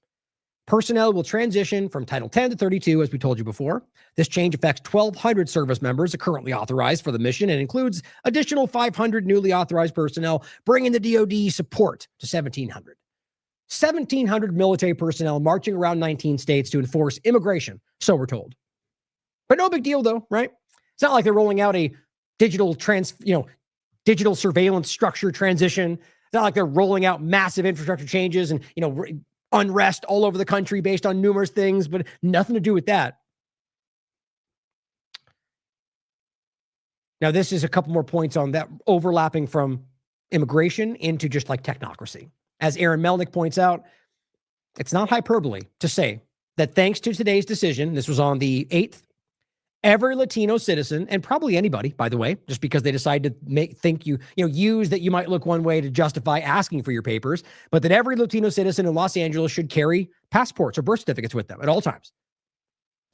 Personnel will transition from Title 10 to 32, as we told you before. This change affects 1,200 service members currently authorized for the mission and includes additional 500 newly authorized personnel, bringing the DoD support to 1,700. 1,700 military personnel marching around 19 states to enforce immigration, so we're told. But no big deal, though, right? It's not like they're rolling out a digital surveillance structure transition. It's not like they're rolling out massive infrastructure changes and, unrest all over the country based on numerous things, but nothing to do with that. Now, this is a couple more points on that, overlapping from immigration into just like technocracy. As Aaron Melnick points out, it's not hyperbole to say that thanks to today's decision, this was on the 8th, every Latino citizen, and probably anybody, by the way, just because they decide to use that you might look one way to justify asking for your papers, but that every Latino citizen in Los Angeles should carry passports or birth certificates with them at all times.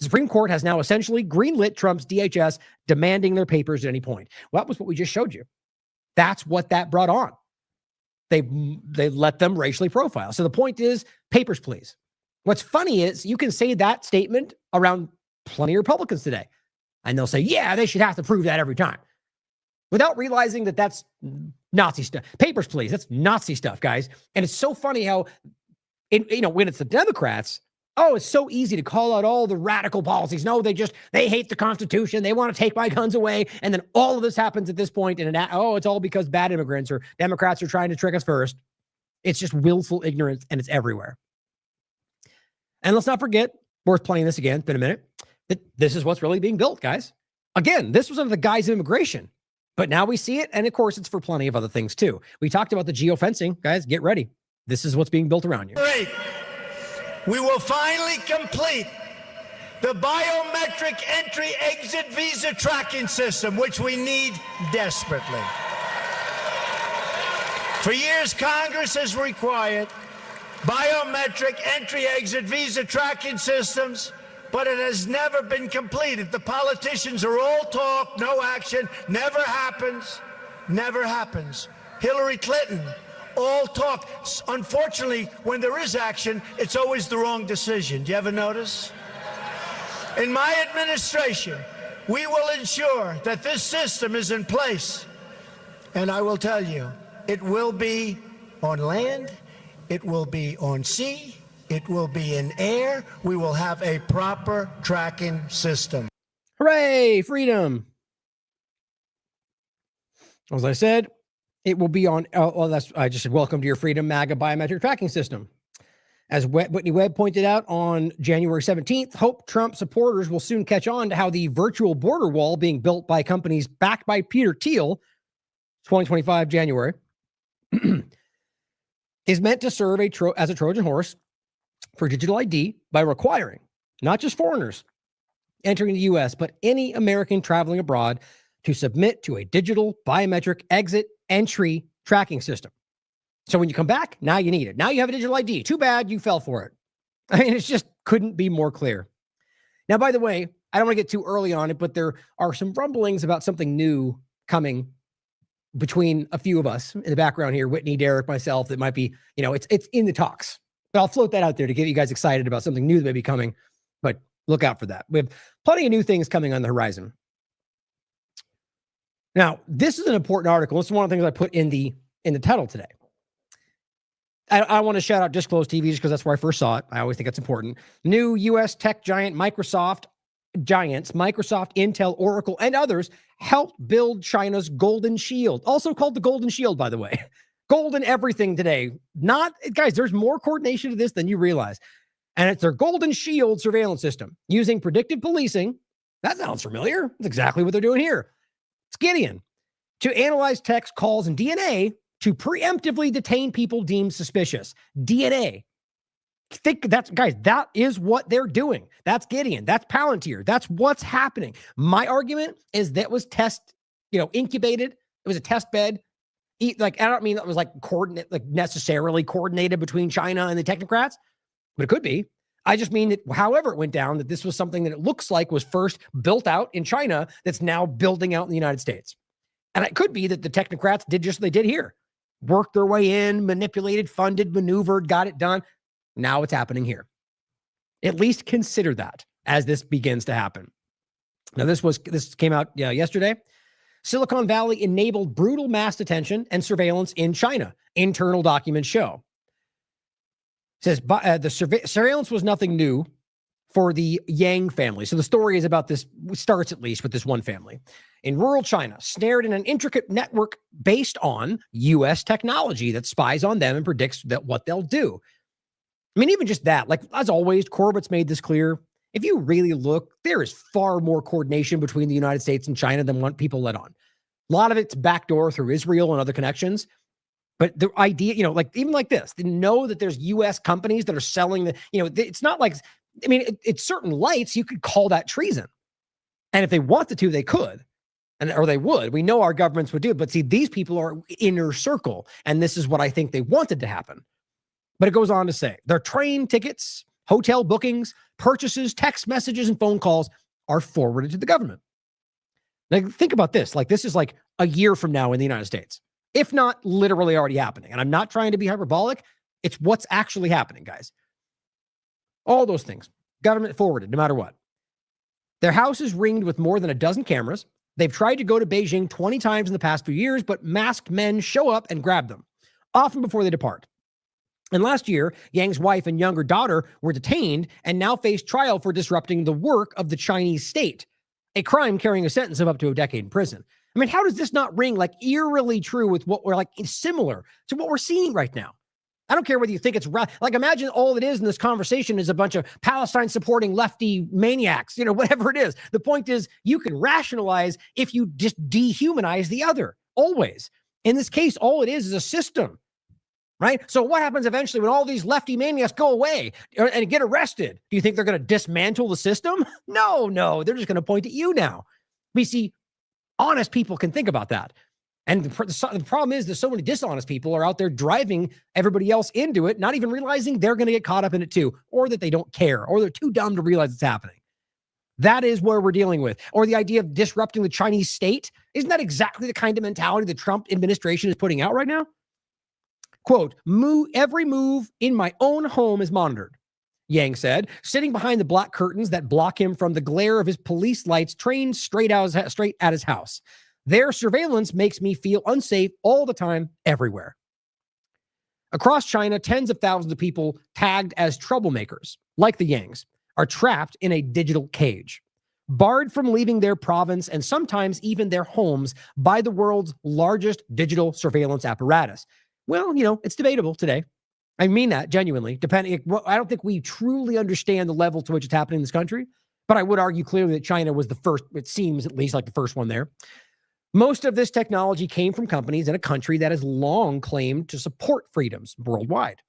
The Supreme Court has now essentially greenlit Trump's DHS demanding their papers at any point. Well, that was what we just showed you. That's what that brought on. They let them racially profile. So the point is, papers, please. What's funny is you can say that statement around plenty of Republicans today, and they'll say, yeah, they should have to prove that every time, without realizing that that's Nazi stuff. Papers, please. That's Nazi stuff, guys. And it's so funny how, when it's the Democrats, it's so easy to call out all the radical policies. No, they hate the Constitution. They want to take my guns away. And then all of this happens at this point. And it's all because bad immigrants or Democrats are trying to trick us first. It's just willful ignorance, and it's everywhere. And let's not forget, worth playing this again, it's been a minute, that this is what's really being built, guys. Again, this was under the guise of immigration, but now we see it. And of course, it's for plenty of other things too. We talked about the geofencing, guys. Get ready. This is what's being built around you. Great. We will finally complete the biometric entry-exit visa tracking system, which we need desperately. For years, Congress has required biometric entry-exit visa tracking systems, but it has never been completed. The politicians are all talk, no action, never happens, never happens. Hillary Clinton, all talk. Unfortunately, when there is action, it's always the wrong decision. Do you ever notice? In my administration, we will ensure that this system is in place. And I will tell you, it will be on land, it will be on sea, It will be in air. We will have a proper tracking system. Hooray, freedom. As I said, it will be on, I just said, welcome to your Freedom MAGA biometric tracking system. As Whitney Webb pointed out on January 17th, hope Trump supporters will soon catch on to how the virtual border wall being built by companies backed by Peter Thiel, 2025 January, is meant to serve as a Trojan horse for digital ID by requiring not just foreigners entering the U.S., but any American traveling abroad to submit to a digital biometric exit entry tracking system. So when you come back, now you need it. Now you have a digital ID. Too bad you fell for it. I mean, it just couldn't be more clear. Now, by the way, I don't want to get too early on it, but there are some rumblings about something new coming between a few of us in the background here, Whitney, Derek, myself, that might be, it's in the talks. But I'll float that out there to get you guys excited about something new that may be coming, but look out for that. We have plenty of new things coming on the horizon. Now, this is an important article. This is one of the things I put in the title today. I want to shout out Disclosed TV just because that's where I first saw it. I always think it's important. New U.S. tech giants, Microsoft, Intel, Oracle, and others helped build China's Golden Shield, also called the Golden Shield, by the way. Golden everything today. Guys, there's more coordination to this than you realize. And it's their Golden Shield surveillance system using predictive policing. That sounds familiar. That's exactly what they're doing here. It's Gideon to analyze text, calls, and DNA to preemptively detain people deemed suspicious. DNA. That is what they're doing. That's Gideon. That's Palantir. That's what's happening. My argument is that was incubated. It was a test bed. I don't mean that was necessarily coordinated between China and the technocrats, but it could be. I just mean that however it went down, that this was something that it looks like was first built out in China that's now building out in the United States. And it could be that the technocrats did just what they did here. Worked their way in, manipulated, funded, maneuvered, got it done. Now it's happening here. At least consider that as this begins to happen. Now, this came out yesterday. Silicon Valley enabled brutal mass detention and surveillance in China. Internal documents show. It says the surveillance was nothing new for the Yang family. So the story is about this, starts at least with this one family. In rural China, snared in an intricate network based on U.S. technology that spies on them and predicts what they'll do. I mean, even just that, as always, Corbett's made this clear. If you really look, there is far more coordination between the United States and China than what people let on. A lot of it's backdoor through Israel and other connections. But the idea, even like this, they know that there's U.S. companies that are selling it's not like, it's certain lights, you could call that treason. And if they wanted to, they could. Or they would. We know our governments would do it. But see, these people are inner circle. And this is what I think they wanted to happen. But it goes on to say their train tickets, hotel bookings, purchases, text messages, and phone calls are forwarded to the government. Now, think about this. This is a year from now in the United States, if not literally already happening. And I'm not trying to be hyperbolic. It's what's actually happening, guys. All those things, government forwarded, no matter what. Their house is ringed with more than a dozen cameras. They've tried to go to Beijing 20 times in the past few years, but masked men show up and grab them, often before they depart. And last year, Yang's wife and younger daughter were detained and now face trial for disrupting the work of the Chinese state, a crime carrying a sentence of up to a decade in prison. I mean, how does this not ring eerily true with what we're similar to what we're seeing right now? I don't care whether you think it's imagine all it is in this conversation is a bunch of Palestine supporting lefty maniacs, whatever it is. The point is you can rationalize if you just dehumanize the other, always. In this case, all it is a system, right? So what happens eventually when all these lefty maniacs go away and get arrested? Do you think they're going to dismantle the system? No, they're just going to point at you now. We see honest people can think about that. And the problem is that so many dishonest people are out there driving everybody else into it, not even realizing they're going to get caught up in it too, or that they don't care, or they're too dumb to realize it's happening. That is where we're dealing with. Or the idea of disrupting the Chinese state. Isn't that exactly the kind of mentality the Trump administration is putting out right now? Quote, every move in my own home is monitored, Yang said, sitting behind the black curtains that block him from the glare of his police lights trained straight at his house. Their surveillance makes me feel unsafe all the time, everywhere. Across China, tens of thousands of people tagged as troublemakers, like the Yangs, are trapped in a digital cage, barred from leaving their province and sometimes even their homes by the world's largest digital surveillance apparatus. Well, it's debatable today. I mean that genuinely, depending. I don't think we truly understand the level to which it's happening in this country, but I would argue clearly that China was the first, it seems at least like the first one there. Most of this technology came from companies in a country that has long claimed to support freedoms worldwide,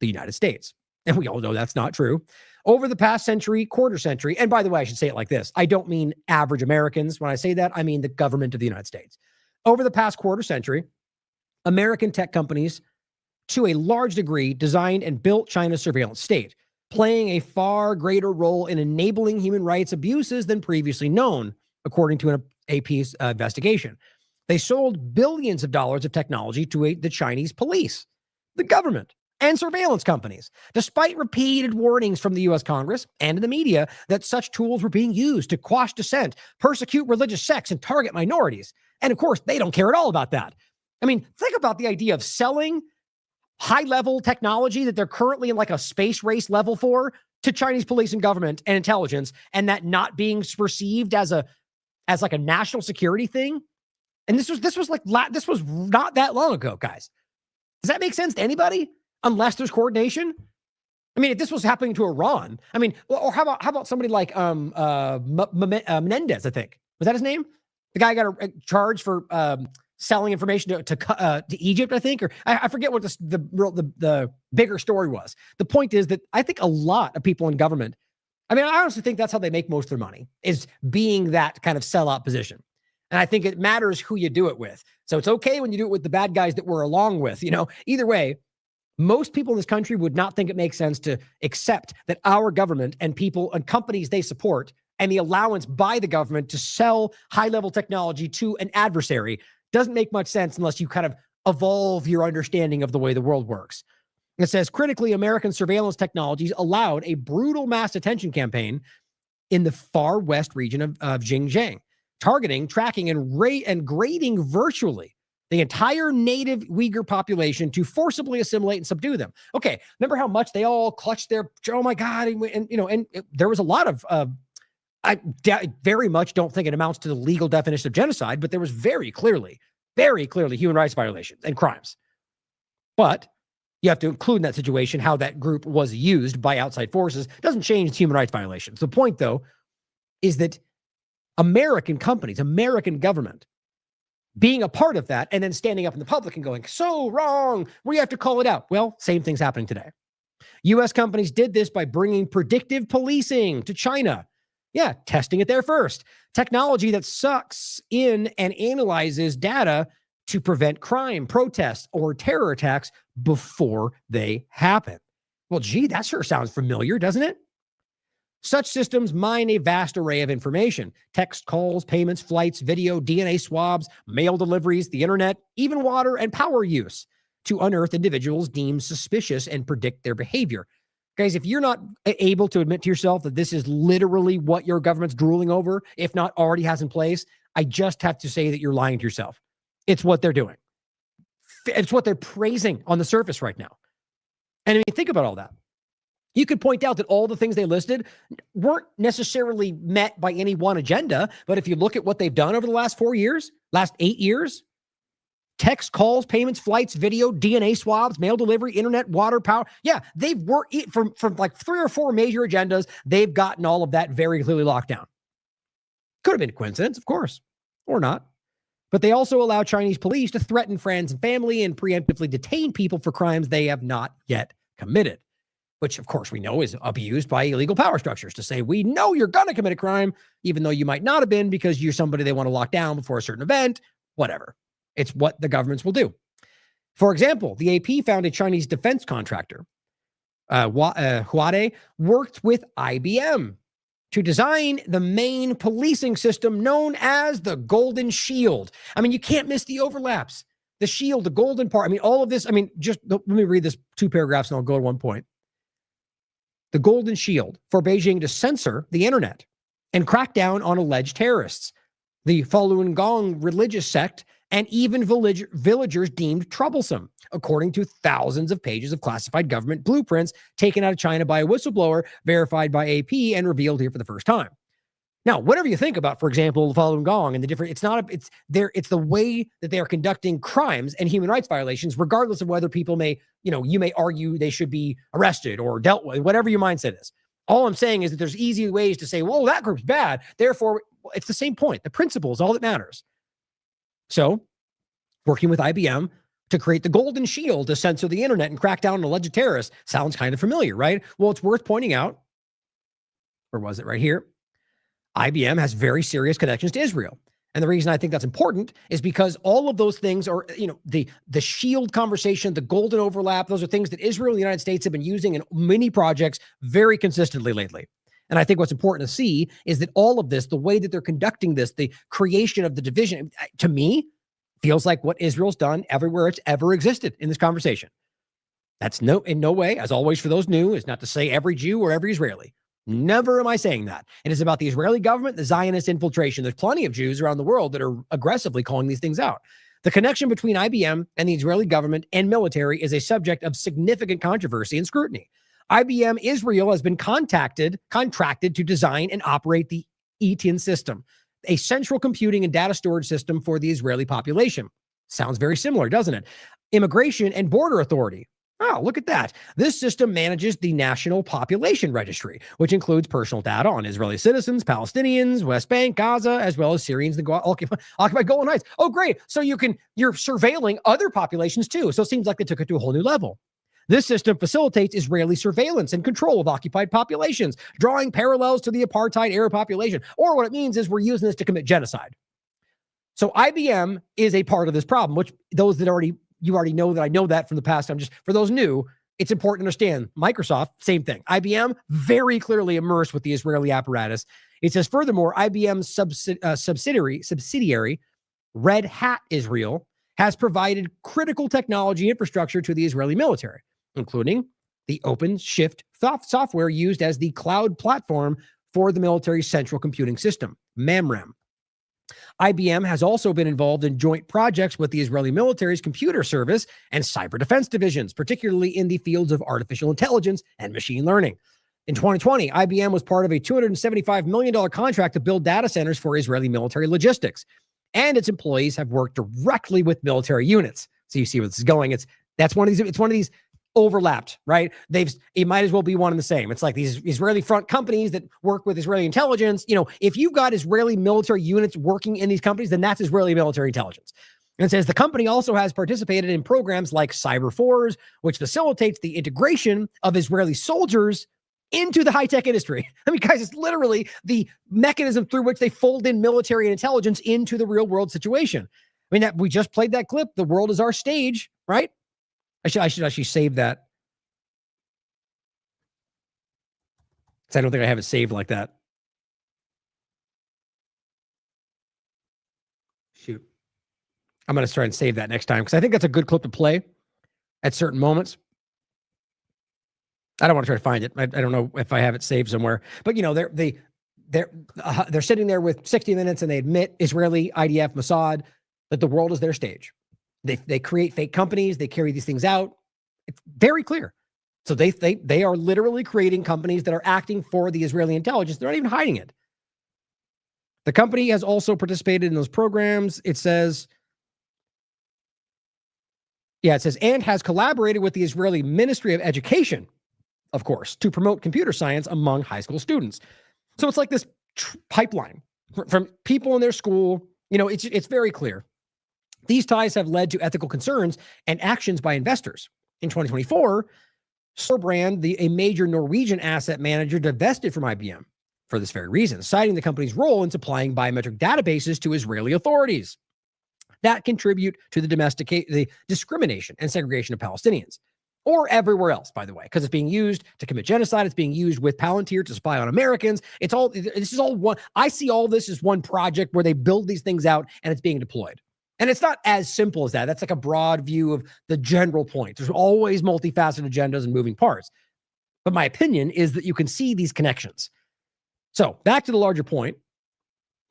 the United States. And we all know that's not true. Over the past century, quarter century, and by the way, I should say it like this. I don't mean average Americans. When I say that, I mean the government of the United States. Over the past quarter century, American tech companies, to a large degree, designed and built China's surveillance state, playing a far greater role in enabling human rights abuses than previously known, according to an AP's investigation. They sold billions of dollars of technology to the Chinese police, the government, and surveillance companies, despite repeated warnings from the U.S. Congress and in the media that such tools were being used to quash dissent, persecute religious sects, and target minorities. And of course, they don't care at all about that. I mean, think about the idea of selling high-level technology that they're currently in like a space race level for to Chinese police and government and intelligence, and that not being perceived as like a national security thing. And this was not that long ago, guys. Does that make sense to anybody? Unless there's coordination. I mean, if this was happening to Iran, I mean, or how about somebody like Menendez? I think, was that his name? The guy got a charge for selling information to Egypt, I think, or I forget what the bigger story was. The point is that I think a lot of people in government, I mean, I honestly think that's how they make most of their money, is being that kind of sellout position. And I think it matters who you do it with. So it's okay when you do it with the bad guys that we're along with, either way. Most people in this country would not think it makes sense to accept that our government and people and companies they support and the allowance by the government to sell high-level technology to an adversary doesn't make much sense unless you kind of evolve your understanding of the way the world works. It says, critically, American surveillance technologies allowed a brutal mass detention campaign in the far west region of Xinjiang, targeting, tracking, and grading virtually the entire native Uyghur population to forcibly assimilate and subdue them. Okay, remember how much they all clutched their, oh my God, and there was a lot of, I very much don't think it amounts to the legal definition of genocide, but there was very clearly human rights violations and crimes. But you have to include in that situation how that group was used by outside forces. Doesn't change human rights violations. The point, though, is that American companies, American government, being a part of that and then standing up in the public and going, so wrong, we have to call it out. Well, same thing's happening today. U.S. companies did this by bringing predictive policing to China. Yeah, testing it there first. Technology that sucks in and analyzes data to prevent crime, protests, or terror attacks before they happen. Well, gee, that sure sounds familiar, doesn't it? Such systems mine a vast array of information: text calls, payments, flights, video, DNA swabs, mail deliveries, the internet, even water and power use, to unearth individuals deemed suspicious and predict their behavior. Guys, if you're not able to admit to yourself that this is literally what your government's drooling over, if not already has in place, I just have to say that you're lying to yourself. It's what they're doing. It's what they're praising on the surface right now. And I mean, think about all that. You could point out that all the things they listed weren't necessarily met by any one agenda, but if you look at what they've done over the last 4 years, last 8 years, text calls, payments, flights, video, DNA swabs, mail delivery, internet, water, power. Yeah, they've worked from like 3 or 4 major agendas. They've gotten all of that very clearly locked down. Could have been a coincidence, of course, or not. But they also allow Chinese police to threaten friends and family and preemptively detain people for crimes they have not yet committed, which, of course, we know is abused by illegal power structures to say, we know you're going to commit a crime, even though you might not have been because you're somebody they want to lock down before a certain event, whatever. It's what the governments will do. For example, the AP found a Chinese defense contractor, Huade, worked with IBM to design the main policing system known as the Golden Shield. I mean, you can't miss the overlaps. The shield, the golden part. I mean, all of this. I mean, just let me read this 2 paragraphs and I'll go to one point. The Golden Shield for Beijing to censor the internet and crack down on alleged terrorists, the Falun Gong religious sect, and even villagers deemed troublesome, according to thousands of pages of classified government blueprints taken out of China by a whistleblower, verified by AP, and revealed here for the first time. Now, whatever you think about, for example, Falun Gong and the different, it's the way that they are conducting crimes and human rights violations, regardless of whether people may, you may argue they should be arrested or dealt with, whatever your mindset is. All I'm saying is that there's easy ways to say, well, that group's bad. Therefore, it's the same point. The principle is all that matters. So, working with IBM to create the golden shield to censor the internet and crack down on alleged terrorists sounds kind of familiar, right? Well, it's worth pointing out, or was it right here? IBM has very serious connections to Israel. And the reason I think that's important is because all of those things are, the shield conversation, the golden overlap, those are things that Israel and the United States have been using in many projects very consistently lately. And I think what's important to see is that all of this, the way that they're conducting this, the creation of the division, to me, feels like what Israel's done everywhere it's ever existed in this conversation. That's in no way, as always for those new, is not to say every Jew or every Israeli. Never am I saying that. It is about the Israeli government, the Zionist infiltration. There's plenty of Jews around the world that are aggressively calling these things out. The connection between IBM and the Israeli government and military is a subject of significant controversy and scrutiny. IBM Israel has been contracted to design and operate the ETIN system, a central computing and data storage system for the Israeli population. Sounds very similar, doesn't it? Immigration and Border Authority. Oh, look at that. This system manages the National Population Registry, which includes personal data on Israeli citizens, Palestinians, West Bank, Gaza, as well as Syrians that occupied Golan Heights. Oh, great. So you're surveilling other populations too. So it seems like they took it to a whole new level. This system facilitates Israeli surveillance and control of occupied populations, drawing parallels to the apartheid-era population. Or what it means is we're using this to commit genocide. So IBM is a part of this problem, which those that you already know that I know that from the past. For those new, it's important to understand. Microsoft, same thing. IBM, very clearly immersed with the Israeli apparatus. It says, furthermore, IBM's subsidiary, Red Hat Israel, has provided critical technology infrastructure to the Israeli military, including the OpenShift software used as the cloud platform for the military's central computing system, MAMREM. IBM has also been involved in joint projects with the Israeli military's computer service and cyber defense divisions, particularly in the fields of artificial intelligence and machine learning. In 2020, IBM was part of a $275 million contract to build data centers for Israeli military logistics, and its employees have worked directly with military units. So you see where this is going. It's one of these overlapped, right? It might as well be one and the same. It's like these Israeli front companies that work with Israeli intelligence. If you've got Israeli military units working in these companies, then that's Israeli military intelligence. And it says the company also has participated in programs like Cyber Force, which facilitates the integration of Israeli soldiers into the high-tech industry. I mean, guys, it's literally the mechanism through which they fold in military and intelligence into the real-world situation. I mean, we just played that clip. The world is our stage, right? I should actually save that. Because I don't think I have it saved like that. Shoot. I'm going to try and save that next time because I think that's a good clip to play at certain moments. I don't want to try to find it. I don't know if I have it saved somewhere. But, they're sitting there with 60 Minutes and they admit, Israeli, IDF, Mossad, that the world is their stage. They create fake companies. They carry these things out. It's very clear. So they are literally creating companies that are acting for the Israeli intelligence. They're not even hiding it. The company has also participated in those programs. It says, and has collaborated with the Israeli Ministry of Education, of course, to promote computer science among high school students. So it's like this pipeline from people in their school. It's very clear. These ties have led to ethical concerns and actions by investors. In 2024, Storebrand, a major Norwegian asset manager, divested from IBM for this very reason, citing the company's role in supplying biometric databases to Israeli authorities that contribute to the discrimination and segregation of Palestinians, or everywhere else, by the way, because it's being used to commit genocide. It's being used with Palantir to spy on Americans. This is all one. I see all this as one project where they build these things out and it's being deployed. And it's not as simple as that. That's like a broad view of the general point. There's always multifaceted agendas and moving parts. But my opinion is that you can see these connections. So back to the larger point.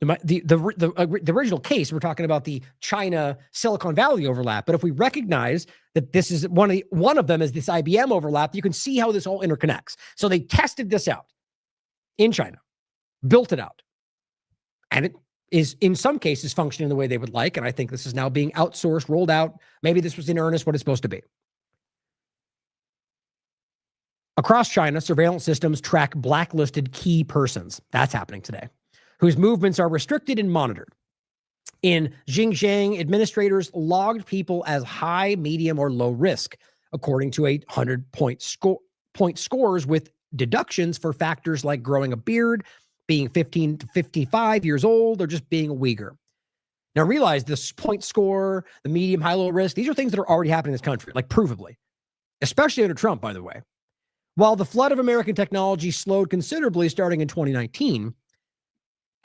The original case, we're talking about the China Silicon Valley overlap. But if we recognize that this is one of them is this IBM overlap, you can see how this all interconnects. So they tested this out in China, built it out, and it is in some cases functioning the way they would like. And I think this is now being outsourced, rolled out. Maybe this was in earnest what it's supposed to be. Across China, surveillance systems track blacklisted key persons. That's happening today, whose movements are restricted and monitored. In Xinjiang, administrators logged people as high, medium, or low risk, according to 100-point scores with deductions for factors like growing a beard, being 15 to 55 years old, or just being a Uyghur. Now realize this point score, the medium, high, low risk, these are things that are already happening in this country, like provably, especially under Trump, by the way. While the flood of American technology slowed considerably starting in 2019,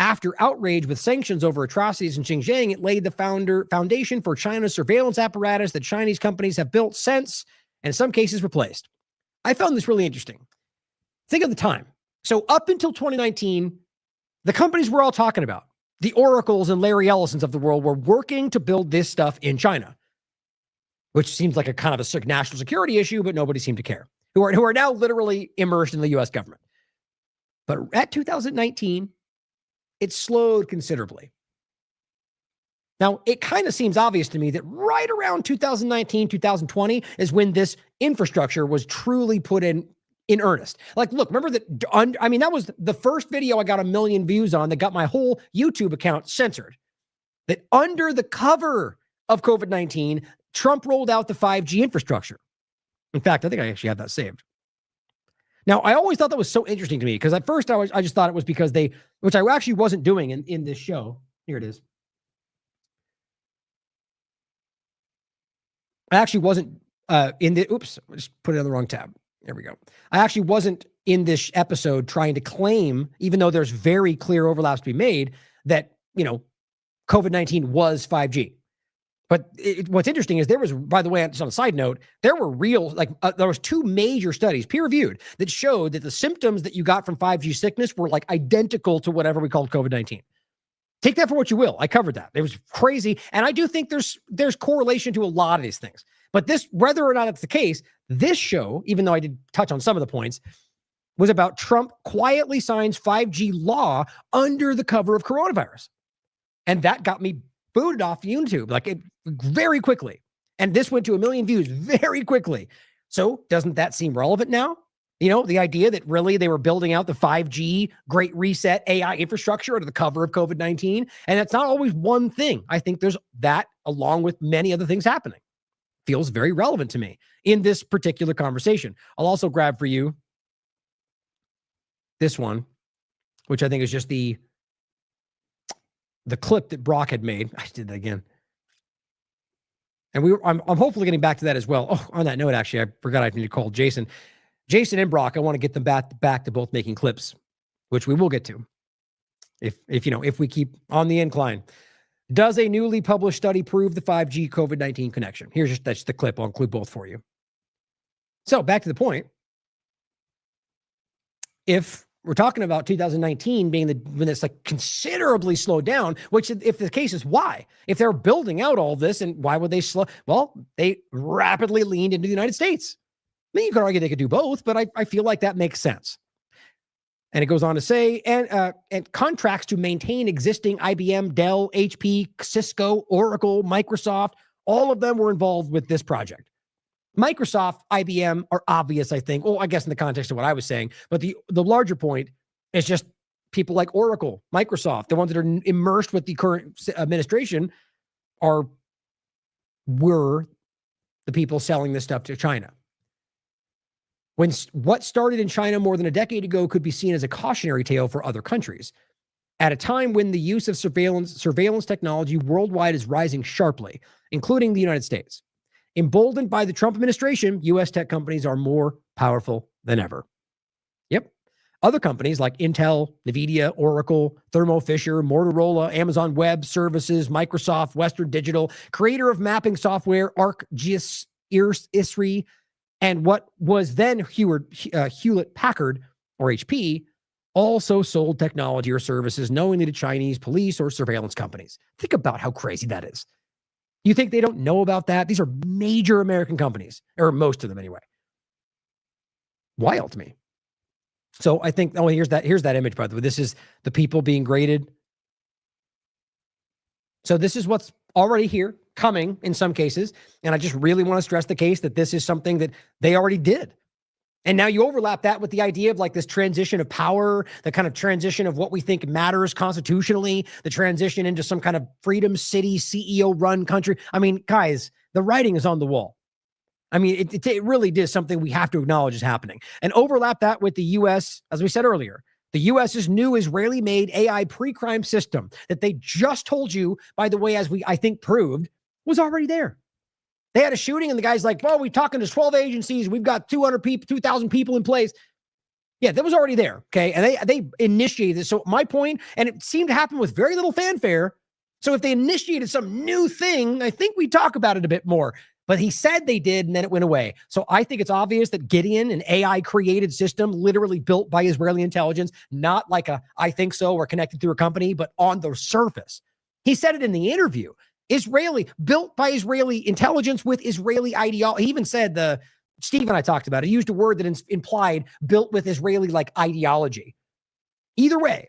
after outrage with sanctions over atrocities in Xinjiang, it laid the foundation for China's surveillance apparatus that Chinese companies have built since, and in some cases replaced. I found this really interesting. Think of the time. So up until 2019, the companies we're all talking about, the Oracles and Larry Ellisons of the world, were working to build this stuff in China, which seems like a kind of a national security issue, but nobody seemed to care, who are now literally immersed in the U.S. government. But at 2019, it slowed considerably. Now, it kind of seems obvious to me that right around 2019, 2020 is when this infrastructure was truly put in earnest. Like, look, remember that, that was the first video I got 1 million views on that got my whole YouTube account censored. That under the cover of COVID-19, Trump rolled out the 5G infrastructure. In fact, I think I actually have that saved. Now, I always thought that was so interesting to me because at first I just thought it was because which I actually wasn't doing in this show. Here it is. I actually wasn't oops, I just put it on the wrong tab. There we go. I actually wasn't in this episode trying to claim, even though there's very clear overlaps to be made, that, COVID-19 was 5G. But what's interesting is there was, by the way, just on a side note, there were there was 2 major studies, peer-reviewed, that showed that the symptoms that you got from 5G sickness were like identical to whatever we called COVID-19. Take that for what you will. I covered that. It was crazy. And I do think there's correlation to a lot of these things. But this, whether or not it's the case, this show, even though I did touch on some of the points, was about Trump quietly signs 5G law under the cover of coronavirus. And that got me booted off YouTube, very quickly. And this went to 1 million views very quickly. So doesn't that seem relevant now? The idea that really they were building out the 5G Great Reset AI infrastructure under the cover of COVID-19. And it's not always one thing. I think there's that along with many other things happening. Feels very relevant to me in this particular conversation. I'll also grab for you this one, which I think is just the clip that Brock had made. I did that again. And I'm hopefully getting back to that as well. Oh, on that note, actually, I forgot I need to call Jason. Jason and Brock, I want to get them back to both making clips, which we will get to if we keep on the incline. Does a newly published study prove the 5G COVID-19 connection? That's the clip. I'll include both for you. So back to the point. If we're talking about 2019 being when it's considerably slowed down, which if the case is why? If they're building out all this, and why would they slow? Well, they rapidly leaned into the United States. You could argue they could do both, but I feel like that makes sense. And it goes on to say, and contracts to maintain existing IBM, Dell, HP, Cisco, Oracle, Microsoft, all of them were involved with this project. Microsoft, IBM are obvious, I think. I guess in the context of what I was saying, but the larger point is just people like Oracle, Microsoft, the ones that are immersed with the current administration were the people selling this stuff to China. When what started in China more than a decade ago could be seen as a cautionary tale for other countries, at a time when the use of surveillance technology worldwide is rising sharply, including the United States. Emboldened by the Trump administration, U.S. tech companies are more powerful than ever. Yep. Other companies like Intel, NVIDIA, Oracle, Thermo Fisher, Motorola, Amazon Web Services, Microsoft, Western Digital, creator of mapping software, ArcGIS, ISRI, and what was then Hewlett Packard, or HP, also sold technology or services knowingly to Chinese police or surveillance companies. Think about how crazy that is. You think they don't know about that? These are major American companies, or most of them anyway. Wild to me. So I think, here's that image, by the way. This is the people being graded. So this is what's already here, coming in some cases. And I just really want to stress the case that this is something that they already did. And now you overlap that with the idea of like this transition of power, the kind of transition of what we think matters constitutionally, the transition into some kind of freedom city, CEO run country. I mean, guys, the writing is on the wall. I mean, it really is something we have to acknowledge is happening. And overlap that with the U.S., as we said earlier, the U.S.'s new Israeli-made AI pre-crime system that they just told you, by the way, as I think proved, was already there. They had a shooting and the guy's like, well, we're talking to 12 agencies. We've got 200 people, 2,000 people in place. Yeah, that was already there. Okay. And they initiated this. So my point, and it seemed to happen with very little fanfare. So if they initiated some new thing, I think we'd talk about it a bit more. But he said they did, and then it went away. So I think it's obvious that Gideon, an AI-created system, literally built by Israeli intelligence, not like I think so, or connected through a company, but on the surface. He said it in the interview. Built by Israeli intelligence with Israeli ideology. He even said, Steve and I talked about it. He used a word that implied built with Israeli-like ideology. Either way,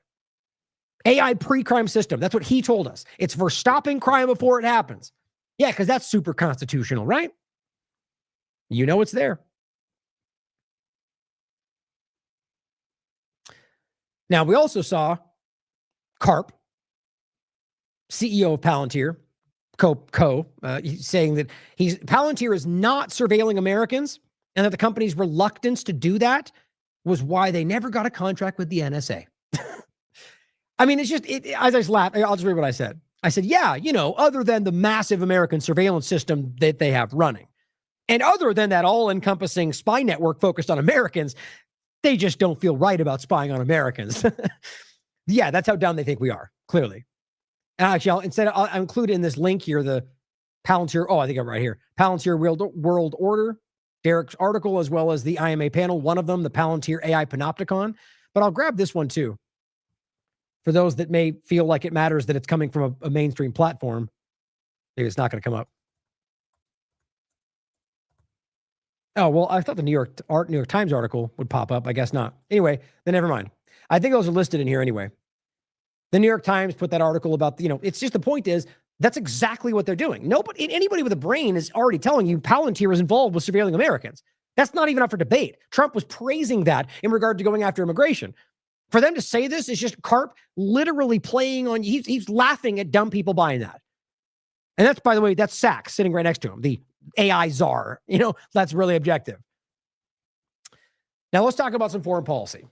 AI pre-crime system. That's what he told us. It's for stopping crime before it happens. Yeah, because that's super constitutional, right? You know it's there. Now, we also saw Karp, CEO of Palantir, saying that Palantir is not surveilling Americans, and that the company's reluctance to do that was why they never got a contract with the NSA. I mean, it's just, as I laugh, I'll just read what I said. I said, yeah, other than the massive American surveillance system that they have running, and other than that all-encompassing spy network focused on Americans, they just don't feel right about spying on Americans. Yeah, that's how dumb they think we are, clearly. And actually, I'll include in this link here the Palantir, I think I'm right here, Palantir World Order, Derek's article, as well as the IMA panel, one of them, the Palantir AI Panopticon. But I'll grab this one too, for those that may feel like it matters that it's coming from a mainstream platform. Maybe it's not going to come up. Oh, well, I thought the New York Times article would pop up. I guess not. Anyway, then never mind. I think those are listed in here anyway. The New York Times put that article about, it's just, the point is, that's exactly what they're doing. Anybody with a brain is already telling you Palantir is involved with surveilling Americans. That's not even up for debate. Trump was praising that in regard to going after immigration. For them to say this is just Karp literally playing on, he's laughing at dumb people buying that. And that's, by the way, that's Sachs sitting right next to him, the AI czar. That's really objective. Now let's talk about some foreign policy.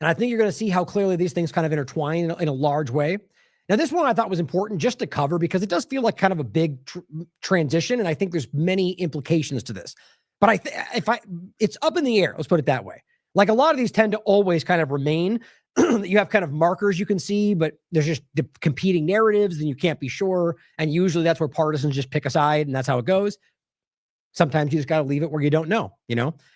And I think you're going to see how clearly these things kind of intertwine in a large way. Now, this one I thought was important just to cover because it does feel like kind of a big transition. And I think there's many implications to this. But it's up in the air. Let's put it that way. Like a lot of these tend to always kind of remain. You have kind of markers you can see, but there's just the competing narratives and you can't be sure. And usually that's where partisans just pick a side and that's how it goes. Sometimes you just got to leave it where you don't know,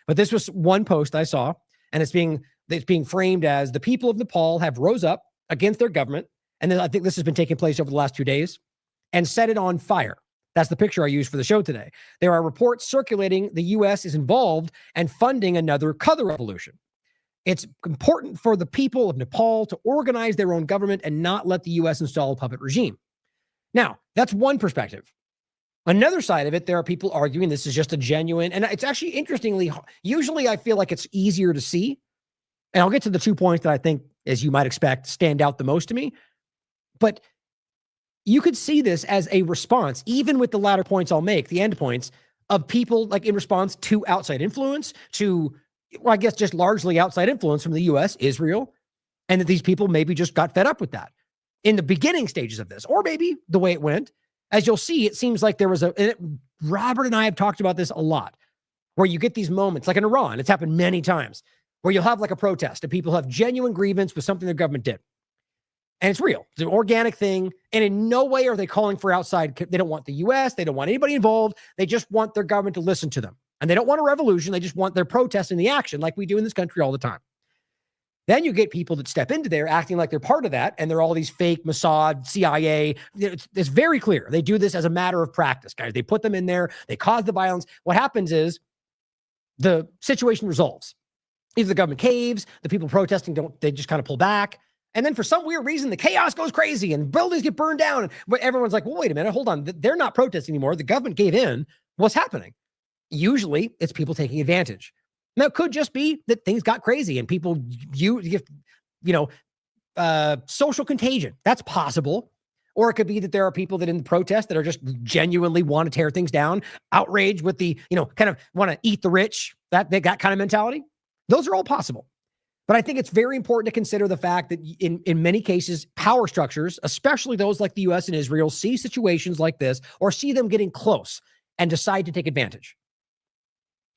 But this was one post I saw, and it's being framed as the people of Nepal have rose up against their government. And then I think this has been taking place over the last 2 days and set it on fire. That's the picture I used for the show today. There are reports circulating the U.S. is involved and funding another color revolution. It's important for the people of Nepal to organize their own government and not let the U.S. install a puppet regime. Now, that's one perspective. Another side of it, there are people arguing this is just a genuine, and it's actually interestingly, usually I feel like it's easier to see. And I'll get to the 2 points that I think, as you might expect, stand out the most to me. But you could see this as a response, even with the latter points I'll make, the end points, of people like in response to outside influence, I guess just largely outside influence from the U.S., Israel, and that these people maybe just got fed up with that in the beginning stages of this, or maybe the way it went. As you'll see, it seems like there was Robert and I have talked about this a lot, where you get these moments, like in Iran, it's happened many times, where you'll have like a protest and people have genuine grievance with something the government did. And it's real. It's an organic thing. And in no way are they calling for outside. They don't want the U.S. They don't want anybody involved. They just want their government to listen to them. And they don't want a revolution. They just want their protest and the action like we do in this country all the time. Then you get people that step into there acting like they're part of that, and they're all these fake Mossad, CIA. It's very clear. They do this as a matter of practice, guys. They put them in there. They cause the violence. What happens is the situation resolves. Either the government caves, the people protesting they just kind of pull back. And then for some weird reason, the chaos goes crazy and buildings get burned down. But everyone's like, well, wait a minute, hold on. They're not protesting anymore. The government gave in. What's happening? Usually it's people taking advantage. Now, it could just be that things got crazy and people, social contagion. That's possible. Or it could be that there are people that in the protest that are just genuinely want to tear things down, outraged with the, kind of want to eat the rich, that kind of mentality. Those are all possible. But I think it's very important to consider the fact that in many cases, power structures, especially those like the U.S. and Israel, see situations like this or see them getting close and decide to take advantage.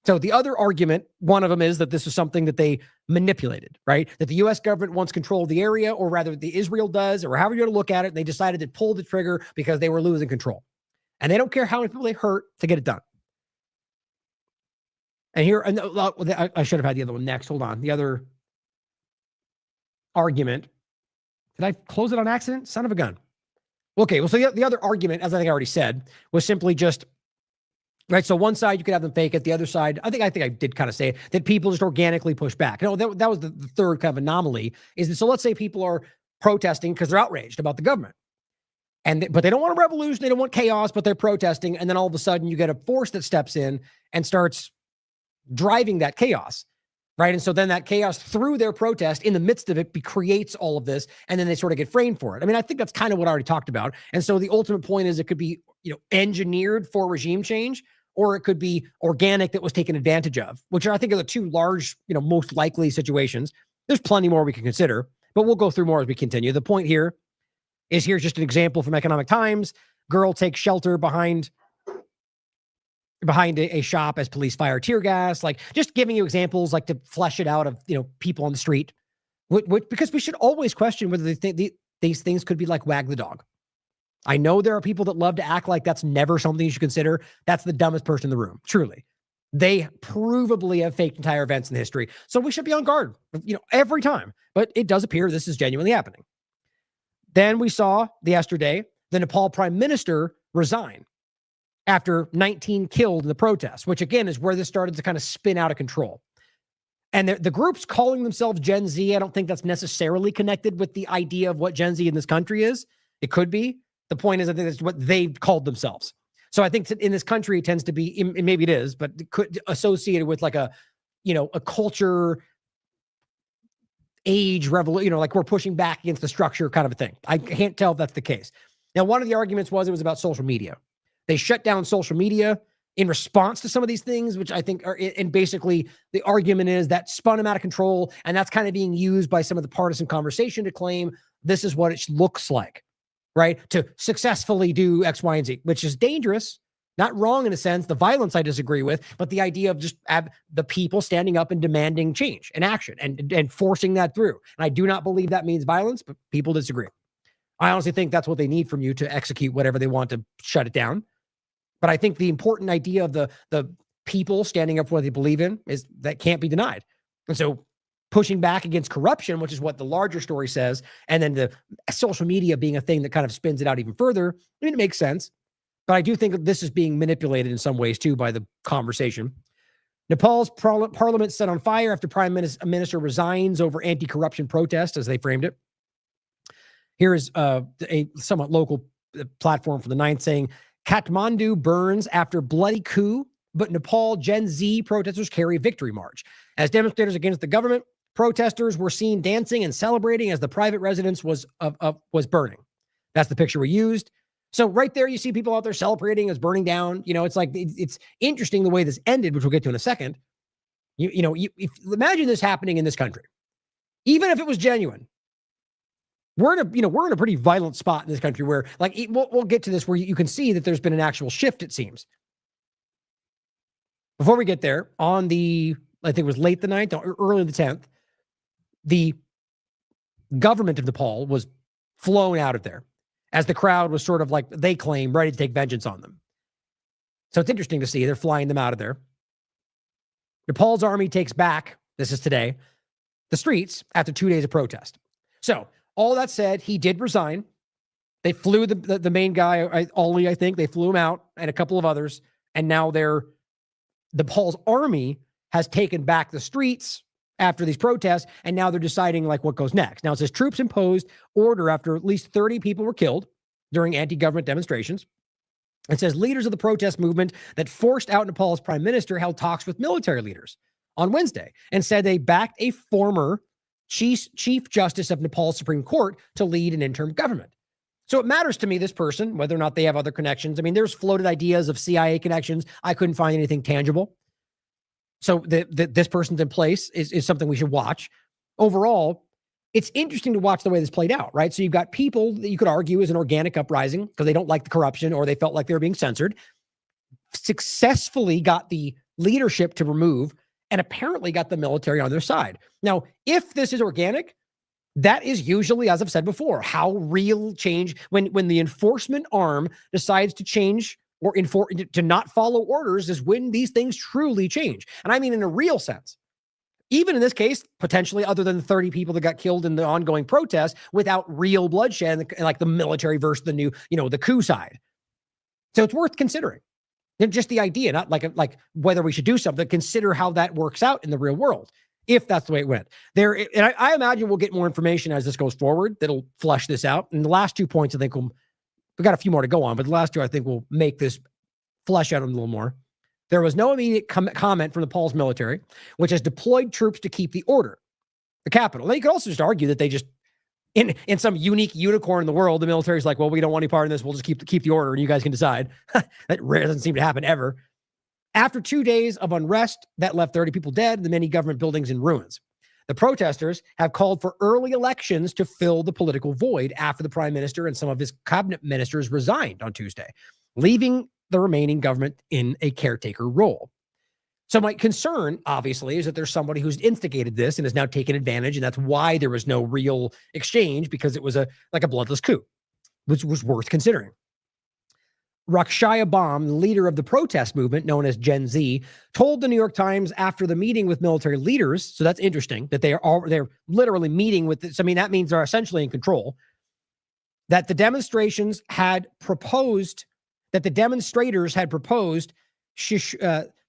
So the other argument, one of them is that this is something that they manipulated, right? That the U.S. government wants control of the area, or rather the Israel does, or however you want to look at it. And they decided to pull the trigger because they were losing control. And they don't care how many people they hurt to get it done. And here, I should have had the other one next. Hold on. The other argument. Did I close it on accident? Son of a gun. Okay, well, so the other argument, as I think I already said, was simply just, right, so one side, you could have them fake it. The other side, I think I did kind of say it, that people just organically push back. No, that was the third kind of anomaly, is that, so let's say people are protesting because they're outraged about the government. But they don't want a revolution, they don't want chaos, but they're protesting, and then all of a sudden you get a force that steps in and starts driving that chaos, right? And so then that chaos through their protest, in the midst of it, creates all of this, and then they sort of get framed for it. I mean, I think that's kind of what I already talked about. And so the ultimate point is it could be, engineered for regime change, or it could be organic that was taken advantage of, which I think are the two large, most likely situations. There's plenty more we can consider, but we'll go through more as we continue. The point here is, here's just an example from Economic Times. Girl takes shelter behind a shop as police fire tear gas, like just giving you examples, like to flesh it out of, people on the street, because we should always question whether they think these things could be like wag the dog. I know there are people that love to act like that's never something you should consider. That's the dumbest person in the room. Truly. They provably have faked entire events in history. So we should be on guard, every time, but it does appear this is genuinely happening. Then we saw yesterday, the Nepal prime minister resign after 19 killed in the protests, which again is where this started to kind of spin out of control. And the groups calling themselves Gen Z, I don't think that's necessarily connected with the idea of what Gen Z in this country is. It could be. The point is, I think that's what they've called themselves. So I think in this country, it tends to be, and maybe it is, but it could associated with like a culture age revolution, like we're pushing back against the structure kind of a thing. I can't tell if that's the case. Now, one of the arguments was it was about social media. They shut down social media in response to some of these things, which I think are, and basically the argument is that spun them out of control. And that's kind of being used by some of the partisan conversation to claim this is what it looks like, right? To successfully do X, Y, and Z, which is dangerous, not wrong in a sense. The violence I disagree with, but the idea of just have the people standing up and demanding change and action and forcing that through. And I do not believe that means violence, but people disagree. I honestly think that's what they need from you to execute whatever they want to shut it down. But I think the important idea of the people standing up for what they believe in is that can't be denied. And so pushing back against corruption, which is what the larger story says, and then the social media being a thing that kind of spins it out even further, I mean, it makes sense. But I do think that this is being manipulated in some ways too by the conversation. Nepal's parliament set on fire after prime minister resigns over anti-corruption protest, as they framed it. Here is a somewhat local platform for the 9th saying, Kathmandu burns after bloody coup, but Nepal Gen Z protesters carry victory march. As demonstrators against the government, protesters were seen dancing and celebrating as the private residence was burning. That's the picture we used. So right there, you see people out there celebrating as burning down. It's like, it's interesting the way this ended, which we'll get to in a second. Imagine this happening in this country, even if it was genuine. We're in a pretty violent spot in this country where, like, we'll get to this, where you can see that there's been an actual shift, it seems. Before we get there, on I think it was late the 9th or early the 10th, the government of Nepal was flown out of there as the crowd was sort of like, they claim, ready to take vengeance on them. So it's interesting to see they're flying them out of there. Nepal's army takes back, this is today, the streets after 2 days of protest. So all that said, he did resign. They flew the main guy, Ollie, I think. They flew him out and a couple of others. And now Nepal's army has taken back the streets after these protests. And now they're deciding like what goes next. Now it says troops imposed order after at least 30 people were killed during anti-government demonstrations. It says leaders of the protest movement that forced out Nepal's prime minister held talks with military leaders on Wednesday and said they backed a former chief justice of Nepal's Supreme Court to lead an interim government. So it matters to me, this person, whether or not they have other connections. I mean, there's floated ideas of CIA connections. I couldn't find anything tangible. So this person's in place is something we should watch. Overall, it's interesting to watch the way this played out, right? So you've got people that you could argue is an organic uprising because they don't like the corruption or they felt like they were being censored, successfully got the leadership to remove and apparently got the military on their side. Now, if this is organic, that is usually, as I've said before, how real change, when the enforcement arm decides to change or to not follow orders, is when these things truly change. And I mean in a real sense. Even in this case, potentially, other than the 30 people that got killed in the ongoing protests, without real bloodshed, and like the military versus the new, the coup side. So it's worth considering. And just the idea, not like whether we should do something, consider how that works out in the real world, if that's the way it went. And I imagine we'll get more information as this goes forward that'll flesh this out. And the last 2 points, I think we've got a few more to go on, but the last two, I think, will make this flesh out a little more. There was no immediate comment from Nepal's military, which has deployed troops to keep the order, the capital. Now, you could also just argue that they just, in some unique unicorn in the world, the military's like, well, we don't want any part in this. We'll just keep the order and you guys can decide. That doesn't seem to happen ever. After 2 days of unrest that left 30 people dead and the many government buildings in ruins, the protesters have called for early elections to fill the political void after the prime minister and some of his cabinet ministers resigned on Tuesday, leaving the remaining government in a caretaker role. So my concern, obviously, is that there's somebody who's instigated this and has now taken advantage, and that's why there was no real exchange, because it was like a bloodless coup, which was worth considering. Rakshaya Bam, the leader of the protest movement known as Gen Z, told the New York Times after the meeting with military leaders, so that's interesting, that they're literally meeting with this. I mean, that means they're essentially in control, that the demonstrators had proposed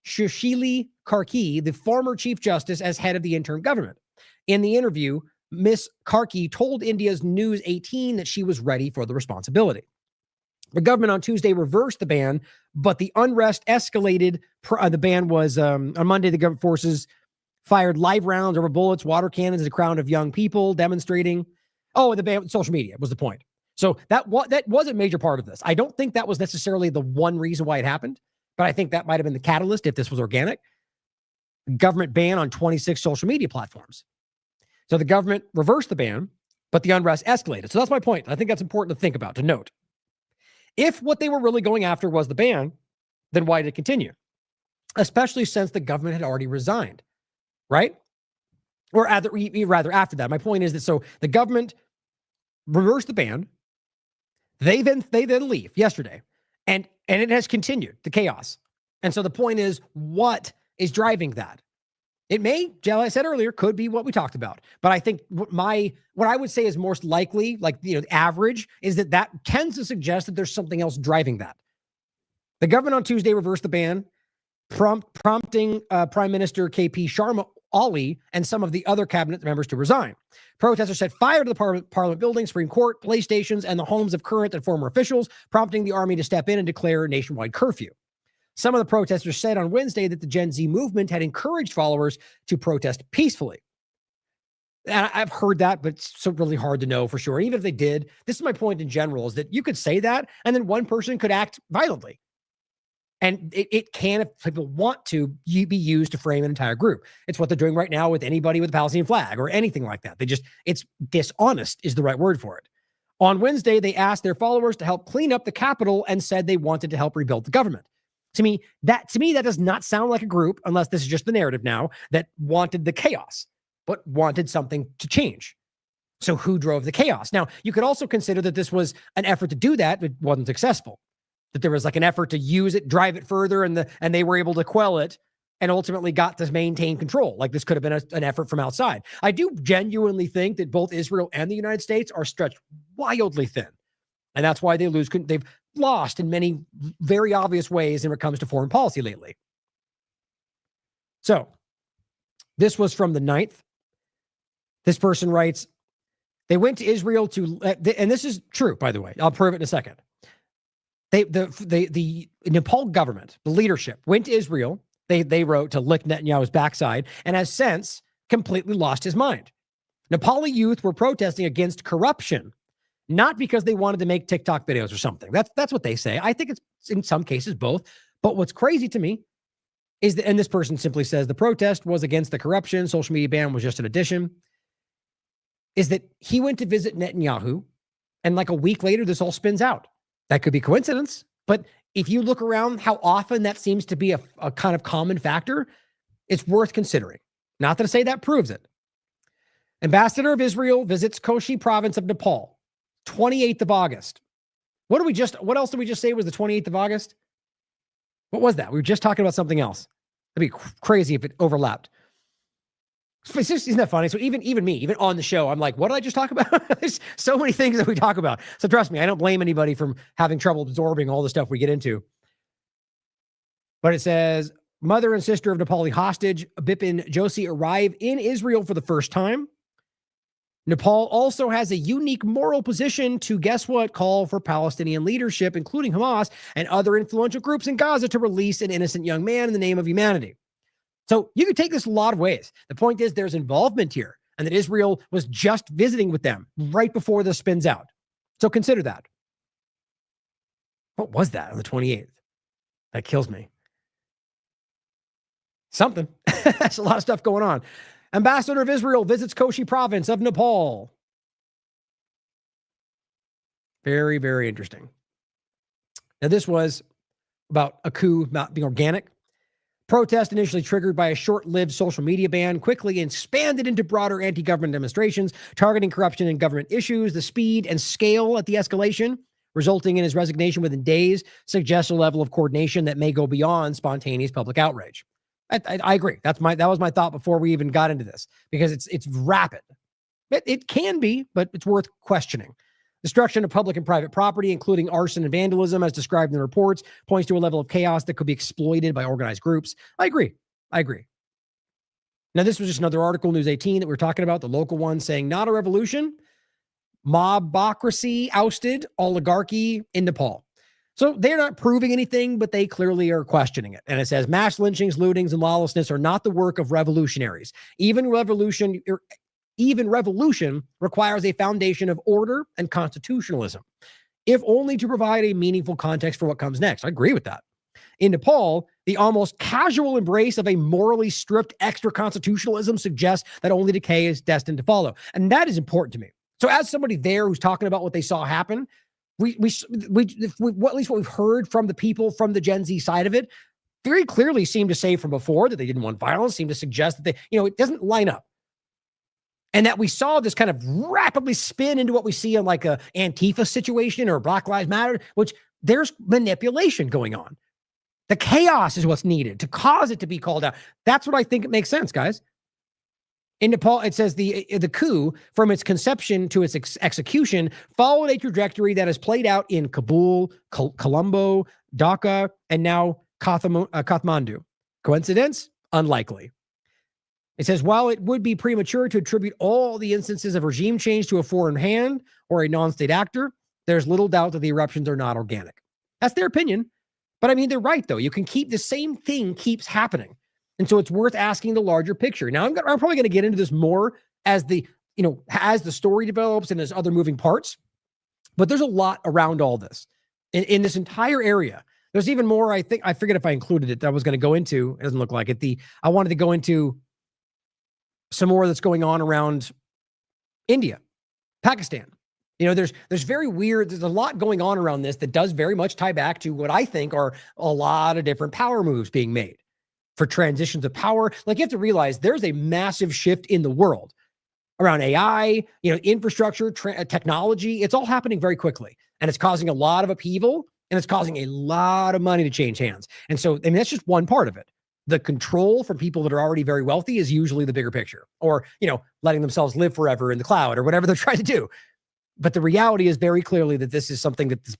Sushili Karki, the former Chief Justice, as head of the interim government. In the interview, Ms. Karki told India's News 18 that she was ready for the responsibility. The government on Tuesday reversed the ban, but the unrest escalated. The ban was on Monday. The government forces fired live rounds, rubber bullets, water cannons at a crowd of young people demonstrating. Oh, the ban, social media was the point. So that was a major part of this. I don't think that was necessarily the one reason why it happened, but I think that might have been the catalyst if this was organic. Government ban on 26 social media platforms. So the government reversed the ban, but the unrest escalated. So that's my point. I think that's important to think about, to note. If what they were really going after was the ban, then why did it continue? Especially since the government had already resigned, right? Or rather after that. My point is that so the government reversed the ban. They then leave yesterday, and it has continued, the chaos. And so the point is, what is driving that? It may, as I said earlier, could be what we talked about. But I think what I would say is most likely, the average, is that tends to suggest that there's something else driving that. The government on Tuesday reversed the ban, prompting Prime Minister KP Sharma Ali and some of the other cabinet members to resign. Protesters set fire to the Parliament building, Supreme Court, police stations, and the homes of current and former officials, prompting the army to step in and declare a nationwide curfew. Some of the protesters said on Wednesday that the Gen Z movement had encouraged followers to protest peacefully. And I've heard that, but it's so really hard to know for sure. Even if they did, this is my point in general, is that you could say that, and then one person could act violently. And it can, if people want to, be used to frame an entire group. It's what they're doing right now with anybody with a Palestinian flag or anything like that. It's dishonest is the right word for it. On Wednesday, they asked their followers to help clean up the Capitol and said they wanted to help rebuild the government. To me, that does not sound like a group, unless this is just the narrative now, that wanted the chaos, but wanted something to change. So who drove the chaos? Now, you could also consider that this was an effort to do that, but wasn't successful. That there was like an effort to use it, drive it further, and they were able to quell it and ultimately got to maintain control. Like this could have been an effort from outside. I do genuinely think that both Israel and the United States are stretched wildly thin. And that's why they've lost in many very obvious ways when it comes to foreign policy lately. So this was from the 9th. This person writes, they went to Israel and this is true, by the way. I'll prove it in a second. The Nepal government, the leadership, went to Israel. They wrote to lick Netanyahu's backside and has since completely lost his mind. Nepali youth were protesting against corruption, not because they wanted to make TikTok videos or something. That's what they say. I think it's in some cases both. But what's crazy to me is that, and this person simply says the protest was against the corruption. Social media ban was just an addition. Is that he went to visit Netanyahu, and like a week later, this all spins out. That could be coincidence, but if you look around how often that seems to be a kind of common factor, it's worth considering. Not to say that proves it. Ambassador of Israel visits Koshi province of Nepal, 28th of August. What else did we just say was the 28th of August? What was that? We were just talking about something else. It'd be crazy if it overlapped. Isn't that funny? So even me, even on the show, I'm like, what did I just talk about? There's so many things that we talk about. So trust me, I don't blame anybody from having trouble absorbing all the stuff we get into. But it says, mother and sister of Nepali hostage, Bipin Joshi, arrive in Israel for the first time. Nepal also has a unique moral position to, guess what, call for Palestinian leadership, including Hamas and other influential groups in Gaza, to release an innocent young man in the name of humanity. So you could take this a lot of ways. The point is there's involvement here, and that Israel was just visiting with them right before this spins out. So consider that. What was that on the 28th? That kills me. Something. That's a lot of stuff going on. Ambassador of Israel visits Koshi province of Nepal. Very, very interesting. Now, this was about a coup not being organic. Protest initially triggered by a short-lived social media ban quickly expanded into broader anti-government demonstrations targeting corruption and government issues. The speed and scale at the escalation, resulting in his resignation within days, suggests a level of coordination that may go beyond spontaneous public outrage. I agree. That was my thought before we even got into this, because it's rapid. It can be, but it's worth questioning. Destruction of public and private property, including arson and vandalism, as described in the reports, points to a level of chaos that could be exploited by organized groups. I agree. Now, this was just another article, News 18, that we were talking about, the local one, saying not a revolution, mobocracy ousted, oligarchy in Nepal. So they're not proving anything, but they clearly are questioning it. And it says mass lynchings, lootings, and lawlessness are not the work of revolutionaries. Even revolution requires a foundation of order and constitutionalism, if only to provide a meaningful context for what comes next. I agree with that. In Nepal, the almost casual embrace of a morally stripped extra constitutionalism suggests that only decay is destined to follow. And that is important to me. So as somebody there who's talking about what they saw happen, at least what we've heard from the people from the Gen Z side of it, very clearly seem to say from before that they didn't want violence, seem to suggest that it doesn't line up. And that we saw this kind of rapidly spin into what we see in like a Antifa situation or Black Lives Matter, which there's manipulation going on. The chaos is what's needed to cause it to be called out. That's what I think it makes sense, guys. In Nepal, it says the coup, from its conception to its execution, followed a trajectory that has played out in Kabul, Colombo, Dhaka, and now Kathmandu. Coincidence? Unlikely. It says, while it would be premature to attribute all the instances of regime change to a foreign hand or a non-state actor, there's little doubt that the eruptions are not organic. That's their opinion. But I mean, they're right, though. You can keep the same thing keeps happening. And so it's worth asking the larger picture. Now, I'm probably going to get into this more as the story develops and as other moving parts. But there's a lot around all this. In this entire area, there's even more, I think. I forget if I included it that I was going to go into. It doesn't look like it. I wanted to go into some more that's going on around India, Pakistan. There's a lot going on around this that does very much tie back to what I think are a lot of different power moves being made for transitions of power. Like, you have to realize there's a massive shift in the world around AI, infrastructure, technology. It's all happening very quickly, and it's causing a lot of upheaval, and it's causing a lot of money to change hands. And so, that's just one part of it. The control from people that are already very wealthy is usually the bigger picture, or, letting themselves live forever in the cloud or whatever they're trying to do. But the reality is very clearly that this is something that's,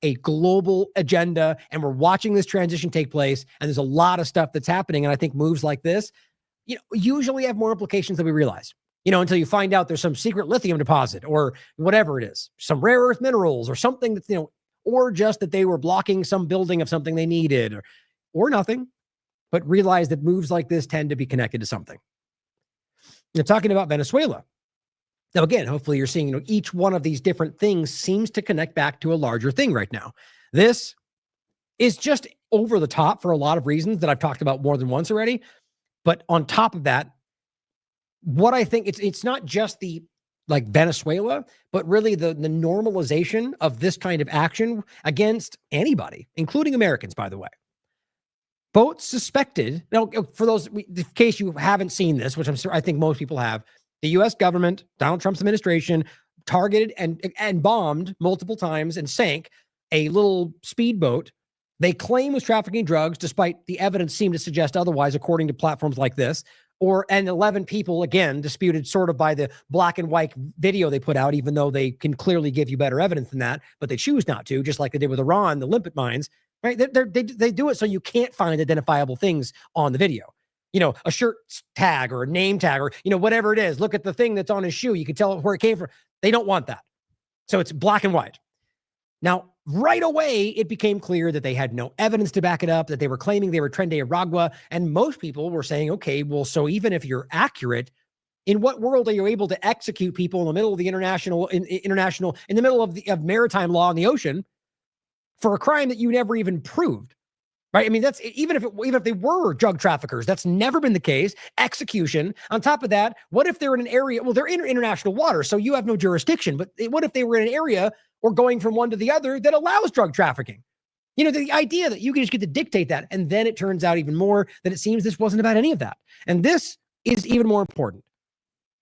a global agenda, and we're watching this transition take place. And there's a lot of stuff that's happening. And I think moves like this, usually have more implications than we realize, until you find out there's some secret lithium deposit or whatever it is, some rare earth minerals or something that's, or just that they were blocking some building of something they needed or nothing, but realize that moves like this tend to be connected to something. Talking about Venezuela. Now, again, hopefully you're seeing, each one of these different things seems to connect back to a larger thing right now. This is just over the top for a lot of reasons that I've talked about more than once already. But on top of that, what I think it's not just the Venezuela, but really the normalization of this kind of action against anybody, including Americans, by the way. Both suspected, now for those, in case you haven't seen this, which I think most people have, the U.S. government, Donald Trump's administration, targeted and bombed multiple times and sank a little speedboat they claim was trafficking drugs, despite the evidence seemed to suggest otherwise, according to platforms like this. And 11 people, again, disputed sort of by the black and white video they put out, even though they can clearly give you better evidence than that, but they choose not to, just like they did with Iran, the limpet mines, right? They do it so you can't find identifiable things on the video. A shirt tag or a name tag or, whatever it is. Look at the thing that's on his shoe. You can tell where it came from. They don't want that. So it's black and white. Now, right away, it became clear that they had no evidence to back it up, that they were claiming they were Tren de Aragua. And most people were saying, okay, well, so even if you're accurate, in what world are you able to execute people in the middle of the in the middle of maritime law in the ocean for a crime that you never even proved? Right? I mean, that's even if they were drug traffickers, that's never been the case. Execution. On top of that, what if they're in an area? Well, they're in international waters, so you have no jurisdiction. But what if they were in an area or going from one to the other that allows drug trafficking? The idea that you can just get to dictate that. And then it turns out even more that it seems this wasn't about any of that. And this is even more important.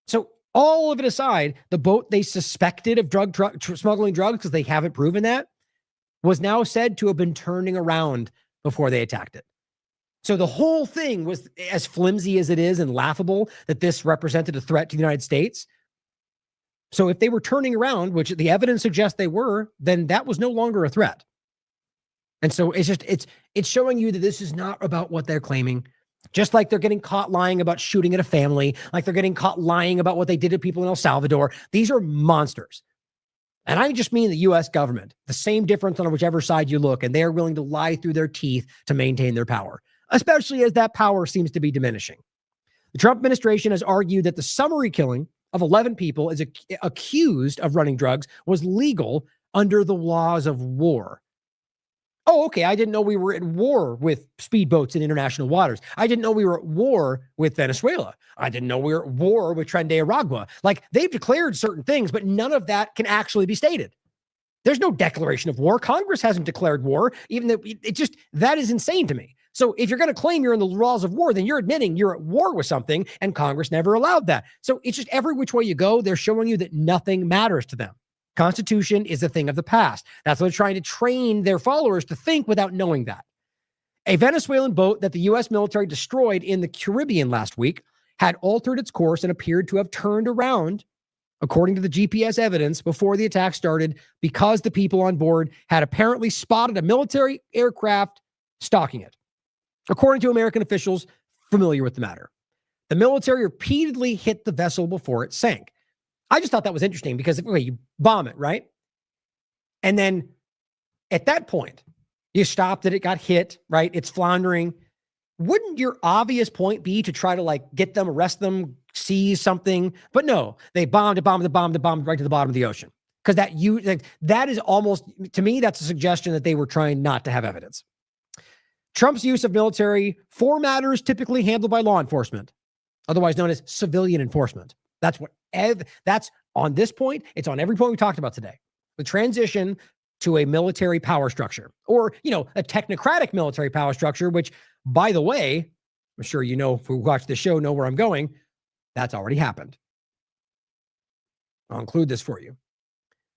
So all of it aside, the boat they suspected of smuggling drugs, because they haven't proven that, was now said to have been turning around before they attacked it. So the whole thing was, as flimsy as it is and laughable that this represented a threat to the United States. So if they were turning around, which the evidence suggests they were, then that was no longer a threat. And so it's showing you that this is not about what they're claiming. Just like they're getting caught lying about shooting at a family, like they're getting caught lying about what they did to people in El Salvador. These are monsters. And I just mean the U.S. government, the same difference on whichever side you look, and they are willing to lie through their teeth to maintain their power, especially as that power seems to be diminishing. The Trump administration has argued that the summary killing of 11 people is accused of running drugs was legal under the laws of war. Oh, okay. I didn't know we were at war with speedboats in international waters. I didn't know we were at war with Venezuela. I didn't know we were at war with Tren de Aragua. Like, they've declared certain things, but none of that can actually be stated. There's no declaration of war. Congress hasn't declared war, even though that is insane to me. So if you're going to claim you're in the laws of war, then you're admitting you're at war with something, and Congress never allowed that. So it's just every which way you go, they're showing you that nothing matters to them. Constitution is a thing of the past. That's what they're trying to train their followers to think without knowing that. A Venezuelan boat that the U.S. military destroyed in the Caribbean last week had altered its course and appeared to have turned around, according to the GPS evidence, before the attack started, because the people on board had apparently spotted a military aircraft stalking it, according to American officials familiar with the matter. The military repeatedly hit the vessel before it sank. I just thought that was interesting because you bomb it, right? And then at that point, you stopped it, it got hit, right? It's floundering. Wouldn't your obvious point be to try to get them, arrest them, seize something? But no, they bombed it right to the bottom of the ocean. Because that is almost, to me, that's a suggestion that they were trying not to have evidence. Trump's use of military for matters typically handled by law enforcement, otherwise known as civilian enforcement. That's on this point. It's on every point we talked about today. The transition to a military power structure, or, a technocratic military power structure, which, by the way, I'm sure if we watch the show, know where I'm going. That's already happened. I'll include this for you.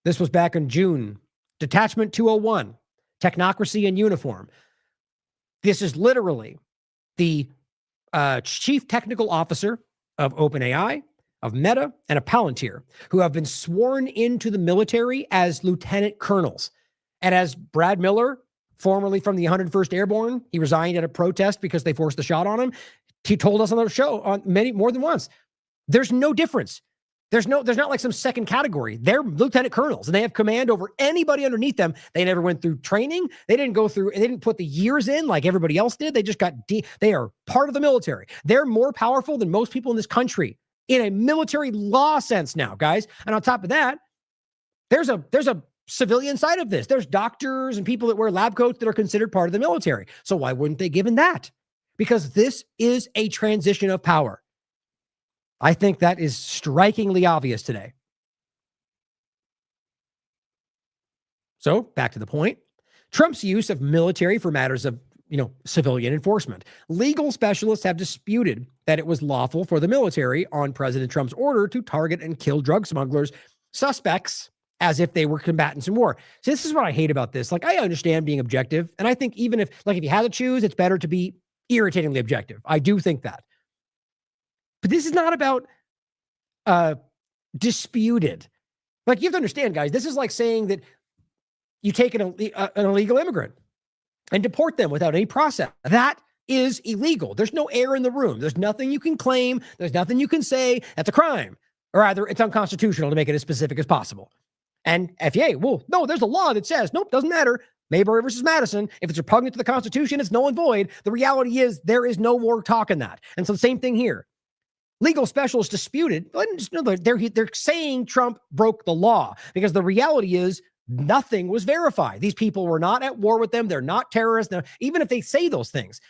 This was back in June. Detachment 201, Technocracy in Uniform. This is literally the chief technical officer of OpenAI, of Meta, and of Palantir, who have been sworn into the military as lieutenant colonels. And as Brad Miller, formerly from the 101st Airborne, he resigned at a protest because they forced the shot on him. He told us on the show more than once, there's no difference. There's not like some second category. They're lieutenant colonels and they have command over anybody underneath them. They never went through training. They didn't put the years in like everybody else did. They just they are part of the military. They're more powerful than most people in this country in a military law sense now, guys. And on top of that, there's a civilian side of this. There's doctors and people that wear lab coats that are considered part of the military. So why wouldn't they give in that? Because this is a transition of power. I think that is strikingly obvious today. So back to the point, Trump's use of military for matters of, civilian enforcement. Legal specialists have disputed that it was lawful for the military on President Trump's order to target and kill drug smugglers, suspects, as if they were combatants in war. So this is what I hate about this. Like, I understand being objective. And I think even if you had to choose, it's better to be irritatingly objective. I do think that. But this is not about disputed. Like, you have to understand, guys, this is like saying that you take an illegal immigrant and deport them without any process. That is illegal. There's no air in the room. There's nothing you can claim. There's nothing you can say. That's a crime. Or rather, it's unconstitutional to make it as specific as possible. And FEA, well, no, there's a law that says, nope, doesn't matter. Mayberry versus Madison. If it's repugnant to the Constitution, it's null and void. The reality is there is no more talk in that. And so the same thing here. Legal specialists disputed. They're saying Trump broke the law because the reality is nothing was verified. These people were not at war with them. They're not terrorists. Now, even if they say those things,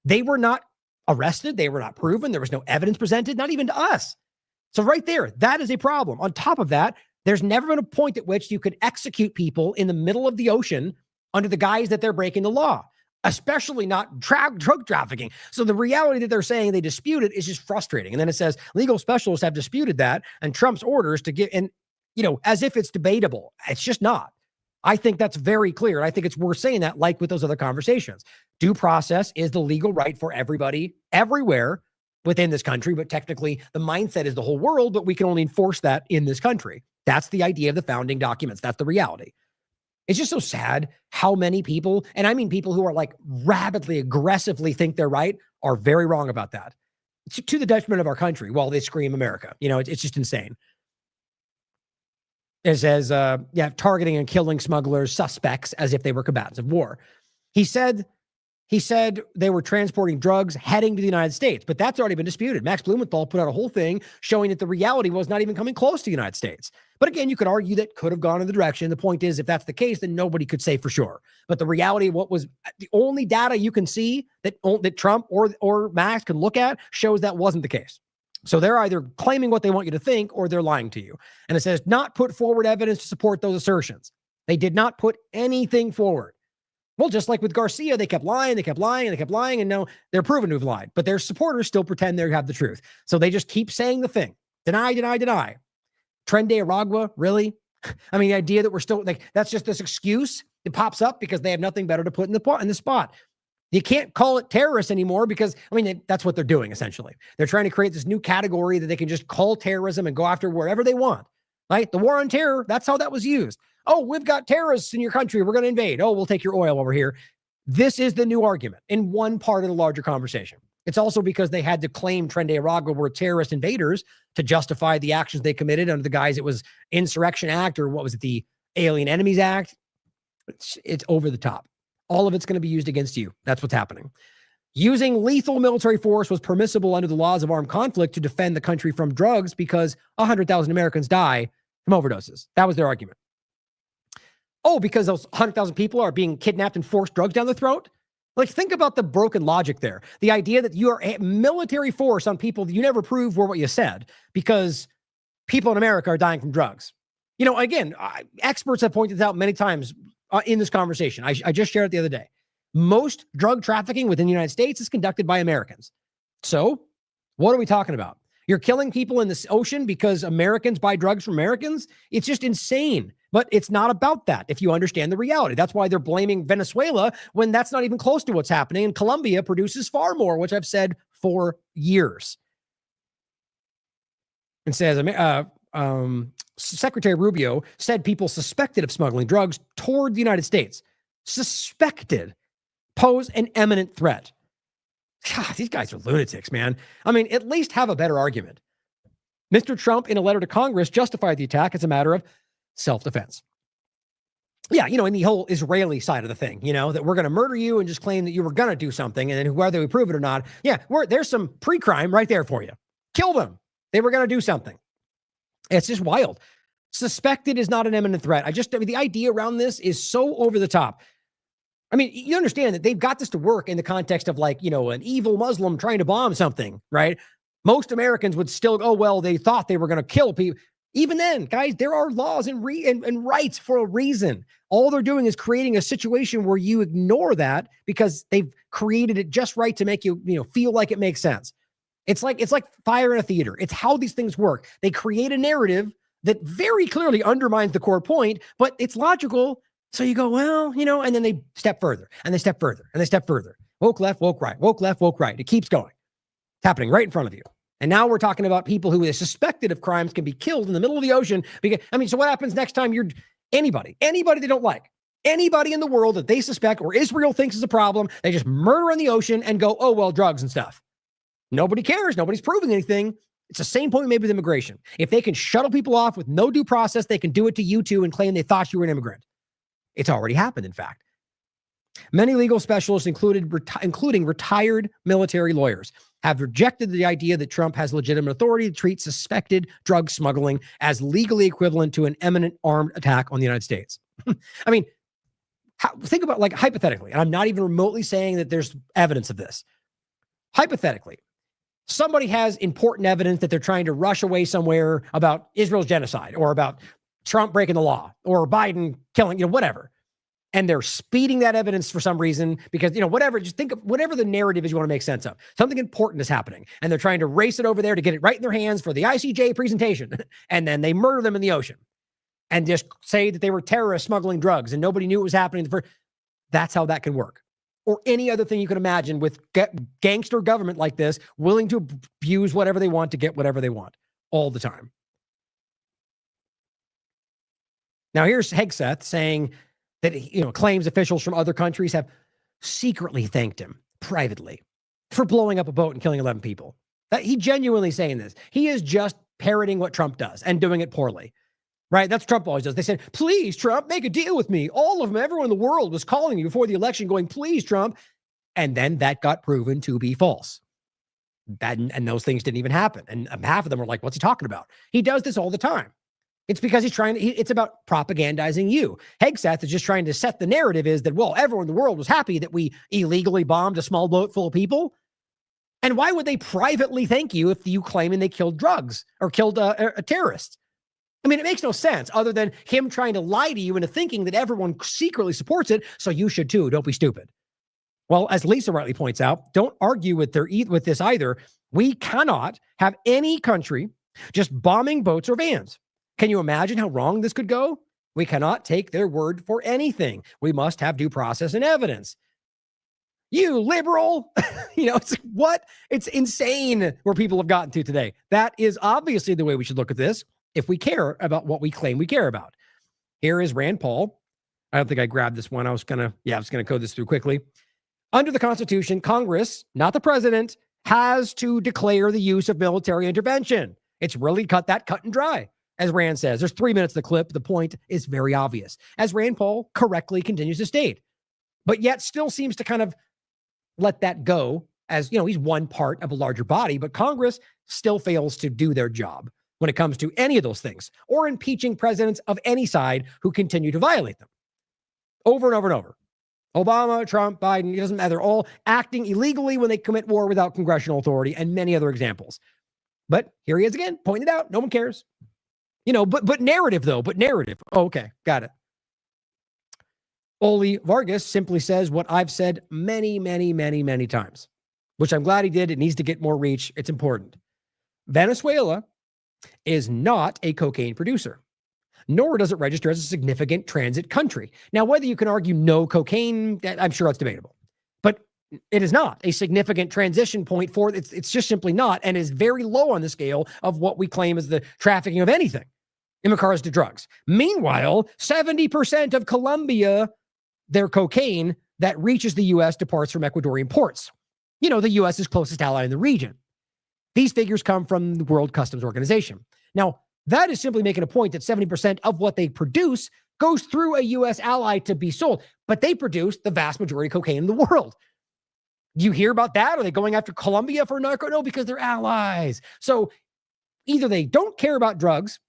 they were not arrested. They were not proven. There was no evidence presented, not even to us. So right there, that is a problem. On top of that, there's never been a point at which you could execute people in the middle of the ocean under the guise that they're breaking the law, especially not drug trafficking. So the reality that they're saying they disputed is just frustrating. And then it says legal specialists have disputed that and Trump's orders to give, and as if it's debatable. It's just not. I think that's very clear. And I think it's worth saying that, like with those other conversations. Due process is the legal right for everybody, everywhere within this country, but technically the mindset is the whole world, but we can only enforce that in this country. That's the idea of the founding documents. That's the reality. It's just so sad how many people, and I mean people who are like rabidly, aggressively think they're right, are very wrong about that. It's to the detriment of our country while they scream America. It's just insane. It says, targeting and killing smugglers, suspects, as if they were combatants of war. He said they were transporting drugs heading to the United States, but that's already been disputed. Max Blumenthal put out a whole thing showing that the reality was not even coming close to the United States. But again, you could argue that could have gone in the direction. The point is, if that's the case, then nobody could say for sure. But the reality of what was the only data you can see that Trump or Max can look at shows that wasn't the case. So they're either claiming what they want you to think or they're lying to you. And it says not put forward evidence to support those assertions. They did not put anything forward. Well, just like with Garcia, they kept lying, and now they're proven to have lied. But their supporters still pretend they have the truth. So they just keep saying the thing. Deny. Tren de Aragua, really? I mean, the idea that we're still, that's just this excuse. It pops up because they have nothing better to put in the spot. You can't call it terrorists anymore because, that's what they're doing, essentially. They're trying to create this new category that they can just call terrorism and go after wherever they want. Right? The war on terror, that's how that was used. Oh, we've got terrorists in your country. We're going to invade. Oh, we'll take your oil over here. This is the new argument in one part of the larger conversation. It's also because they had to claim Tren de Aragua were terrorist invaders to justify the actions they committed under the guise it was Insurrection Act, or what was it, the Alien Enemies Act. It's over the top. All of it's going to be used against you. That's what's happening. Using lethal military force was permissible under the laws of armed conflict to defend the country from drugs because 100,000 Americans die from overdoses. That was their argument. Oh, because those 100,000 people are being kidnapped and forced drugs down their throat? Like, think about the broken logic there. The idea that you are a military force on people that you never proved were what you said because people in America are dying from drugs. Again, experts have pointed this out many times in this conversation. I just shared it the other day. Most drug trafficking within the United States is conducted by Americans. So what are we talking about? You're killing people in this ocean because Americans buy drugs from Americans. It's just insane. But it's not about that if you understand the reality. That's why they're blaming Venezuela when that's not even close to what's happening. And Colombia produces far more, which I've said for years. And says, Secretary Rubio said people suspected of smuggling drugs toward the United States, suspected, pose an imminent threat. God, these guys are lunatics, man. I mean, at least have a better argument. Mr. Trump, in a letter to Congress, justified the attack as a matter of self-defense. Yeah, in the whole Israeli side of the thing, that we're going to murder you and just claim that you were going to do something, and then whether we prove it or not, yeah, there's some pre-crime right there for you. Kill them. They were going to do something. It's just wild. Suspected is not an imminent threat. The idea around this is so over the top. I mean, you understand that they've got this to work in the context of an evil Muslim trying to bomb something, right? Most Americans would still go, well, they thought they were going to kill people. Even then, guys, there are laws and rights for a reason. All they're doing is creating a situation where you ignore that because they've created it just right to make you, feel like it makes sense. It's like fire in a theater. It's how these things work. They create a narrative that very clearly undermines the core point, but it's logical. So you go, well, and then they step further and they step further and they step further. Woke left, woke right, woke left, woke right. It keeps going. It's happening right in front of you. And now we're talking about people who are suspected of crimes can be killed in the middle of the ocean. Because, so what happens next time you're anybody they don't like, anybody in the world that they suspect or Israel thinks is a problem, they just murder in the ocean and go, oh, well, drugs and stuff. Nobody cares. Nobody's proving anything. It's the same point maybe with immigration. If they can shuttle people off with no due process, they can do it to you too and claim they thought you were an immigrant. It's already happened, in fact. Many legal specialists, including retired military lawyers, have rejected the idea that Trump has legitimate authority to treat suspected drug smuggling as legally equivalent to an imminent armed attack on the United States. I mean, think about hypothetically, and I'm not even remotely saying that there's evidence of this. Hypothetically, somebody has important evidence that they're trying to rush away somewhere about Israel's genocide or about Trump breaking the law or Biden killing, whatever. And they're speeding that evidence for some reason because, whatever, just think of whatever the narrative is you want to make sense of. Something important is happening and they're trying to race it over there to get it right in their hands for the ICJ presentation. And then they murder them in the ocean and just say that they were terrorists smuggling drugs and nobody knew it was happening. That's how that can work. Or any other thing you can imagine with gangster government like this, willing to abuse whatever they want to get whatever they want all the time. Now here's Hegseth saying that, claims officials from other countries have secretly thanked him privately for blowing up a boat and killing 11 people. He genuinely saying this. He is just parroting what Trump does and doing it poorly, right? That's what Trump always does. They said, please, Trump, make a deal with me. All of them, everyone in the world was calling you before the election going, please, Trump. And then that got proven to be false. And those things didn't even happen. And half of them were like, what's he talking about? He does this all the time. It's because it's about propagandizing you. Hegseth is just trying to set the narrative is that, well, everyone in the world was happy that we illegally bombed a small boat full of people. And why would they privately thank you if you claiming they killed drugs or killed a terrorist? I mean, it makes no sense other than him trying to lie to you into thinking that everyone secretly supports it. So you should too. Don't be stupid. Well, as Lisa rightly points out, don't argue with this either. We cannot have any country just bombing boats or vans. Can you imagine how wrong this could go? We cannot take their word for anything. We must have due process and evidence. You liberal, it's like, what? It's insane where people have gotten to today. That is obviously the way we should look at this if we care about what we claim we care about. Here is Rand Paul. I don't think I grabbed this one. I was going to code this through quickly. Under the Constitution, Congress, not the president, has to declare the use of military intervention. It's really cut and dry. As Rand says, there's 3 minutes of the clip. The point is very obvious, as Rand Paul correctly continues to state, but yet still seems to kind of let that go as, he's one part of a larger body, but Congress still fails to do their job when it comes to any of those things or impeaching presidents of any side who continue to violate them over and over and over. Obama, Trump, Biden, it doesn't matter. They're all acting illegally when they commit war without congressional authority and many other examples. But here he is again, pointed out. No one cares. But narrative though, Oh, okay. Got it. Oli Vargas simply says what I've said many, many, many, many times, which I'm glad he did. It needs to get more reach. It's important. Venezuela is not a cocaine producer, nor does it register as a significant transit country. Now, whether you can argue no cocaine, I'm sure that's debatable, but it is not a significant transition point for it. It's just simply not, and is very low on the scale of what we claim as the trafficking of anything in regards to drugs. Meanwhile, 70% of Colombia, their cocaine that reaches the U.S. departs from Ecuadorian ports. You know, the U.S.'s closest ally in the region. These figures come from the World Customs Organization. Now, that is simply making a point that 70% of what they produce goes through a U.S. ally to be sold, but they produce the vast majority of cocaine in the world. Do you hear about that? Are they going after Colombia for narco? No, because they're allies. So either they don't care about drugs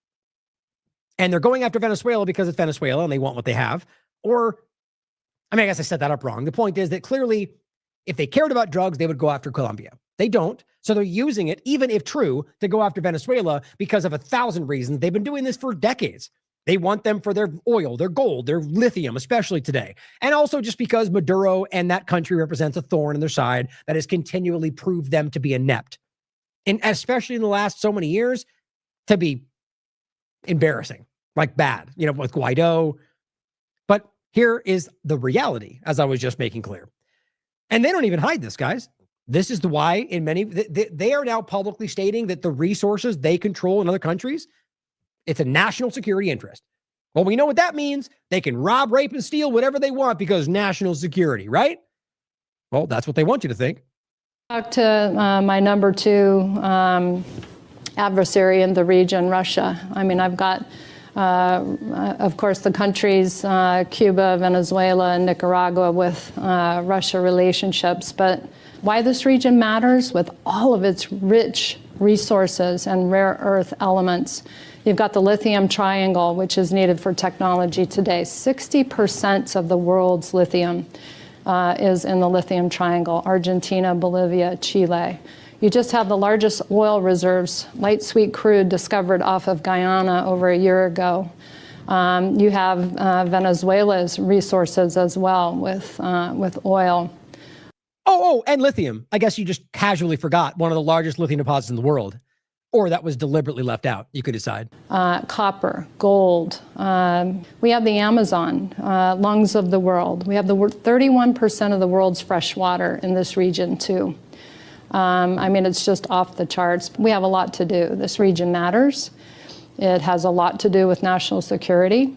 and they're going after Venezuela because it's Venezuela and they want what they have, or, I mean, I guess I set that up wrong. The point is that clearly, if they cared about drugs, they would go after Colombia. They don't. So they're using it, even if true, to go after Venezuela because of 1,000 reasons. They've been doing this for decades. They want them for their oil, their gold, their lithium, especially today. And also just because Maduro and that country represents a thorn in their side that has continually proved them to be inept. And especially in the last so many years, to be embarrassing, like bad, you know, with Guaido. But here is the reality, as I was just making clear. And they don't even hide this, guys. This is the why in many, they are now publicly stating that the resources they control in other countries, it's a national security interest. Well, we know what that means. They can rob, rape, and steal whatever they want because national security, right? Well, that's what they want you to think. Talk to my number two adversary in the region, Russia. I mean, I've got, of course, the countries, Cuba, Venezuela, and Nicaragua with Russia relationships, but why this region matters with all of its rich resources and rare earth elements. You've got the lithium triangle, which is needed for technology today. 60% of the world's lithium is in the lithium triangle, Argentina, Bolivia, Chile. You just have the largest oil reserves, light sweet crude, discovered off of Guyana over a year ago. You have Venezuela's resources as well with oil. Oh, and lithium. I guess you just casually forgot one of the largest lithium deposits in the world, or that was deliberately left out. You could decide. Copper, gold. We have the Amazon, lungs of the world. We have the 31% of the world's fresh water in this region too. I mean, it's just off the charts. We have a lot to do. This region matters. It has a lot to do with national security,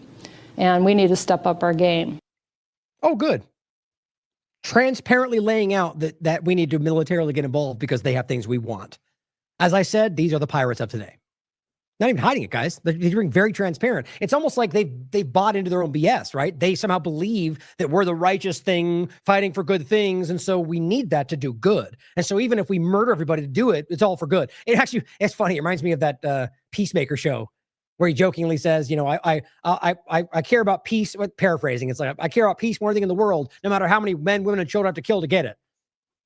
and we need to step up our game. Oh, good. Transparently laying out that we need to militarily get involved because they have things we want. As I said, these are the pirates of today. Not even hiding it, guys. They're being very transparent. It's almost like they've bought into their own BS, right? They somehow believe that we're the righteous thing, fighting for good things, and so we need that to do good. And so even if we murder everybody to do it, it's all for good. It's funny. It reminds me of that Peacemaker show where he jokingly says, you know, I care about peace. Paraphrasing, it's like, I care about peace more than anything in the world, no matter how many men, women, and children I have to kill to get it.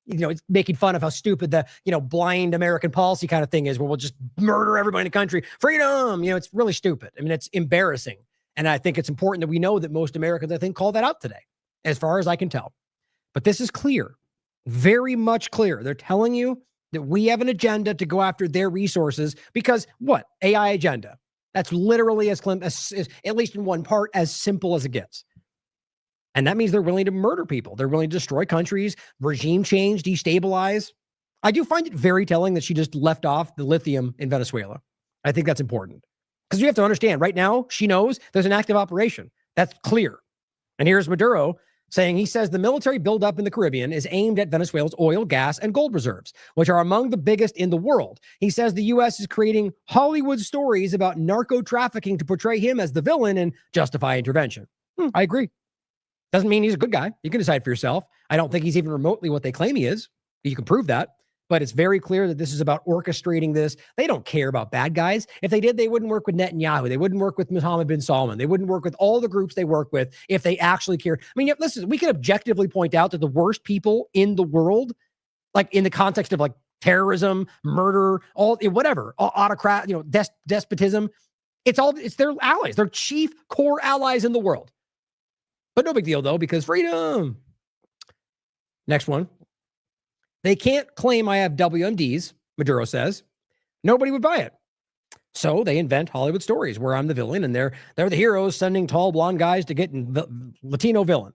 You know, it's making fun of how stupid the, you know, blind American policy kind of thing is, where we'll just murder everybody in the country. Freedom. You know, it's really stupid. I mean, it's embarrassing. And I think it's important that we know that most Americans, I think, call that out today, as far as I can tell. But this is clear, very much clear. They're telling you that we have an agenda to go after their resources because what? AI agenda. That's literally as at least in one part, as simple as it gets. And that means they're willing to murder people. They're willing to destroy countries, regime change, destabilize. I do find it very telling that she just left off the lithium in Venezuela. I think that's important. Because you have to understand, right now, she knows there's an active operation. That's clear. And here's Maduro saying, he says the military buildup in the Caribbean is aimed at Venezuela's oil, gas, and gold reserves, which are among the biggest in the world. He says the U.S. is creating Hollywood stories about narco trafficking to portray him as the villain and justify intervention. I agree. Doesn't mean he's a good guy. You can decide for yourself. I don't think he's even remotely what they claim he is. You can prove that. But it's very clear that this is about orchestrating this. They don't care about bad guys. If they did, they wouldn't work with Netanyahu. They wouldn't work with Mohammed bin Salman. They wouldn't work with all the groups they work with if they actually care. I mean, listen, we can objectively point out that the worst people in the world, like in the context of like terrorism, murder, all whatever, autocrat, you know, despotism, it's their allies, their chief core allies in the world. But no big deal, though, because freedom. Next one. They can't claim I have WMDs, Maduro says. Nobody would buy it. So they invent Hollywood stories where I'm the villain and they're the heroes sending tall blonde guys to get Latino villain.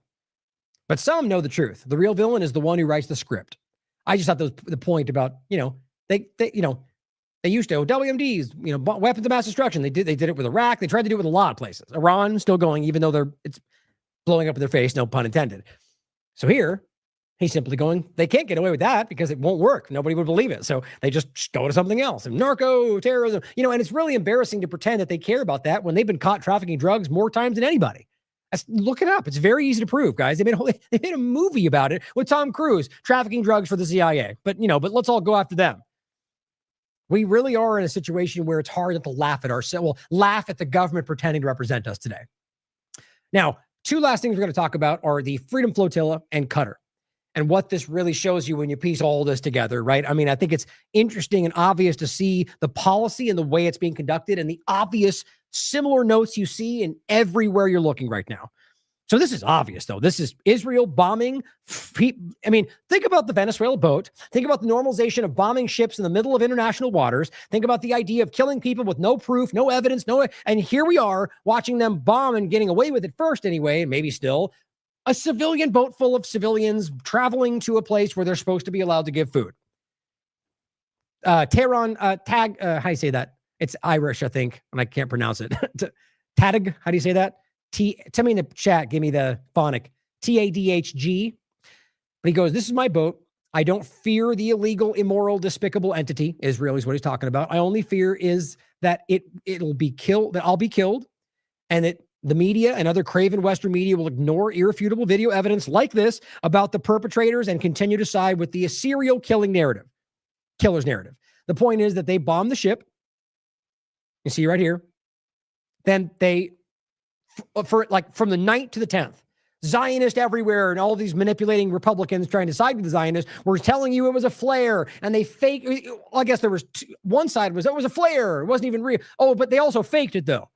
But some know the truth. The real villain is the one who writes the script. I just thought that was the point about, they used to WMDs, weapons of mass destruction. They did it with Iraq. They tried to do it with a lot of places. Iran still going, even though it's blowing up in their face, no pun intended. So here, he's simply going, they can't get away with that because it won't work. Nobody would believe it. So they just go to something else. And narco, terrorism, and it's really embarrassing to pretend that they care about that when they've been caught trafficking drugs more times than anybody. Look it up. It's very easy to prove, guys. They made a movie about it with Tom Cruise trafficking drugs for the CIA. But let's all go after them. We really are in a situation where it's hard not to laugh at ourselves. Well, laugh at the government pretending to represent us today. Now, two last things we're going to talk about are the Freedom Flotilla and Qatar, and what this really shows you when you piece all this together, right? I mean, I think it's interesting and obvious to see the policy and the way it's being conducted and the obvious similar notes you see in everywhere you're looking right now. So this is obvious, though. This is Israel bombing. I mean, think about the Venezuela boat. Think about the normalization of bombing ships in the middle of international waters. Think about the idea of killing people with no proof, no evidence, and here we are watching them bomb and getting away with it first anyway, and maybe still, a civilian boat full of civilians traveling to a place where they're supposed to be allowed to give food. Tehran, how do you say that? It's Irish, I think, and I can't pronounce it. Tadag, how do you say that? Tell me in the chat, give me the phonic. Tadhg. But he goes, this is my boat. I don't fear the illegal, immoral, despicable entity. Israel is what he's talking about. I only fear is that it'll be killed, that I'll be killed, and that the media and other craven Western media will ignore irrefutable video evidence like this about the perpetrators and continue to side with the serial killer's narrative. The point is that they bombed the ship. You see right here. Then they, from the 9th to the 10th, Zionist everywhere and all these manipulating Republicans trying to side with the Zionists were telling you it was a flare, and they faked. I guess there was one side was it was a flare. It wasn't even real. Oh, but they also faked it though.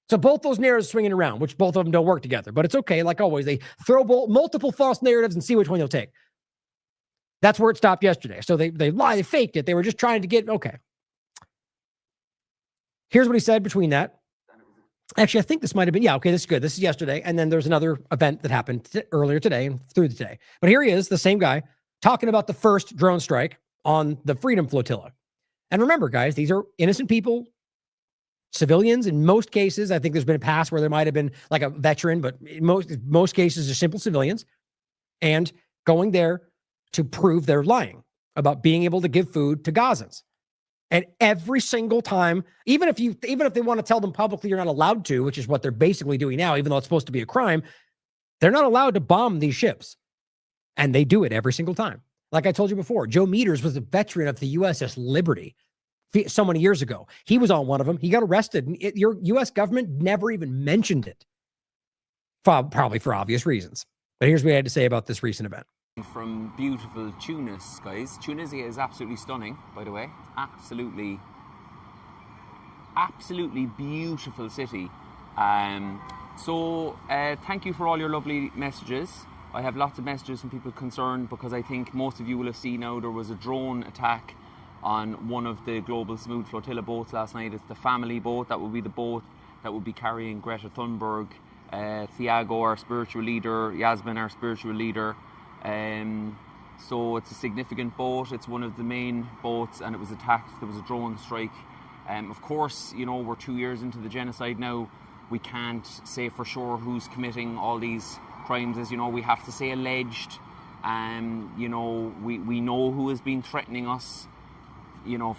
So both those narratives swinging around, which both of them don't work together, but it's okay. Like always, they throw multiple false narratives and see which one they'll take. That's where it stopped yesterday. So they lied, they faked it. They were just trying to get, okay. Here's what he said between that. Actually, I think this might have been, okay, this is good. This is yesterday. And then there's another event that happened earlier today and through today. But here he is, the same guy, talking about the first drone strike on the Freedom Flotilla. And remember, guys, these are innocent people, civilians in most cases. I think there's been a past where there might have been like a veteran, but in most cases are simple civilians, and going there to prove they're lying about being able to give food to Gazans. And every single time, even if they want to tell them publicly you're not allowed to, which is what they're basically doing now, even though it's supposed to be a crime, they're not allowed to bomb these ships. And they do it every single time. Like I told you before, Joe Meters was a veteran of the USS Liberty so many years ago. He was on one of them. He got arrested. Your U.S. government never even mentioned it, probably for obvious reasons. But here's what I had to say about this recent event. From beautiful Tunis, guys. Tunisia is absolutely stunning, by the way. Absolutely beautiful city. So thank you for all your lovely messages. I have lots of messages from people concerned because I think most of you will have seen now there was a drone attack on one of the Global Smooth Flotilla boats last night. It's the family boat. That will be the boat that will be carrying Greta Thunberg, Thiago, our spiritual leader, Yasmin, our spiritual leader. So it's a significant boat. It's one of the main boats, and it was attacked. There was a drone strike. Of course, we're 2 years into the genocide now. We can't say for sure who's committing all these crimes. As you know, we have to say alleged. We know who has been threatening us,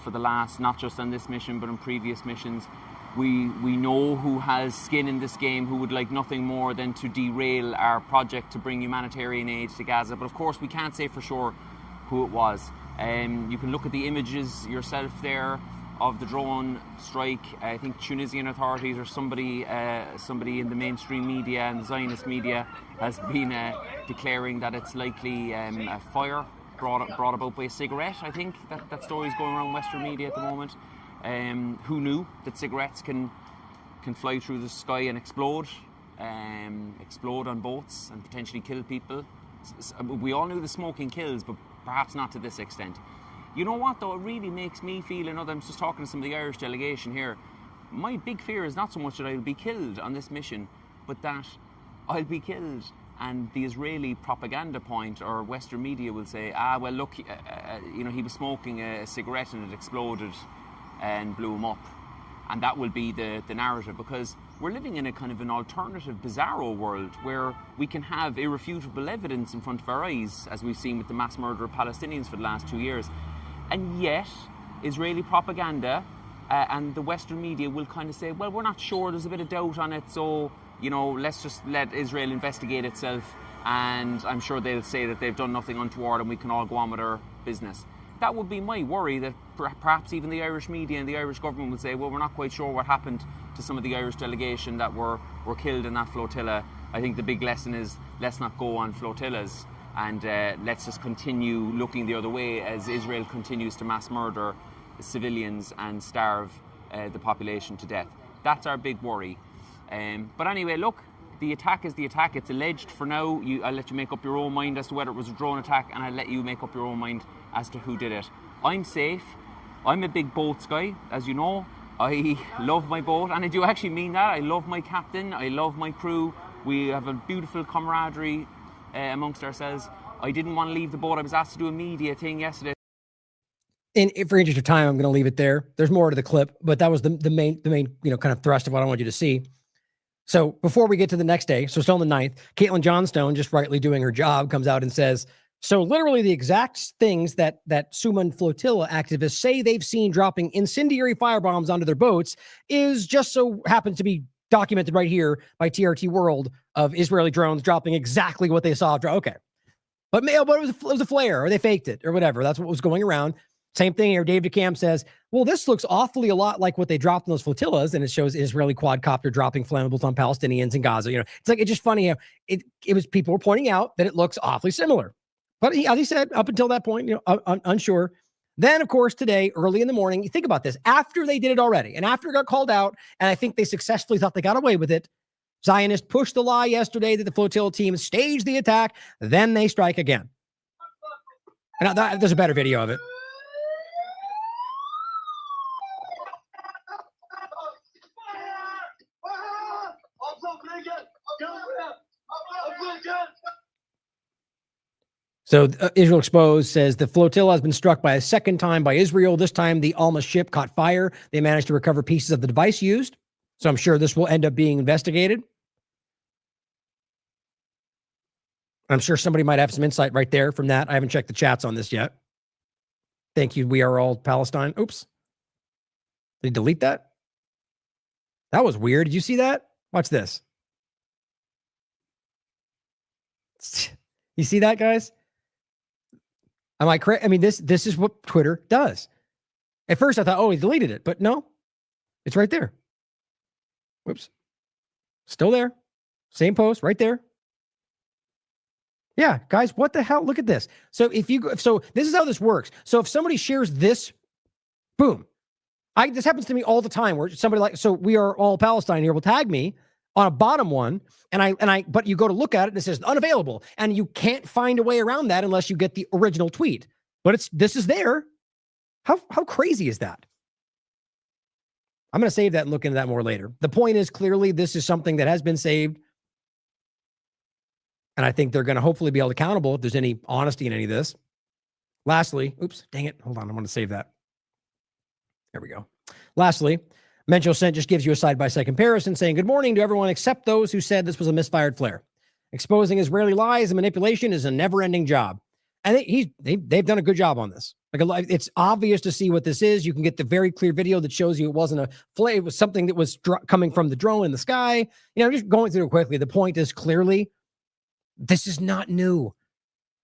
for the last, not just on this mission, but on previous missions. We know who has skin in this game, who would like nothing more than to derail our project to bring humanitarian aid to Gaza. But of course, we can't say for sure who it was. You can look at the images yourself there of the drone strike. I think Tunisian authorities or somebody in the mainstream media and the Zionist media has been declaring that it's likely a fire brought about by a cigarette. I think that story is going around Western media at the moment. Who knew that cigarettes can fly through the sky and explode on boats and potentially kill people? We all knew the smoking kills, but perhaps not to this extent. You know what, though? It really makes me feel, and I'm just talking to some of the Irish delegation here, my big fear is not so much that I'll be killed on this mission, but that I'll be killed and the Israeli propaganda point or Western media will say, well, look, he was smoking a cigarette and it exploded and blew him up. And that will be the narrative, because we're living in a kind of an alternative, bizarro world where we can have irrefutable evidence in front of our eyes, as we've seen with the mass murder of Palestinians for the last 2 years. And yet, Israeli propaganda and the Western media will kind of say, well, we're not sure, there's a bit of doubt on it, so, let's just let Israel investigate itself, and I'm sure they'll say that they've done nothing untoward and we can all go on with our business. That would be my worry, that perhaps even the Irish media and the Irish government would say, well, we're not quite sure what happened to some of the Irish delegation that were killed in that flotilla. I think the big lesson is, let's not go on flotillas, and let's just continue looking the other way as Israel continues to mass murder civilians and starve the population to death. That's our big worry. But anyway, look, the attack is the attack. It's alleged for now. I'll let you make up your own mind as to whether it was a drone attack, and I'll let you make up your own mind as to who did it. I'm safe. I'm a big boats guy, as you know. I love my boat, and I do actually mean that. I love my captain. I love my crew. We have a beautiful camaraderie amongst ourselves. I didn't want to leave the boat. I was asked to do a media thing yesterday. And for interest of time, I'm going to leave it there. There's more to the clip, but that was the main kind of thrust of what I want you to see. So before we get to the next day, so still on the 9th, Caitlin Johnstone, just rightly doing her job, comes out and says, so literally the exact things that Suman Flotilla activists say they've seen dropping incendiary firebombs onto their boats is just so happens to be documented right here by TRT World of Israeli drones dropping exactly what they saw. Okay. But it was a flare, or they faked it, or whatever. That's what was going around. Same thing here. Dave DeCamp says, well, this looks awfully a lot like what they dropped in those flotillas, and it shows Israeli quadcopter dropping flammables on Palestinians in Gaza. It's just funny how it was, people were pointing out that it looks awfully similar. But as he said, up until that point, unsure. Then, of course, today, early in the morning, you think about this, after they did it already, and after it got called out, and I think they successfully thought they got away with it, Zionists pushed the lie yesterday that the flotilla team staged the attack, then they strike again. And there's a better video of it. So Israel Exposed says the flotilla has been struck by a second time by Israel. This time the Alma ship caught fire. They managed to recover pieces of the device used. So I'm sure this will end up being investigated. I'm sure somebody might have some insight right there from that. I haven't checked the chats on this yet. Thank you. We are all Palestine. Oops. Did he delete that? That was weird. Did you see that? Watch this. You see that, guys? Am I correct? I mean, this is what Twitter does. At first, I thought, oh, he deleted it, but no, it's right there. Whoops. Still there. Same post right there. Yeah, guys, what the hell? Look at this. So this is how this works. So if somebody shares this, boom. This happens to me all the time where somebody so we are all Palestine here will tag me on a bottom one, but you go to look at it and it says unavailable, and you can't find a way around that unless you get the original tweet. But this is there. How crazy is that? I'm going to save that and look into that more later. The point is, clearly this is something that has been saved, and I think they're going to hopefully be held accountable if there's any honesty in any of this. Lastly, oops, dang it. Hold on. I want to save that. There we go. Lastly, Mencho Sent just gives you a side-by-side comparison saying, good morning to everyone except those who said this was a misfired flare. Exposing Israeli lies and manipulation is a never-ending job. And they've done a good job on this. It's obvious to see what this is. You can get the very clear video that shows you it wasn't a flare. It was something that was coming from the drone in the sky. Just going through it quickly. The point is clearly, this is not new.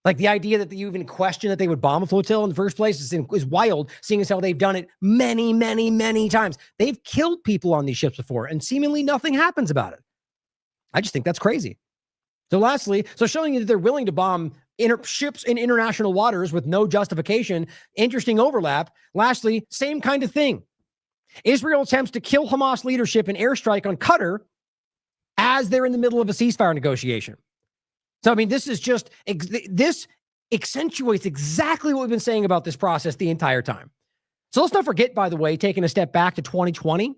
Like the idea that you even question that they would bomb a flotilla in the first place is wild, seeing as how they've done it many, many, many times. They've killed people on these ships before, and seemingly nothing happens about it. I just think that's crazy. So lastly, showing you that they're willing to bomb ships in international waters with no justification, interesting overlap. Lastly, same kind of thing. Israel attempts to kill Hamas leadership in airstrike on Qatar as they're in the middle of a ceasefire negotiation. So, I mean, this is just, this accentuates exactly what we've been saying about this process the entire time. So let's not forget, by the way, taking a step back to 2020,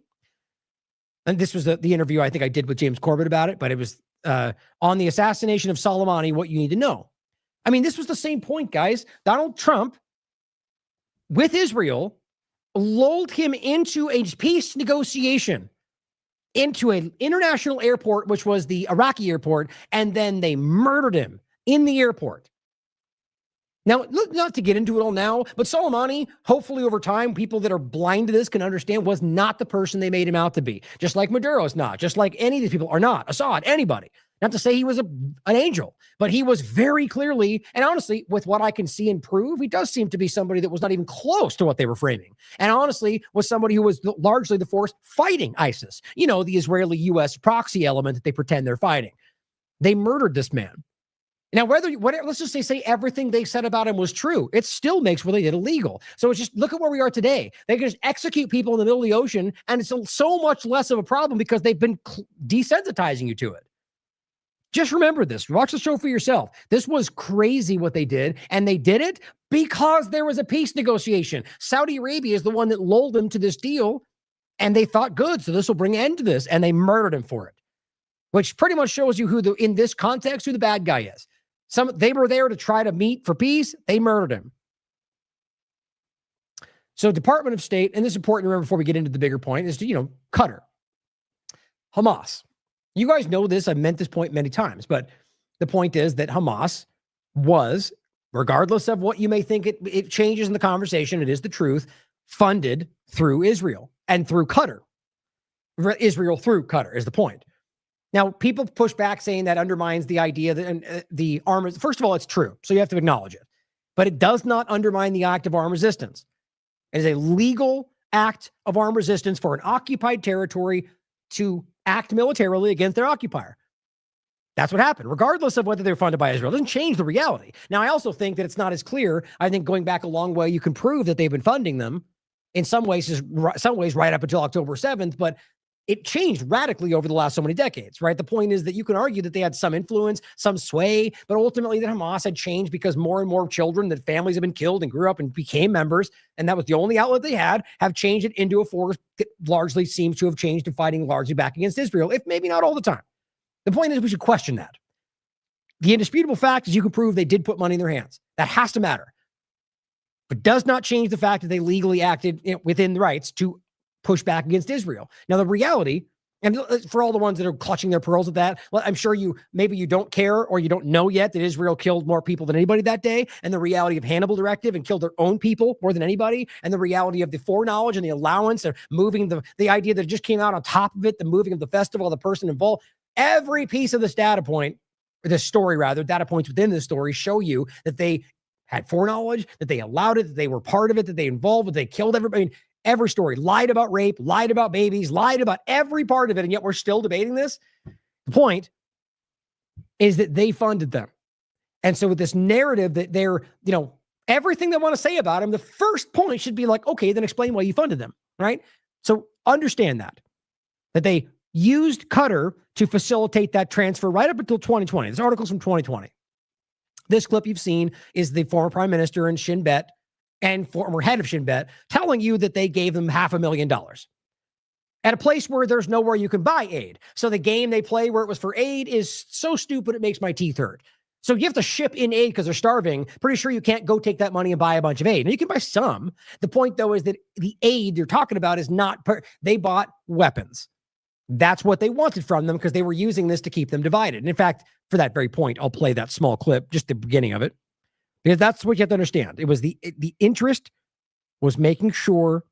and this was the interview I think I did with James Corbett about it, but it was on the assassination of Soleimani, what you need to know. I mean, this was the same point, guys. Donald Trump, with Israel, lulled him into a peace negotiation, into an international airport, which was the Iraqi airport, and then they murdered him in the airport. Now, look, not to get into it all now, but Soleimani, hopefully over time, people that are blind to this can understand, was not the person they made him out to be. Just like Maduro is not, just like any of these people are not, Assad, anybody. Not to say he was an angel, but he was very clearly, and honestly, with what I can see and prove, he does seem to be somebody that was not even close to what they were framing. And honestly, was somebody who was largely the force fighting ISIS. You know, the Israeli-U.S. proxy element that they pretend they're fighting. They murdered this man. Now, let's just say everything they said about him was true. It still makes what they did illegal. So it's just, look at where we are today. They can just execute people in the middle of the ocean, and it's so much less of a problem because they've been desensitizing you to it. Just remember this. Watch the show for yourself. This was crazy what they did, and they did it because there was a peace negotiation. Saudi Arabia is the one that lulled them to this deal, and they thought, good, so this will bring an end to this, and they murdered him for it, which pretty much shows you in this context, who the bad guy is. They were there to try to meet for peace. They murdered him. So Department of State, and this is important to remember before we get into the bigger point, is to, Qatar. Hamas. You guys know this. I've meant this point many times, but the point is that Hamas was, regardless of what you may think it changes in the conversation, it is the truth, funded through Israel and through Qatar. Israel through Qatar is the point. Now, people push back saying that undermines the idea that the arms. First of all, it's true, so you have to acknowledge it. But it does not undermine the act of armed resistance. It is a legal act of armed resistance for an occupied territory to act militarily against their occupier. That's what happened, regardless of whether they're funded by Israel. It doesn't change the reality. Now, I also think that it's not as clear. I think going back a long way, you can prove that they've been funding them in some ways right up until October 7th, but it changed radically over the last so many decades, right? The point is that you can argue that they had some influence, some sway, but ultimately that Hamas had changed because more and more children, that families have been killed and grew up and became members, and that was the only outlet they had, have changed it into a force that largely seems to have changed to fighting largely back against Israel, if maybe not all the time. The point is we should question that. The indisputable fact is you can prove they did put money in their hands. That has to matter. But does not change the fact that they legally acted within the rights to push back against Israel. Now, the reality, and for all the ones that are clutching their pearls at that, well, I'm sure maybe you don't care or you don't know yet that Israel killed more people than anybody that day, and the reality of Hannibal Directive and killed their own people more than anybody, and the reality of the foreknowledge and the allowance of moving the idea that it just came out on top of it, the moving of the festival, the person involved. Every piece of this data points within this story show you that they had foreknowledge, that they allowed it, that they were part of it, that they involved it, they killed everybody. I mean, every story, lied about rape, lied about babies, lied about every part of it, and yet we're still debating this. The point is that they funded them. And so with this narrative that they're, everything they want to say about them, the first point should be like, okay, then explain why you funded them, right? So understand that they used Qatar to facilitate that transfer right up until 2020. This article's from 2020. This clip you've seen is the former prime minister and Shin Bet and former head of Shin Bet telling you that they gave them $500,000 at a place where there's nowhere you can buy aid. So the game they play where it was for aid is so stupid it makes my teeth hurt. So you have to ship in aid because they're starving. Pretty sure you can't go take that money and buy a bunch of aid. Now you can buy some. The point though is that the aid you're talking about is not, they bought weapons. That's what they wanted from them because they were using this to keep them divided. And in fact, for that very point, I'll play that small clip, just the beginning of it. Because that's what you have to understand. It was the interest was making sure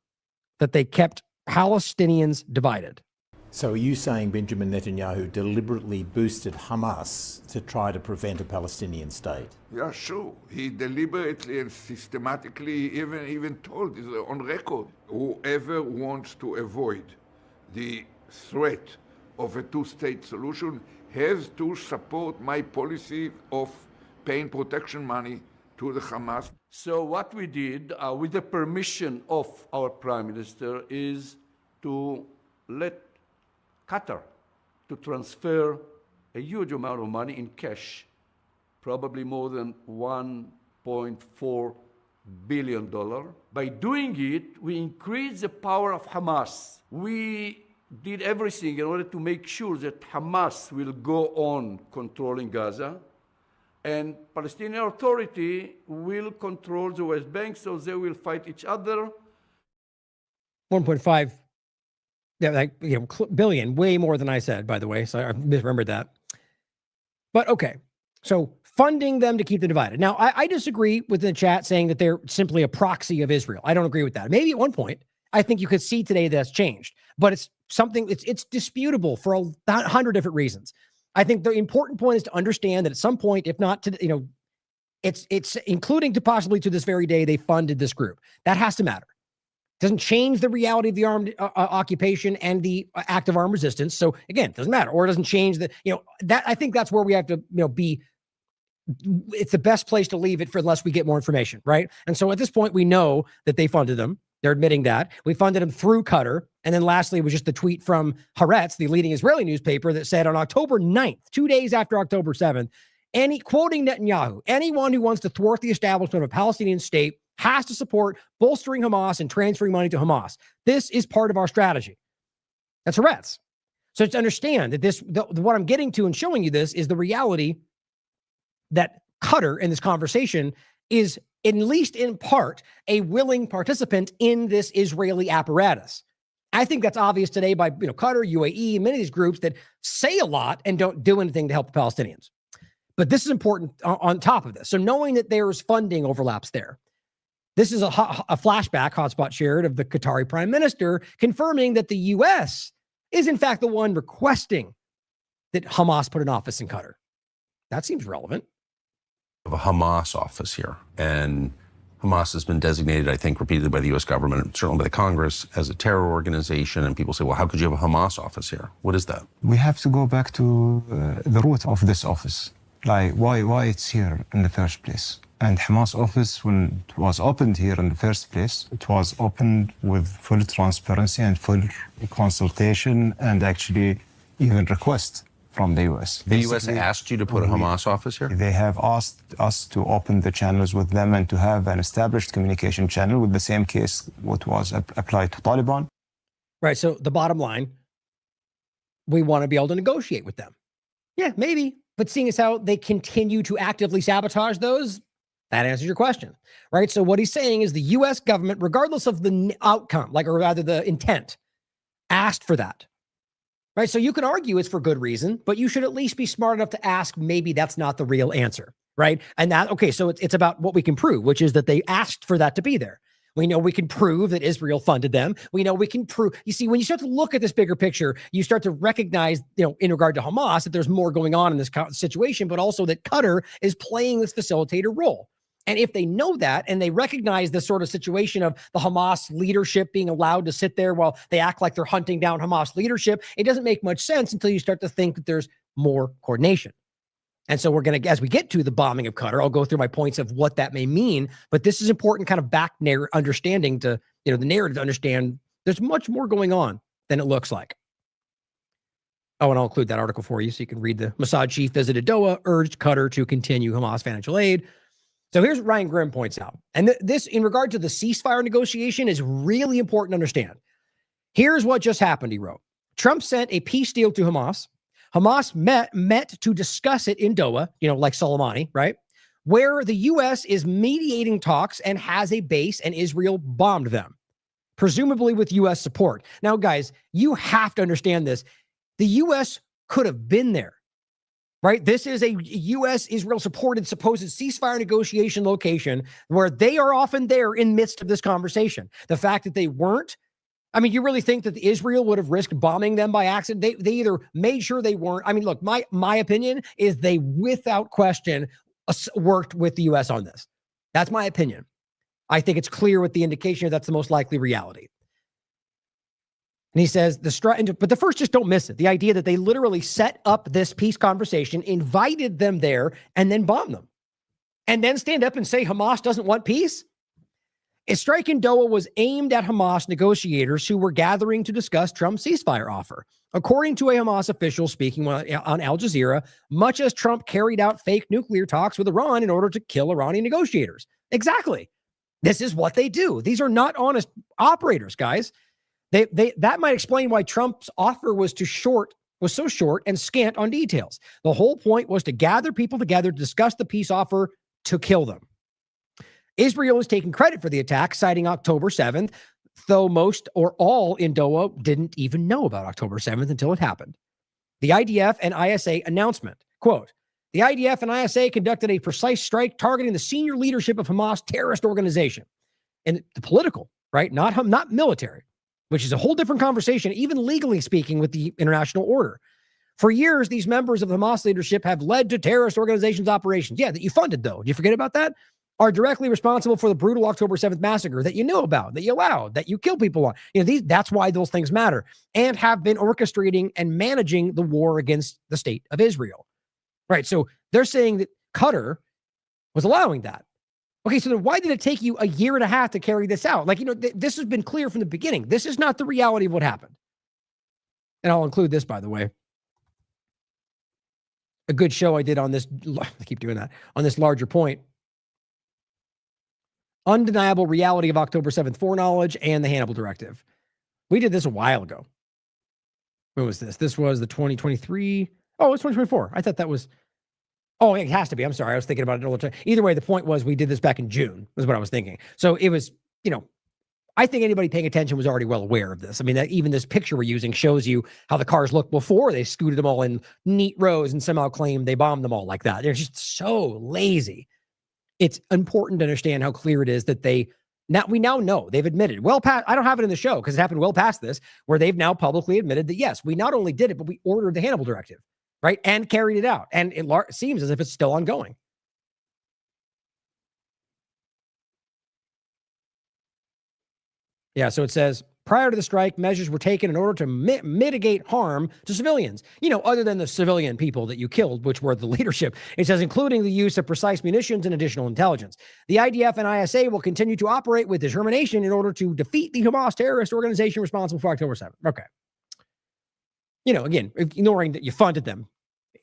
that they kept Palestinians divided. So are you saying Benjamin Netanyahu deliberately boosted Hamas to try to prevent a Palestinian state? Yeah, sure. He deliberately and systematically even told, on record, whoever wants to avoid the threat of a two-state solution has to support my policy of paying protection money to the Hamas. So what we did, with the permission of our Prime Minister, is to let Qatar to transfer a huge amount of money in cash, probably more than $1 $1.4 billion. By doing it, we increase the power of Hamas. We did everything in order to make sure that Hamas will go on controlling Gaza, and Palestinian Authority will control the West Bank, so they will fight each other. 1.5 billion, way more than I said, by the way. So I misremembered that. But okay, so funding them to keep them divided. Now, I disagree with the chat saying that they're simply a proxy of Israel. I don't agree with that. Maybe at one point, I think you could see today that's changed, but it's something, it's disputable for 100 different reasons. I think the important point is to understand that at some point, if not to, it's including to possibly to this very day, they funded this group. That has to matter. Doesn't change the reality of the armed occupation and the act of armed resistance. So again, it doesn't matter, or it doesn't change the, that I think that's where we have to, be, it's the best place to leave it for unless we get more information, right? And so at this point, we know that they funded them. They're admitting that. We funded them through Qatar. And then lastly, it was just the tweet from Haaretz, the leading Israeli newspaper, that said on October 9th, 2 days after October 7th, quoting Netanyahu, anyone who wants to thwart the establishment of a Palestinian state has to support bolstering Hamas and transferring money to Hamas. This is part of our strategy. That's Haaretz. So to understand that what I'm getting to and showing you this is the reality that Qatar in this conversation is, at least in part, a willing participant in this Israeli apparatus. I think that's obvious today by Qatar, UAE, many of these groups that say a lot and don't do anything to help the Palestinians. But this is important on top of this. So knowing that there's funding overlaps there. This is a flashback hotspot shared of the Qatari prime minister confirming that the U.S. is in fact the one requesting that Hamas put an office in Qatar. That seems relevant. Of a Hamas office here, and Hamas has been designated, I think, repeatedly by the U.S. government, certainly by the Congress, as a terror organization. And people say, well, how could you have a Hamas office here? What is that? We have to go back to the root of this office, like why it's here in the first place. And Hamas office, when it was opened here in the first place, it was opened with full transparency and full consultation and actually even request from the U.S. The U.S. asked you to put a Hamas office here? They have asked us to open the channels with them and to have an established communication channel with the same case what was applied to Taliban. Right, so the bottom line, we want to be able to negotiate with them. Yeah, maybe. But seeing as how they continue to actively sabotage those, that answers your question, right? So what he's saying is the U.S. government, regardless of the outcome, or rather the intent, asked for that, right? So you can argue it's for good reason, but you should at least be smart enough to ask maybe that's not the real answer, right? And that, okay, so it's about what we can prove, which is that they asked for that to be there. We know we can prove that Israel funded them. We know we can prove, you see, when you start to look at this bigger picture, you start to recognize, in regard to Hamas, that there's more going on in this situation, but also that Qatar is playing this facilitator role. And if they know that and they recognize this sort of situation of the Hamas leadership being allowed to sit there while they act like they're hunting down Hamas leadership, it doesn't make much sense until you start to think that there's more coordination. And so we're going to, as we get to the bombing of Qatar, I'll go through my points of what that may mean. But this is important kind of understanding to, the narrative to understand there's much more going on than it looks like. Oh, and I'll include that article for you so you can read the Mossad chief visited Doha, urged Qatar to continue Hamas financial aid. So here's what Ryan Grimm points out. And this, in regard to the ceasefire negotiation, is really important to understand. Here's what just happened, he wrote. Trump sent a peace deal to Hamas. Hamas met to discuss it in Doha, like Soleimani, right? Where the U.S. is mediating talks and has a base, and Israel bombed them, presumably with U.S. support. Now, guys, you have to understand this. The U.S. could have been there. Right? This is a U.S.-Israel supported supposed ceasefire negotiation location where they are often there in midst of this conversation. The fact that they weren't, you really think that Israel would have risked bombing them by accident? They either made sure they weren't. Look, my opinion is they, without question, worked with the U.S. on this. That's my opinion. I think it's clear with the indication that's the most likely reality. And he says, but the first, just don't miss it. The idea that they literally set up this peace conversation, invited them there, and then bombed them. And then stand up and say Hamas doesn't want peace. A strike in Doha was aimed at Hamas negotiators who were gathering to discuss Trump's ceasefire offer. According to a Hamas official speaking on Al Jazeera, much as Trump carried out fake nuclear talks with Iran in order to kill Iranian negotiators. Exactly. This is what they do. These are not honest operators, guys. That might explain why Trump's offer was so short and scant on details. The whole point was to gather people together to discuss the peace offer to kill them. Israel is taking credit for the attack, citing October 7th, though most or all in Doha didn't even know about October 7th until it happened. The IDF and ISA announcement, quote, the IDF and ISA conducted a precise strike targeting the senior leadership of Hamas terrorist organization. And the political, right? Not military, which is a whole different conversation, even legally speaking with the international order. For years, these members of Hamas leadership have led to terrorist organizations' operations. Yeah, that you funded, though. Did you forget about that? Are directly responsible for the brutal October 7th massacre that you know about, that you allowed, that you kill people on. That's why those things matter, and have been orchestrating and managing the war against the state of Israel. Right. So they're saying that Qatar was allowing that. Okay, so then why did it take you a year and a half to carry this out? This has been clear from the beginning. This is not the reality of what happened. And I'll include this, by the way. A good show I did on this, I keep doing that, on this larger point. Undeniable reality of October 7th foreknowledge and the Hannibal Directive. We did this a while ago. When was this? This was the 2023. Oh, it's 2024. I thought that was. Oh, it has to be. I'm sorry. I was thinking about it all the time. Either way, the point was we did this back in June, is what I was thinking. So it was, I think anybody paying attention was already well aware of this. I mean, even this picture we're using shows you how the cars looked before they scooted them all in neat rows and somehow claimed they bombed them all like that. They're just so lazy. It's important to understand how clear it is that we now know, they've admitted, I don't have it in the show because it happened well past this, where they've now publicly admitted that, yes, we not only did it, but we ordered the Hannibal Directive, right? And carried it out. And it seems as if it's still ongoing. Yeah, so it says, prior to the strike, measures were taken in order to mitigate harm to civilians, other than the civilian people that you killed, which were the leadership. It says, including the use of precise munitions and additional intelligence. The IDF and ISA will continue to operate with determination in order to defeat the Hamas terrorist organization responsible for October 7th. Okay. Again, ignoring that you funded them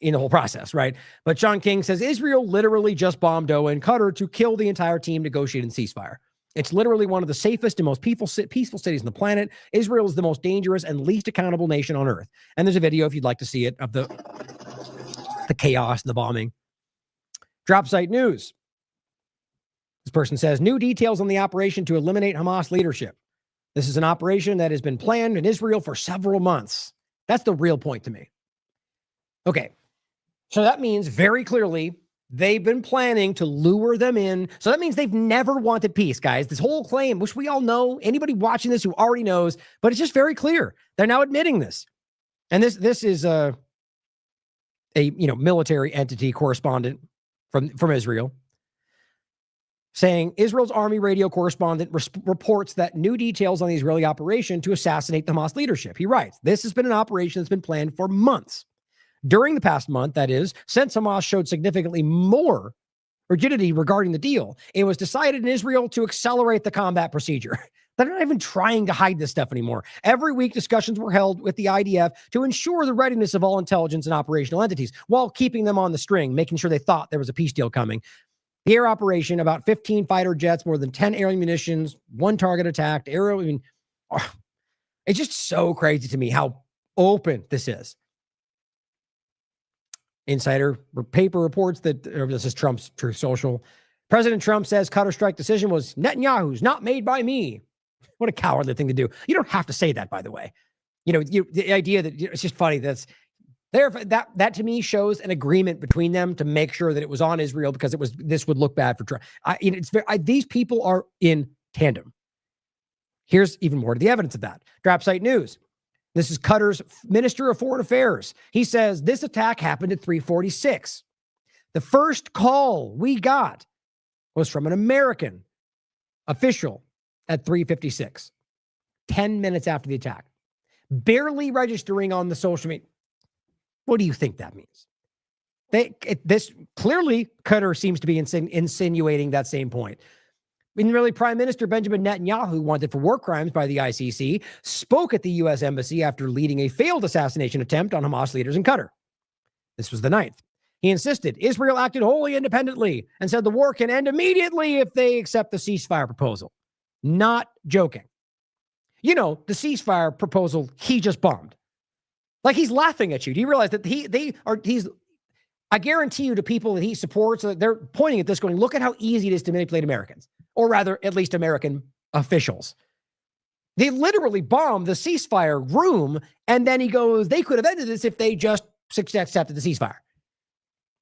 in the whole process, right? But Sean King says, Israel literally just bombed Doha and Qatar to kill the entire team negotiating ceasefire. It's literally one of the safest and most peaceful cities on the planet. Israel is the most dangerous and least accountable nation on earth. And there's a video, if you'd like to see it, of the chaos and the bombing. Drop site news. This person says, new details on the operation to eliminate Hamas leadership. This is an operation that has been planned in Israel for several months. That's the real point to me. Okay. So that means very clearly they've been planning to lure them in. So that means they've never wanted peace, guys. This whole claim, which we all know, anybody watching this who already knows, but it's just very clear. They're now admitting this. And this is a military entity correspondent from Israel saying Israel's army radio correspondent reports that new details on the Israeli operation to assassinate the Hamas leadership. He writes, this has been an operation that's been planned for months. During the past month, that is, since Hamas showed significantly more rigidity regarding the deal, it was decided in Israel to accelerate the combat procedure. They're not even trying to hide this stuff anymore. Every week, discussions were held with the IDF to ensure the readiness of all intelligence and operational entities while keeping them on the string, making sure they thought there was a peace deal coming. The air operation, about 15 fighter jets, more than 10 air munitions, one target attacked, it's just so crazy to me how open this is. Insider paper reports that, this is Trump's Truth Social. President Trump says Qatar strike decision was Netanyahu's, not made by me. What a cowardly thing to do. You don't have to say that, by the way. The idea that it's just funny. That's there. That to me shows an agreement between them to make sure that it was on Israel because this would look bad for Trump. These people are in tandem. Here's even more to the evidence of that. Drop site news. This is Qatar's Minister of Foreign Affairs. He says this attack happened at 3:46. The first call we got was from an American official at 3:56, 10 minutes after the attack, barely registering on the social media. What do you think that means? This clearly Qatar seems to be insinuating that same point. Really, Prime Minister Benjamin Netanyahu, wanted for war crimes by the ICC, spoke at the U.S. Embassy after leading a failed assassination attempt on Hamas leaders in Qatar. This was the 9th. He insisted Israel acted wholly independently and said the war can end immediately if they accept the ceasefire proposal. Not joking. You know, the ceasefire proposal he just bombed. Like, he's laughing at you. Do you realize that I guarantee you, to people that he supports, they're pointing at this going, look at how easy it is to manipulate Americans, or rather, at least American officials. They literally bombed the ceasefire room, and then he goes, they could have ended this if they just accepted the ceasefire.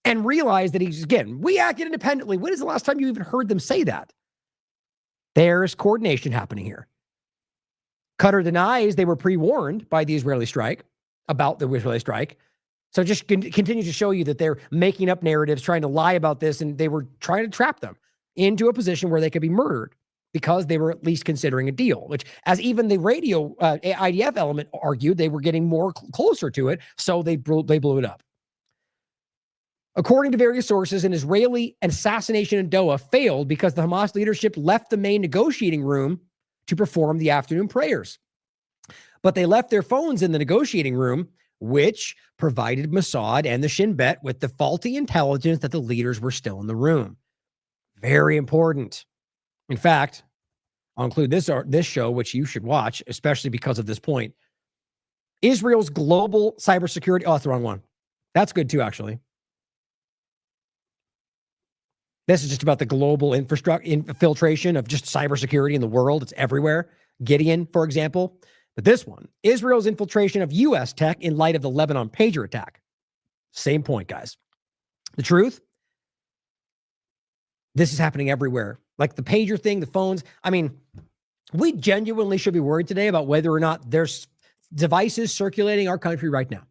And realized that we acted independently. When is the last time you even heard them say that? There's coordination happening here. Qatar denies they were pre-warned by the Israeli strike, about the Israeli strike. So just continue to show you that they're making up narratives, trying to lie about this, and they were trying to trap them into a position where they could be murdered because they were at least considering a deal, which, as even the radio IDF element argued, they were getting more closer to it, so they blew it up. According to various sources, an Israeli assassination in Doha failed because the Hamas leadership left the main negotiating room to perform the afternoon prayers. But they left their phones in the negotiating room, which provided Mossad and the Shin Bet with the faulty intelligence that the leaders were still in the room. Very important. In fact, I'll include this show, which you should watch, especially because of this point. Israel's global cybersecurity. Oh, that's the wrong one. That's good too, actually. This is just about the global infiltration of just cybersecurity in the world. It's everywhere. Gideon, for example. But this one, Israel's infiltration of U.S. tech in light of the Lebanon pager attack. Same point, guys. The truth? This is happening everywhere. Like the pager thing, the phones. I mean, we genuinely should be worried today about whether or not there's devices circulating our country right now.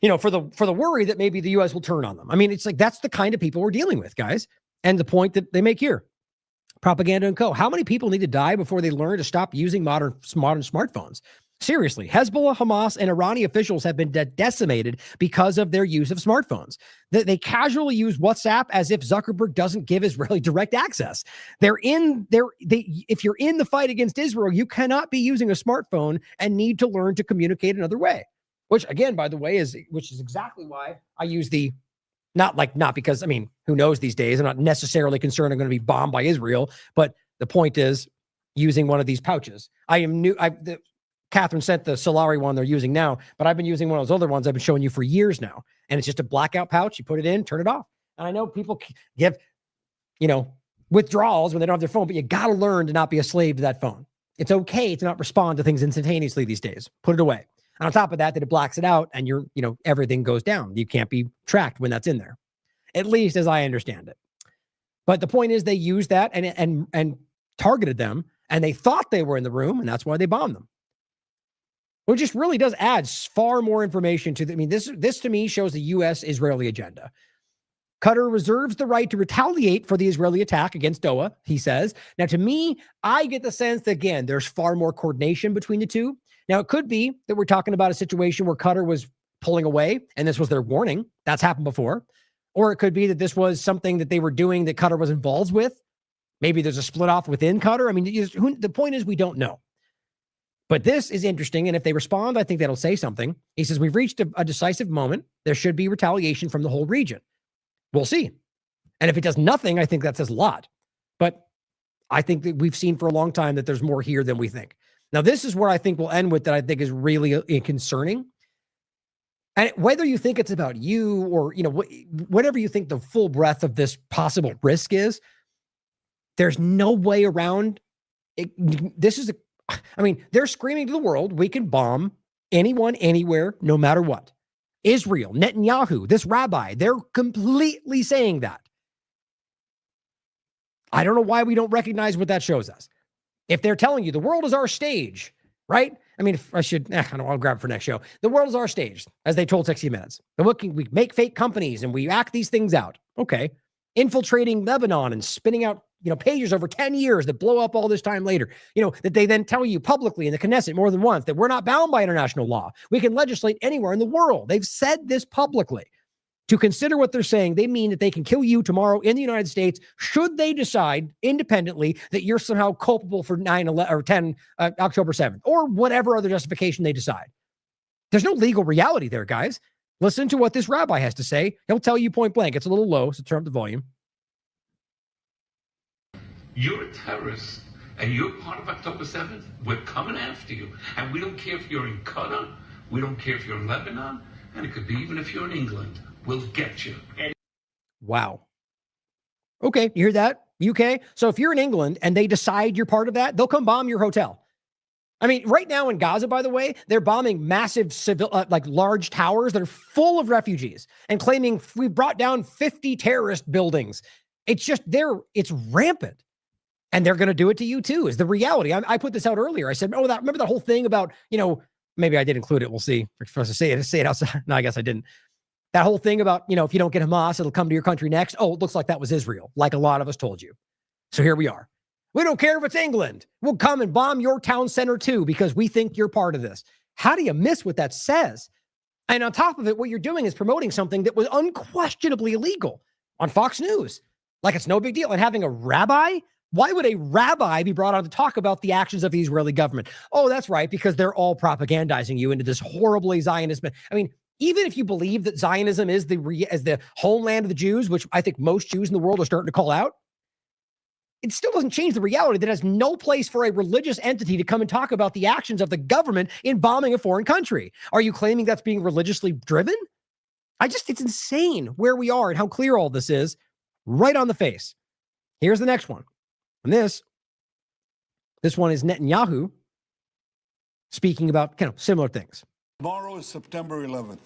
You know, for the worry that maybe the U.S. will turn on them. I mean, it's like, that's the kind of people we're dealing with, guys. And the point that they make here. Propaganda and co. How many people need to die before they learn to stop using modern smartphones? Seriously, Hezbollah, Hamas, and Iranian officials have been decimated because of their use of smartphones. They casually use WhatsApp as if Zuckerberg doesn't give Israeli direct access. If you're in the fight against Israel, you cannot be using a smartphone and need to learn to communicate another way. Which, again, by the way, is exactly why I use not because, I mean, who knows these days? I'm not necessarily concerned I'm going to be bombed by Israel, but the point is using one of these pouches. Catherine sent the Solari one they're using now, but I've been using one of those other ones I've been showing you for years now. And it's just a blackout pouch. You put it in, turn it off. And I know people give, withdrawals when they don't have their phone, but you got to learn to not be a slave to that phone. It's okay to not respond to things instantaneously these days. Put it away. And on top of that it blacks it out and everything goes down. You can't be tracked when that's in there, at least as I understand it. But the point is they used that and targeted them, and they thought they were in the room, and that's why they bombed them. Well, it just really does add far more information to this to me shows the U.S.-Israeli agenda. Qatar reserves the right to retaliate for the Israeli attack against Doha, he says. Now, to me, I get the sense that, again, there's far more coordination between the two. Now, it could be that we're talking about a situation where Qatar was pulling away, and this was their warning. That's happened before. Or it could be that this was something that they were doing that Qatar was involved with. Maybe there's a split off within Qatar. I mean, the point is we don't know. But this is interesting, and if they respond, I think that'll say something. He says, we've reached a decisive moment. There should be retaliation from the whole region. We'll see. And if it does nothing, I think that says a lot. But I think that we've seen for a long time that there's more here than we think. Now, this is where I think we'll end with that I think is really concerning. And whether you think it's about you or, whatever you think the full breadth of this possible risk is, there's no way around it. They're screaming to the world, we can bomb anyone, anywhere, no matter what. Israel, Netanyahu, this rabbi, they're completely saying that. I don't know why we don't recognize what that shows us. If they're telling you the world is our stage, right? I mean, if I should, I'll grab it for next show. The world is our stage, as they told 60 Minutes. We make fake companies and we act these things out. Okay. Infiltrating Lebanon and spinning out, pagers over 10 years that blow up all this time later, that they then tell you publicly in the Knesset more than once that we're not bound by international law. We can legislate anywhere in the world. They've said this publicly. to consider what they're saying, they mean that they can kill you tomorrow in the United States should they decide independently that you're somehow culpable for 9/11 or October 7th or whatever other justification they decide. There's no legal reality there, guys. Listen to what this rabbi has to say. He'll tell you point blank. It's a little low, so turn up the volume. You're a terrorist, and you're part of October 7th. We're coming after you. And we don't care if you're in Qatar, we don't care if you're in Lebanon, and it could be even if you're in England. We'll get you. Wow. Okay, you hear that, UK? So if you're in England and they decide you're part of that, they'll come bomb your hotel. I mean, right now in Gaza, by the way, they're bombing massive civil, like large towers that are full of refugees and claiming we brought down 50 terrorist buildings. It's just it's rampant. And they're going to do it to you too, is the reality. I put this out earlier. I said, remember that whole thing about, maybe I did include it. We'll see. If we're supposed to say it outside. No, I guess I didn't. That whole thing about, if you don't get Hamas, it'll come to your country next. Oh, it looks like that was Israel, like a lot of us told you. So here we are. We don't care if it's England. We'll come and bomb your town center too, because we think you're part of this. How do you miss what that says? And on top of it, what you're doing is promoting something that was unquestionably illegal on Fox News. Like it's no big deal. And having a rabbi, why would a rabbi be brought on to talk about the actions of the Israeli government? Oh, that's right, because they're all propagandizing you into this horribly Zionist. I mean, even if you believe that Zionism is the homeland of the Jews, which I think most Jews in the world are starting to call out, it still doesn't change the reality that it has no place for a religious entity to come and talk about the actions of the government in bombing a foreign country. Are you claiming that's being religiously driven? It's insane where we are and how clear all this is right on the face. Here's the next one. And this one is Netanyahu speaking about kind of similar things. Tomorrow is September 11th.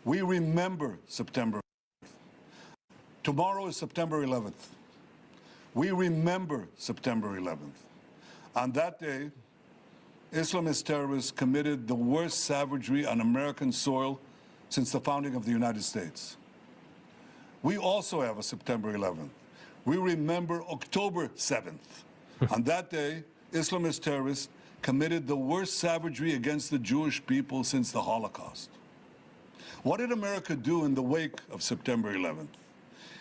We remember September 11th. Tomorrow is September 11th. We remember September 11th. On that day, Islamist terrorists committed the worst savagery on American soil since the founding of the United States. We also have a September 11th. We remember October 7th. On that day, Islamist terrorists committed the worst savagery against the Jewish people since the Holocaust. What did America do in the wake of September 11th?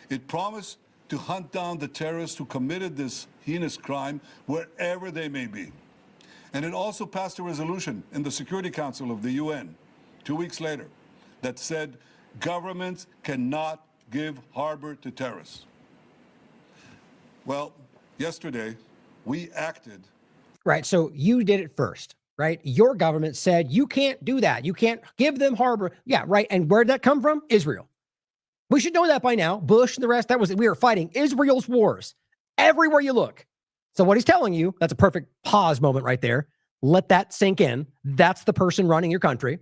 It promised to hunt down the terrorists who committed this heinous crime wherever they may be. And it also passed a resolution in the Security Council of the UN 2 weeks later that said governments cannot give harbor to terrorists. Well, yesterday, we acted. Right. So you did it first, right? Your government said you can't do that. You can't give them harbor. Yeah, right. And where did that come from? Israel. We should know that by now. Bush and the rest, we are fighting Israel's wars everywhere you look. So what he's telling you, that's a perfect pause moment right there. Let that sink in. That's the person running your country.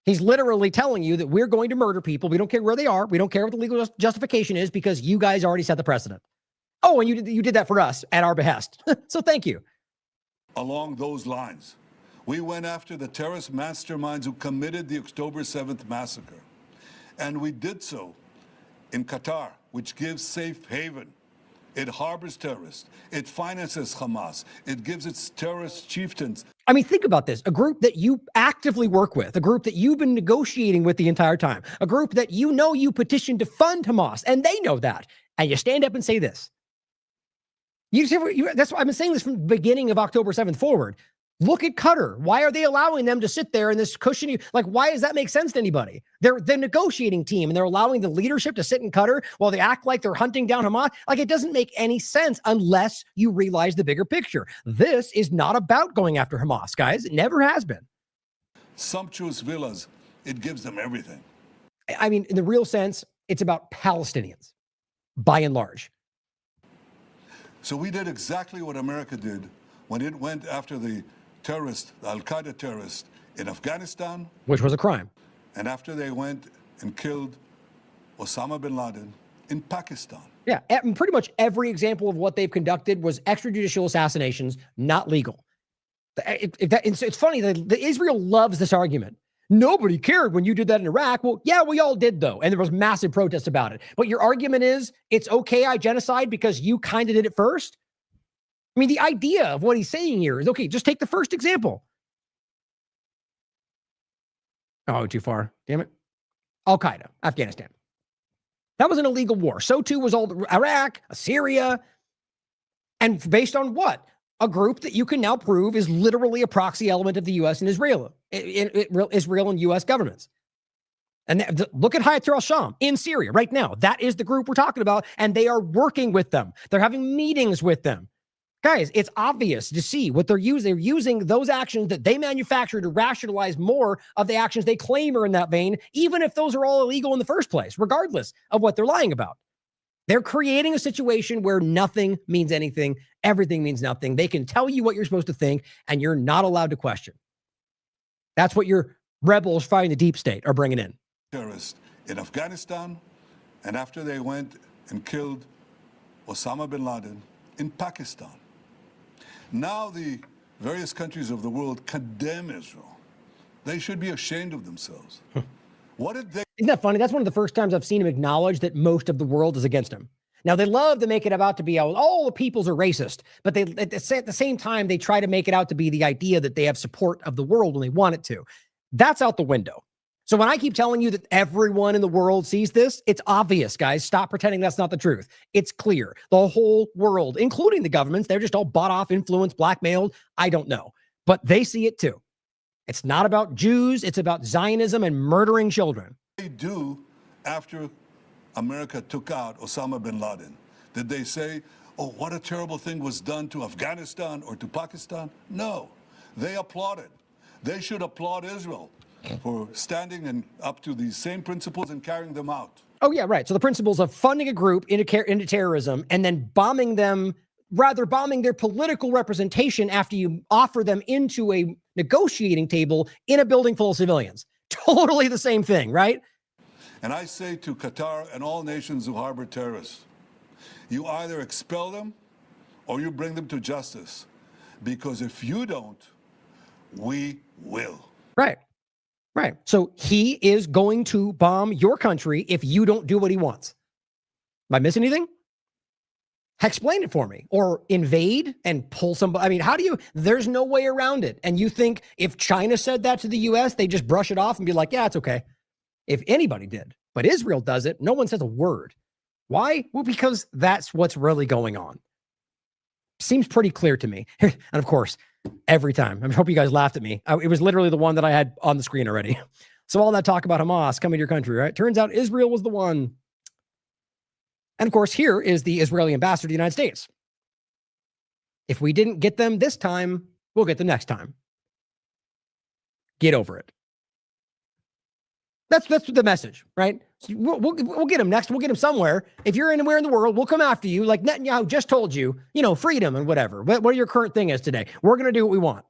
He's literally telling you that we're going to murder people. We don't care where they are. We don't care what the legal justification is because you guys already set the precedent. Oh, and you did that for us at our behest. So thank you. Along those lines, we went after the terrorist masterminds who committed the October 7th massacre. And we did so in Qatar, which gives safe haven. It harbors terrorists. It finances Hamas. It gives its terrorist chieftains. I mean, think about this. A group that you actively work with, a group that you've been negotiating with the entire time, a group that you petitioned to fund Hamas, and they know that. And you stand up and say this. That's why I've been saying this from the beginning of October 7th forward. Look at Qatar. Why are they allowing them to sit there in this cushiony? Like, why does that make sense to anybody? They're the negotiating team, and they're allowing the leadership to sit in Qatar while they act like they're hunting down Hamas. Like, it doesn't make any sense unless you realize the bigger picture. This is not about going after Hamas, guys. It never has been. Sumptuous villas. It gives them everything. I mean, in the real sense, it's about Palestinians, by and large. So we did exactly what America did when it went after the terrorist, the Al-Qaeda terrorist in Afghanistan. Which was a crime. And after they went and killed Osama bin Laden in Pakistan. Yeah, and pretty much every example of what they've conducted was extrajudicial assassinations, not legal. It's funny that Israel loves this argument. Nobody cared when you did that in Iraq. Well, yeah, we all did, though. And there was massive protests about it. But your argument is it's okay, I genocide because you kind of did it first? I mean, the idea of what he's saying here is, okay, just take the first example. Oh, too far. Damn it. Al-Qaeda, Afghanistan. That was an illegal war. So too was all Iraq, Syria. And based on what? A group that you can now prove is literally a proxy element of the U.S. and Israel and U.S. governments. And look at Hayat al-Sham in Syria right now. That is the group we're talking about, and they are working with them. They're having meetings with them. Guys, it's obvious to see what they're using. They're using those actions that they manufacture to rationalize more of the actions they claim are in that vein, even if those are all illegal in the first place, regardless of what they're lying about. They're creating a situation where nothing means anything. Everything means nothing. They can tell you what you're supposed to think, and you're not allowed to question. That's what your rebels fighting the deep state are bringing in. Terrorists in Afghanistan, and after they went and killed Osama bin Laden in Pakistan. Now the various countries of the world condemn Israel. They should be ashamed of themselves. What did they... Isn't that funny? That's one of the first times I've seen him acknowledge that most of the world is against him. Now, they love to make it about to be, all the peoples are racist, but they at the same time, they try to make it out to be the idea that they have support of the world when they want it to. That's out the window. So when I keep telling you that everyone in the world sees this, it's obvious, guys. Stop pretending that's not the truth. It's clear. The whole world, including the governments, they're just all bought off, influenced, blackmailed. I don't know, but they see it too. It's not about Jews. It's about Zionism and murdering children. They do after America took out Osama bin Laden? Did they say, oh, what a terrible thing was done to Afghanistan or to Pakistan? No, they applauded. They should applaud Israel for standing and up to these same principles and carrying them out. Oh, yeah, right. So the principles of funding a group into terrorism and then bombing them, rather bombing their political representation after you offer them into a negotiating table in a building full of civilians. Totally the same thing, right? And I say to Qatar and all nations who harbor terrorists, you either expel them or you bring them to justice. Because if you don't, we will. Right. Right. So he is going to bomb your country if you don't do what he wants. Am I missing anything? Explain it for me. Or invade and pull somebody. I mean, how do you, there's no way around it. And you think if China said that to the US, they just brush it off and be like, yeah, it's okay. If anybody did, but Israel does it, no one says a word. Why? Well, because that's what's really going on. Seems pretty clear to me. And of course, every time, I hope you guys laughed at me. It was literally the one that I had on the screen already. So all that talk about Hamas coming to your country, right? Turns out Israel was the one. And of course, here is the Israeli ambassador to the United States. If we didn't get them this time, we'll get them next time. Get over it. That's the message, right? So we'll get them next. We'll get them somewhere. If you're anywhere in the world, we'll come after you. Like Netanyahu just told you, freedom and whatever. What your current thing is today. We're going to do what we want.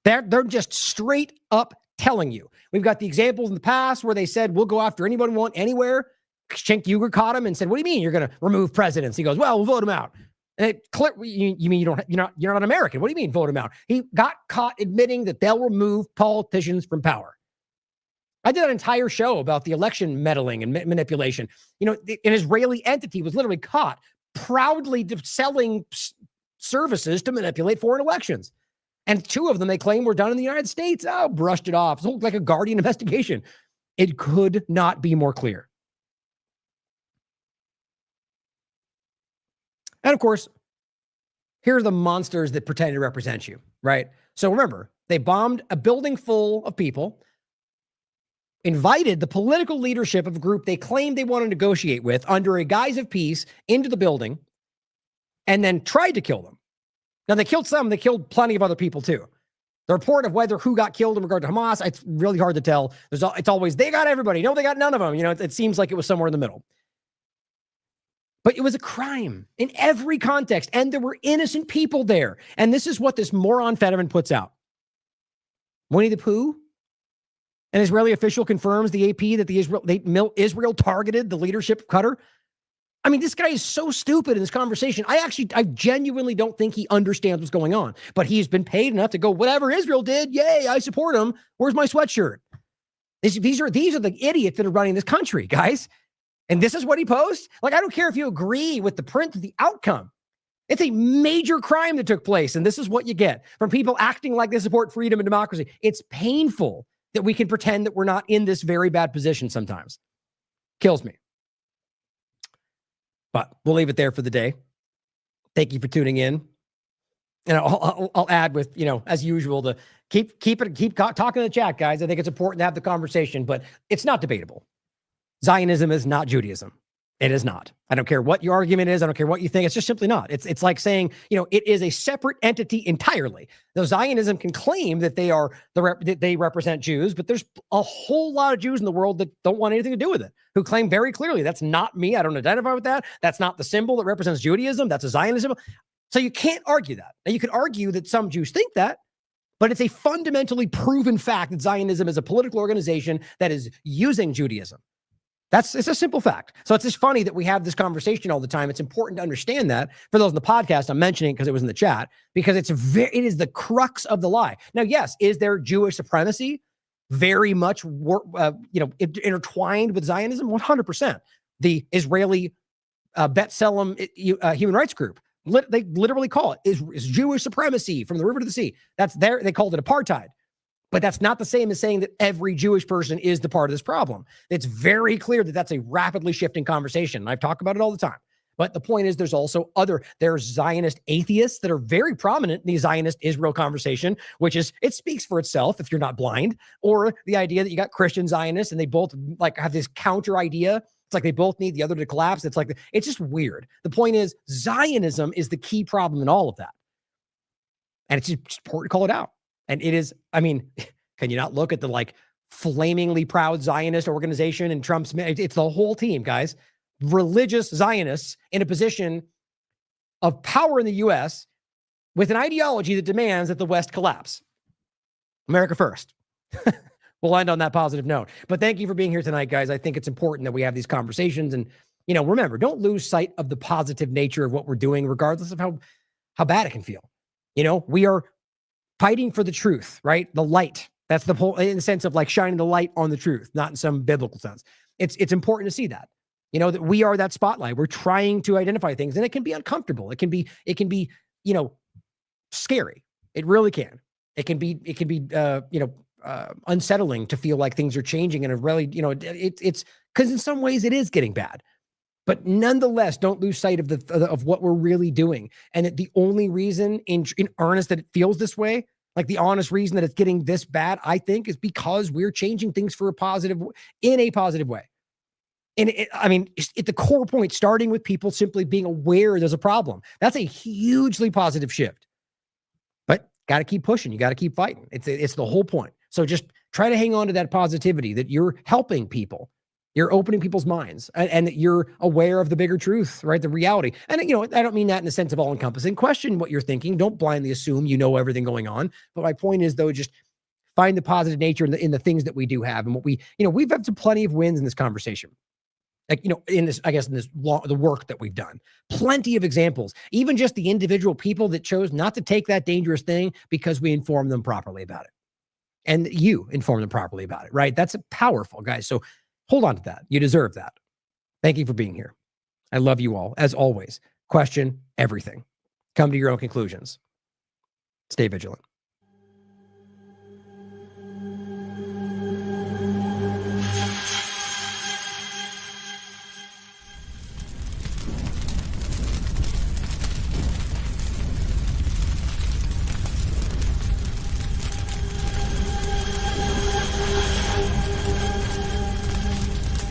They're just straight up telling you. We've got the examples in the past where they said, we'll go after anybody we want anywhere. Cenk Uygur caught him and said, what do you mean you're going to remove presidents? He goes, well, we'll vote him out. And you mean you're not American? What do you mean vote him out? He got caught admitting that they'll remove politicians from power. I did an entire show about the election meddling and manipulation. An Israeli entity was literally caught proudly selling services to manipulate foreign elections. And 2 of them they claim were done in the United States. Oh, brushed it off. It looked like a Guardian investigation. It could not be more clear. And of course, here are the monsters that pretend to represent you, right? So remember, they bombed a building full of people, invited the political leadership of a group they claimed they want to negotiate with under a guise of peace into the building, and then tried to kill them. Now, they killed some, they killed plenty of other people too. The report of who got killed in regard to Hamas, it's really hard to tell. It's always, they got everybody. No, they got none of them. It seems like it was somewhere in the middle. But it was a crime in every context, and there were innocent people there. And this is what this moron Fetterman puts out. Winnie the Pooh? An Israeli official confirms the AP that Israel targeted the leadership of Qatar. I mean, this guy is so stupid in this conversation. I genuinely don't think he understands what's going on. But he's been paid enough to go, whatever Israel did, yay, I support him. Where's my sweatshirt? These are the idiots that are running this country, guys. And this is what he posts? Like, I don't care if you agree with the print of the outcome. It's a major crime that took place. And this is what you get from people acting like they support freedom and democracy. It's painful that we can pretend that we're not in this very bad position sometimes. Kills me. But we'll leave it there for the day. Thank you for tuning in. And I'll add with, as usual, to keep talking in the chat, guys. I think it's important to have the conversation, but it's not debatable. Zionism is not Judaism. It is not. I don't care what your argument is. I don't care what you think. It's just simply not. It's like saying, it is a separate entity entirely. Though Zionism can claim that that they represent Jews, but there's a whole lot of Jews in the world that don't want anything to do with it, who claim very clearly, that's not me. I don't identify with that. That's not the symbol that represents Judaism. That's a Zionism. So you can't argue that. Now, you could argue that some Jews think that, but it's a fundamentally proven fact that Zionism is a political organization that is using Judaism. It's a simple fact. So it's just funny that we have this conversation all the time. It's important to understand that. For those in the podcast, I'm mentioning it because it was in the chat, because it is the crux of the lie. Now, yes, is there Jewish supremacy very much intertwined with Zionism? 100%. The Israeli B'Tselem human rights group, they literally call it is Jewish supremacy from the river to the sea. They called it apartheid. But that's not the same as saying that every Jewish person is the part of this problem. It's very clear that that's a rapidly shifting conversation. And I've talked about it all the time. But the point is, there's Zionist atheists that are very prominent in the Zionist Israel conversation, which is, it speaks for itself if you're not blind. Or the idea that you got Christian Zionists and they both have this counter idea. It's like they both need the other to collapse. It's just weird. The point is, Zionism is the key problem in all of that. And it's just important to call it out. And it is, can you not look at the flamingly proud Zionist organization and Trump's, it's the whole team, guys. Religious Zionists in a position of power in the U.S. with an ideology that demands that the West collapse. America first. We'll end on that positive note. But thank you for being here tonight, guys. I think it's important that we have these conversations. And, remember, don't lose sight of the positive nature of what we're doing, regardless of how bad it can feel. We are fighting for the truth, right? The light. That's the whole, in the sense of shining the light on the truth, not in some biblical sense. It's important to see that, that we are that spotlight. We're trying to identify things, and it can be uncomfortable. It can be, scary. It really can. It can be, unsettling to feel like things are changing, and it really, it's because in some ways it is getting bad. But nonetheless, don't lose sight of what we're really doing. And that the only reason in earnest that it feels this way, the honest reason that it's getting this bad, I think, is because we're changing things in a positive way. And at the core point, starting with people simply being aware there's a problem. That's a hugely positive shift. But got to keep pushing. You got to keep fighting. It's the whole point. So just try to hang on to that positivity, that you're helping people. You're opening people's minds, and that you're aware of the bigger truth, right? The reality. And, I don't mean that in the sense of all encompassing. Question what you're thinking. Don't blindly assume you know everything going on. But my point is, though, just find the positive nature in the things that we do have. And what we've had plenty of wins in this conversation. The work that we've done. Plenty of examples, even just the individual people that chose not to take that dangerous thing because we informed them properly about it. And you informed them properly about it, right? That's powerful, guys. So hold on to that. You deserve that. Thank you for being here. I love you all. As always, question everything. Come to your own conclusions. Stay vigilant.